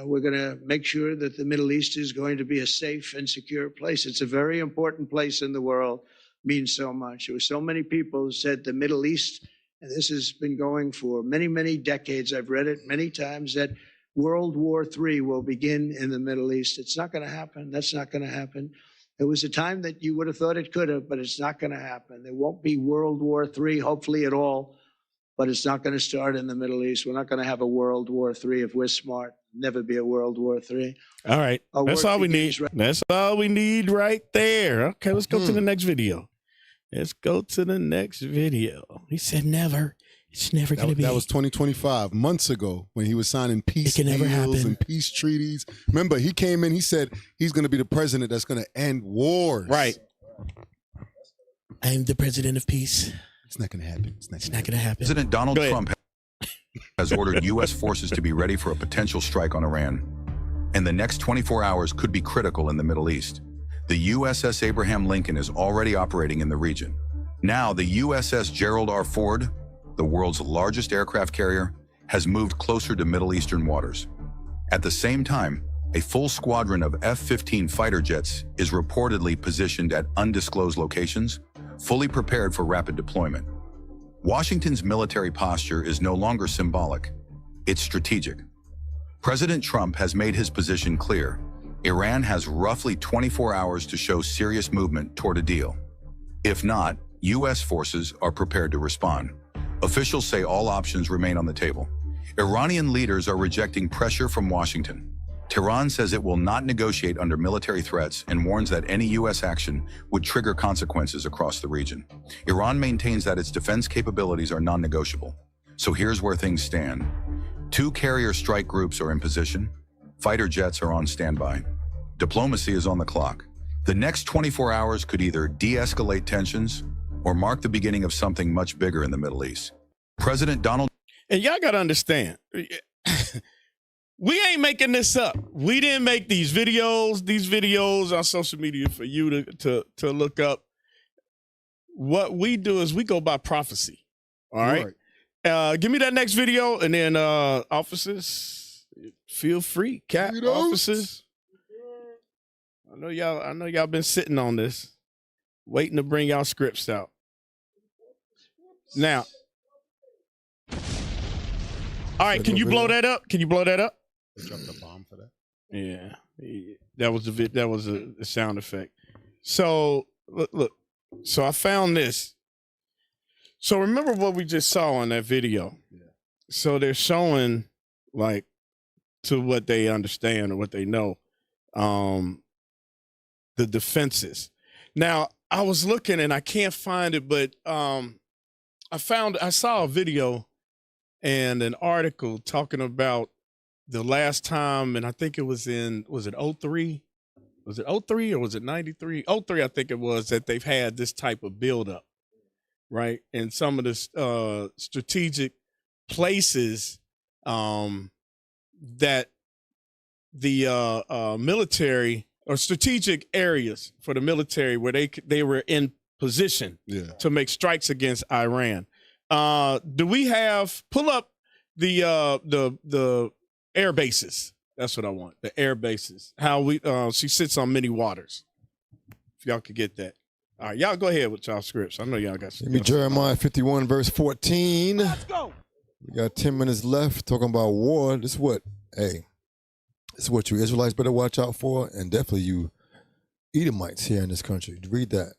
we're going to make sure that the Middle East is going to be a safe and secure place. It's a very important place in the world, means so much. There were so many people who said the Middle East, and this has been going for many, many decades. I've read it many times, that World War III will begin in the Middle East. It's not going to happen. That's not going to happen. There was a time that you would have thought it could have, but it's not going to happen. There won't be World War III, hopefully at all, but it's not going to start in the Middle East. We're not going to have a World War III if we're smart. Never be a World War III. All right. That's all we need. That's all we need right there. Okay, let's go to the next video. Let's go to the next video. He said never. It's never going to be. That was 2025, months ago, when he was signing peace It can never deals happen. and peace treaties. Remember, he came in, he said he's going to be the president that's going to end wars. Right. I'm the president of peace. It's not going to happen. It's not going to happen. President Donald Trump has ordered U.S. forces to be ready for a potential strike on Iran. And the next 24 hours could be critical in the Middle East. The USS Abraham Lincoln is already operating in the region. Now, the USS Gerald R. Ford, the world's largest aircraft carrier, has moved closer to Middle Eastern waters. At the same time, a full squadron of F-15 fighter jets is reportedly positioned at undisclosed locations, fully prepared for rapid deployment. Washington's military posture is no longer symbolic. It's strategic. President Trump has made his position clear. Iran has roughly 24 hours to show serious movement toward a deal. If not, U.S. forces are prepared to respond. Officials say all options remain on the table. Iranian leaders are rejecting pressure from Washington. Tehran says it will not negotiate under military threats and warns that any U.S. action would trigger consequences across the region. Iran maintains that its defense capabilities are non-negotiable. So here's where things stand. 2 carrier strike groups are in position. Fighter jets are on standby. Diplomacy is on the clock. The next 24 hours could either de-escalate tensions or mark the beginning of something much bigger in the Middle East. President Donald... And y'all got to understand, we ain't making this up. We didn't make these videos on social media for you to look up. What we do is we go by prophecy. All right. Give me that next video, and then officers, feel free. Officers. I know y'all been sitting on this, waiting to bring y'all scripts out. Now, all right, can you blow that up? Can you blow that up? Dropped the bomb for that. Yeah, that was a sound effect. So look. So I found this. So remember what we just saw on that video. Yeah. So they're showing, like, to what they understand or what they know, the defenses. Now I was looking and I can't find it, but I saw a video and an article talking about the last time, and I think it was 03? Was it 03 or was it 93? 03, I think it was, that they've had this type of buildup, right? And some of the strategic places that the military, or strategic areas for the military where they were in position to make strikes against Iran. Do we have, pull up the air bases? That's what I want. The air bases. How we she sits on many waters. If y'all could get that. All right, y'all go ahead with y'all scripts. I know y'all got some. Give me Jeremiah 51, verse 14. Let's go. We got 10 minutes left talking about war. This is what you Israelites better watch out for, and definitely you Edomites here in this country. Read that.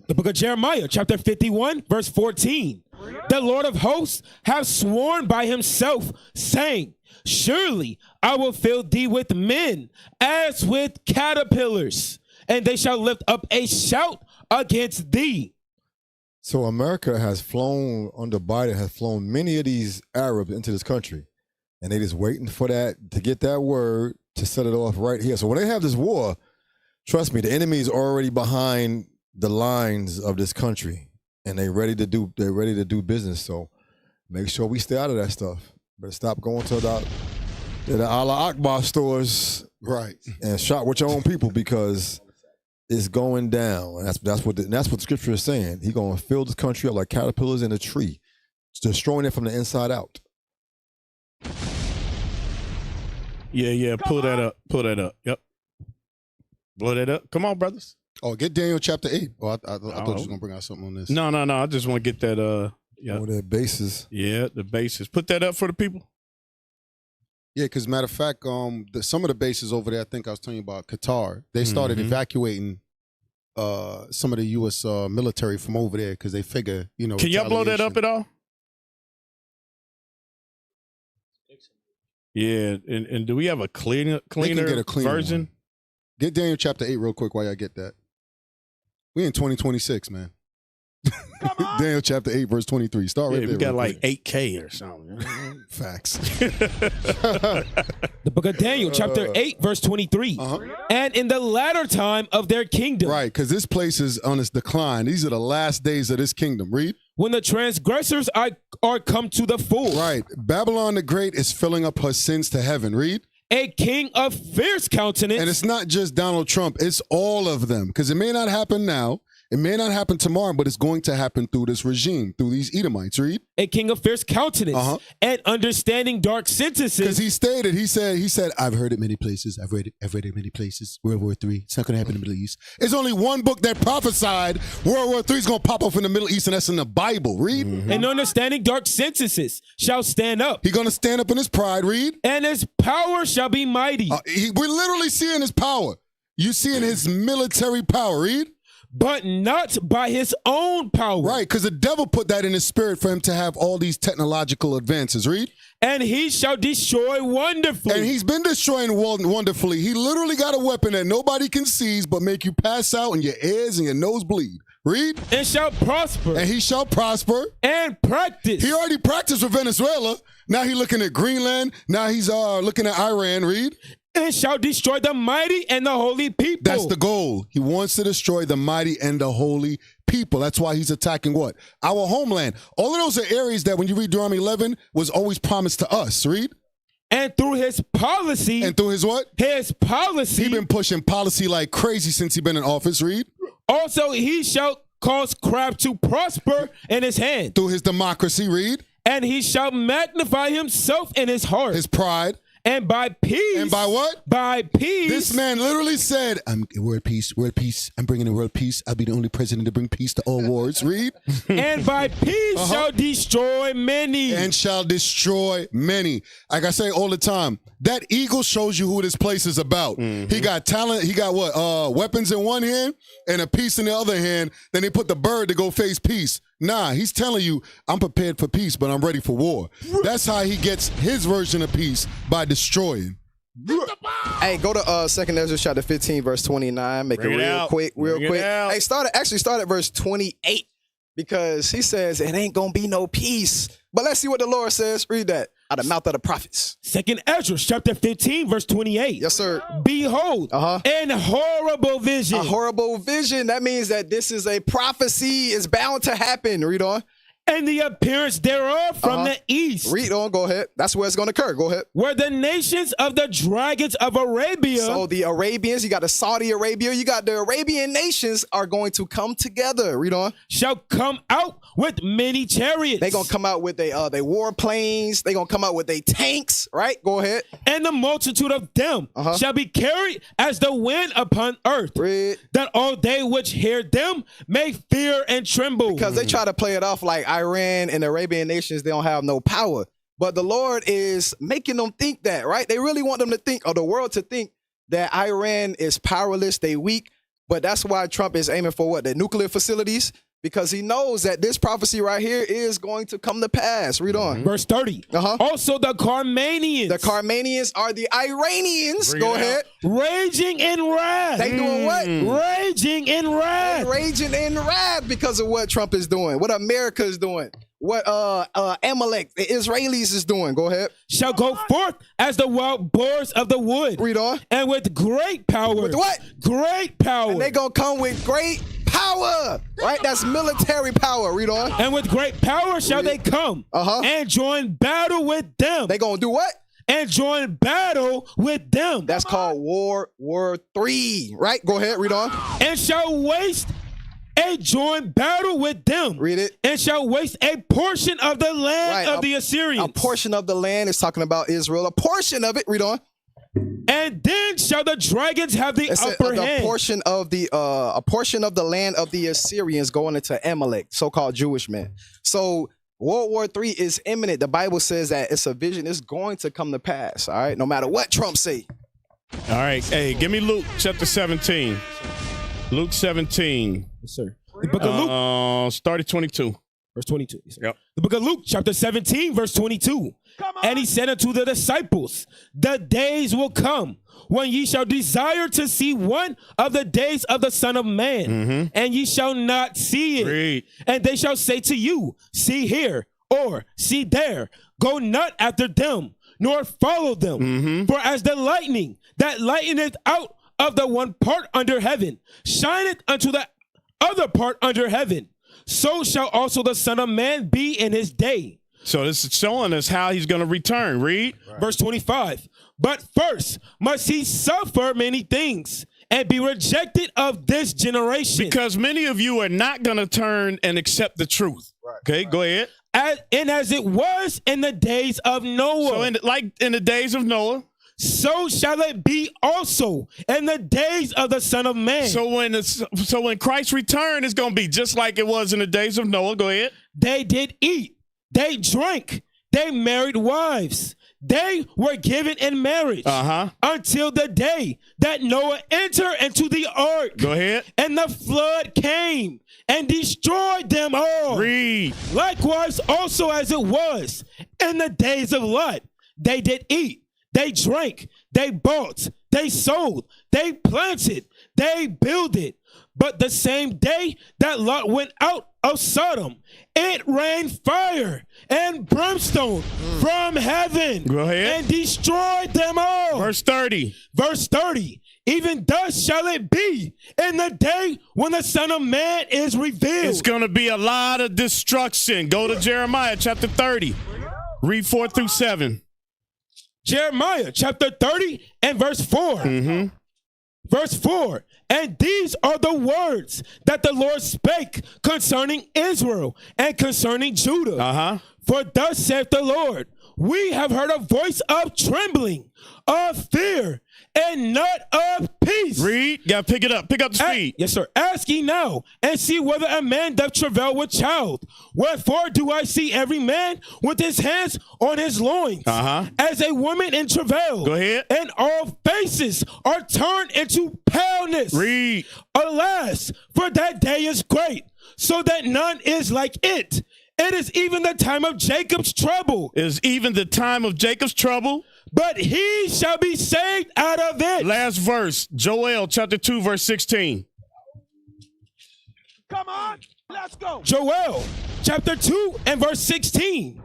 The book of Jeremiah, chapter 51, verse 14. The Lord of hosts hath sworn by himself, saying, surely I will fill thee with men as with caterpillars, and they shall lift up a shout against thee. So America has flown, under Biden, has flown many of these Arabs into this country. And they just waiting for that, to get that word, to set it off right here. So when they have this war, trust me, the enemy is already behind the lines of this country. And they're ready to do business. So make sure we stay out of that stuff. Better stop going to the Allah Akbar stores, right, and shop with your own people, because it's going down. And that's what the scripture is saying. He's going to fill this country up like caterpillars in a tree, destroying it from the inside out. Yeah. Pull that up. Yep. Blow that up. Come on, brothers. Oh, get Daniel chapter 8. Oh, I thought you was going to bring out something on this. No. I just want to get that. Yeah. Oh, their bases. Yeah, the bases. Put that up for the people. Yeah, because matter of fact, some of the bases over there, I think I was telling you about Qatar, they started evacuating some of the U.S. Military from over there because they figure, Can y'all blow that up at all? Yeah, and do we have a cleaner version? One. Get Daniel chapter 8 real quick while y'all get that. We in 2026, man. Daniel chapter 8, verse 23. Start right there. We got like 8K or something. Facts. The book of Daniel, chapter 8, verse 23. And in the latter time of their kingdom. Right, because this place is on its decline. These are the last days of this kingdom. Read. When the transgressors are come to the full. Right. Babylon the Great is filling up her sins to heaven. Read. A king of fierce countenance. And it's not just Donald Trump. It's all of them. Because it may not happen now. It may not happen tomorrow, but it's going to happen through this regime, through these Edomites. Read. A king of fierce countenance and understanding dark sentences. Because he said, I've heard it many places. I've read it many places. World War III. It's not going to happen in the Middle East. There's only one book that prophesied World War III is going to pop up in the Middle East, and that's in the Bible. Read. And understanding dark sentences shall stand up. He's going to stand up in his pride. Read. And his power shall be mighty. We're literally seeing his power. You seeing his military power. Read. But not by his own power. Right, because the devil put that in his spirit for him to have all these technological advances. Read. And he shall destroy wonderfully. And he's been destroying wonderfully. He literally got a weapon that nobody can seize but make you pass out and your ears and your nose bleed. Read. And shall prosper. And he shall prosper. And practice. He already practiced with Venezuela. Now he's looking at Greenland. Now he's looking at Iran. Read. And shall destroy the mighty and the holy people. That's the goal. He wants to destroy the mighty and the holy people. That's why he's attacking what? Our homeland. All of those are areas that when you read Deuteronomy 11 was always promised to us. Read. And through his policy. And through his what? His policy. He's been pushing policy like crazy since he's been in office. Read. Also, he shall cause craft to prosper in his hand. Through his democracy. Read. And he shall magnify himself in his heart. His pride. And by peace. And by what? By peace. This man literally said, world peace. I'm bringing in world peace. I'll be the only president to bring peace to all wars. Read. And by peace shall destroy many. And shall destroy many. Like I say all the time, that eagle shows you who this place is about. He got talent. He got what? Weapons in one hand and a piece in the other hand. Then they put the bird to go face peace. Nah, he's telling you, I'm prepared for peace, but I'm ready for war. That's how he gets his version of peace, by destroying. Hey, go to 2 Ezra chapter 15, verse 29. Make Bring it it real out. quick, real Bring it quick. out. Hey, start at verse 28, because he says it ain't gonna be no peace. But let's see what the Lord says. Read that out of the mouth of the prophets. 2 Ezra chapter 15, verse 28. Yes, sir. Behold, an horrible vision. A horrible vision. That means that this is a prophecy. It's bound to happen. Read on. And the appearance thereof from the east. Read on, go ahead. That's where it's going to occur. Go ahead. Where the nations of the dragons of Arabia. So the Arabians, you got the Saudi Arabia, you got the Arabian nations are going to come together. Read on. Shall come out with many chariots. They're going to come out with they war planes. They're going to come out with they tanks. Right? Go ahead. And the multitude of them shall be carried as the wind upon earth. Read. That all they which hear them may fear and tremble. Because they try to play it off like Iran and the Arabian nations, they don't have no power. But the Lord is making them think that, right? They really want them to think, or the world to think, that Iran is powerless, they weak. But that's why Trump is aiming for what? The nuclear facilities? Because he knows that this prophecy right here is going to come to pass. Read on. Verse 30. Also the Carmanians. The Carmanians are the Iranians. Go ahead. Raging in wrath. They doing what? Raging in wrath. They raging in wrath because of what Trump is doing, what America is doing, what Amalek, the Israelis is doing. Go ahead. Shall go forth as the wild boars of the wood. Read on. And with great power. With what? Great power. And they gonna come with great power, right? That's military power. Read on. And with great power shall they come and join battle with them. They gonna do what? And join battle with them. That's called War 3, right? Go ahead, read on. And shall waste a joint battle with them. Read it. And shall waste a portion of the land of the Assyrians. A portion of the land is talking about Israel. A portion of it, read on. And then shall the dragons have the upper hand. A portion of the land of the Assyrians going into Amalek, so-called Jewish men. So World War III is imminent. The Bible says that it's a vision. It's going to come to pass. All right, no matter what Trump say. All right, hey, give me Luke chapter 17. Luke 17. Yes, sir. The book of Luke. Start at 22. Verse 22. Yep. The book of Luke, chapter 17, verse 22. And he said unto the disciples, the days will come when ye shall desire to see one of the days of the Son of Man, and ye shall not see it. Read. And they shall say to you, see here, or see there. Go not after them, nor follow them. For as the lightning that lighteneth out of the one part under heaven, shineth unto the other part under heaven, so shall also the Son of Man be in his day. So this is showing us how he's going to return. Read. Verse 25. But first must he suffer many things and be rejected of this generation. Because many of you are not going to turn and accept the truth. Okay, go ahead. And as it was in the days of Noah. So like in the days of Noah. So shall it be also in the days of the Son of Man. So when Christ return, it's going to be just like it was in the days of Noah. Go ahead. They did eat. They drank. They married wives. They were given in marriage until the day that Noah entered into the ark. Go ahead. And the flood came and destroyed them all. Read. Likewise also as it was in the days of Lot. They did eat. They drank. They bought. They sold. They planted. They builded. But the same day that Lot went out of Sodom, it rained fire and brimstone from heaven. Go ahead. And destroyed them all. Verse 30. Verse 30. Even thus shall it be in the day when the Son of Man is revealed. It's going to be a lot of destruction. Go to Jeremiah chapter 30. Read 4 through 7. Jeremiah chapter 30 and verse 4. Verse 4. And these are the words that the Lord spake concerning Israel and concerning Judah. For thus saith the Lord, we have heard a voice of trembling, of fear, and not of peace. Read. Gotta pick it up. Pick up the speed. Yes, sir. Ask ye now, and see whether a man doth travail with child. Wherefore do I see every man with his hands on his loins, as a woman in travail. Go ahead. And all faces are turned into paleness. Read. Alas, for that day is great, so that none is like it. It is even the time of Jacob's trouble. It is even the time of Jacob's trouble. But he shall be saved out of it. Last verse, Joel chapter 2, verse 16. Come on, let's go. Joel chapter 2 and verse 16.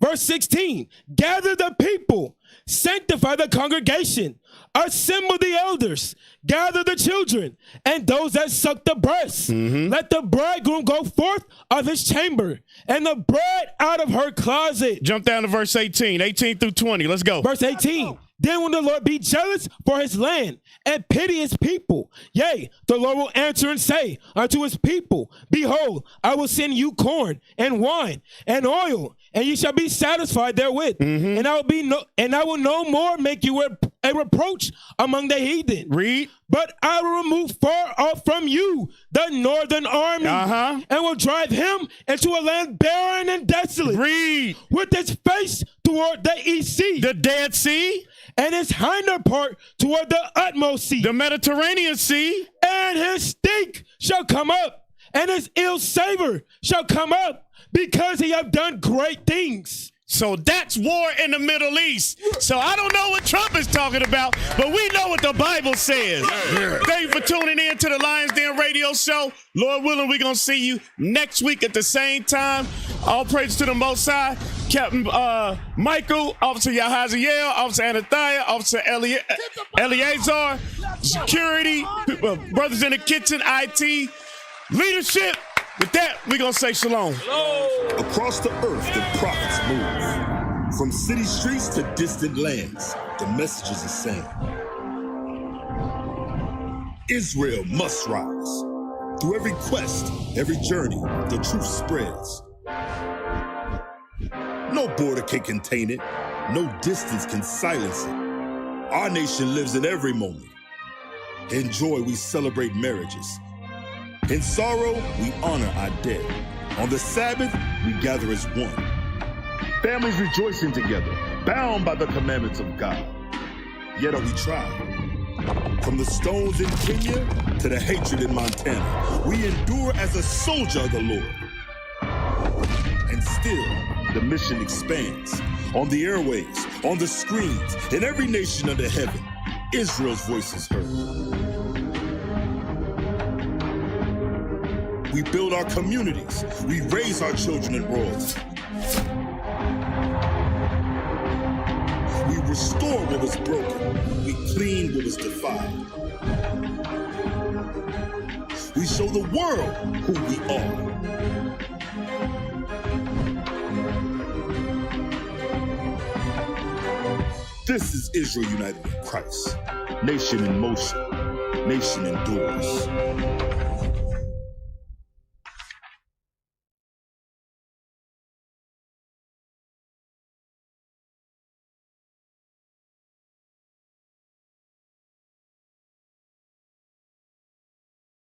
Verse 16. Gather the people, sanctify the congregation, assemble the elders, gather the children, and those that suck the breast. Let the bridegroom go forth of his chamber, and the bride out of her closet. Jump down to verse 18, 18 through 20. Let's go. Verse 18. Then will the Lord be jealous for his land and pity his people. Yea, the Lord will answer and say unto his people, behold, I will send you corn and wine and oil, and ye shall be satisfied therewith. And I will no more make you a reproach among the heathen. Read. But I will remove far off from you the northern army, and will drive him into a land barren and desolate. Read. With its face toward the east sea. The Dead Sea. and his hinder part toward the utmost sea. The Mediterranean Sea. And his stink shall come up, and his ill savor shall come up, because he have done great things. So that's war in the Middle East. So I don't know what Trump is talking about, but we know what the Bible says. Thank you for tuning in to the Lions Den Radio Show. Lord willing, we're going to see you next week at the same time. All praise to the Most High. Captain Michael, Officer Yahaziel, Officer Anathia, Officer Eleazar, security, brothers in the kitchen, IT, leadership. With that, we're going to say shalom. Across the earth, the prophets move. From city streets to distant lands, the message is the same. Israel must rise. Through every quest, every journey, the truth spreads. No border can contain it. No distance can silence it. Our nation lives in every moment. In joy, we celebrate marriages. In sorrow, we honor our dead. On the Sabbath, we gather as one. Families rejoicing together, bound by the commandments of God. Yet are we tried. From the stones in Kenya to the hatred in Montana, we endure as a soldier of the Lord. And still, the mission expands. On the airways, on the screens, in every nation under heaven, Israel's voice is heard. We build our communities. We raise our children in royalty. We restore what was broken. We clean what was defiled. We show the world who we are. This is Israel united in Christ. Nation in motion. Nation endures.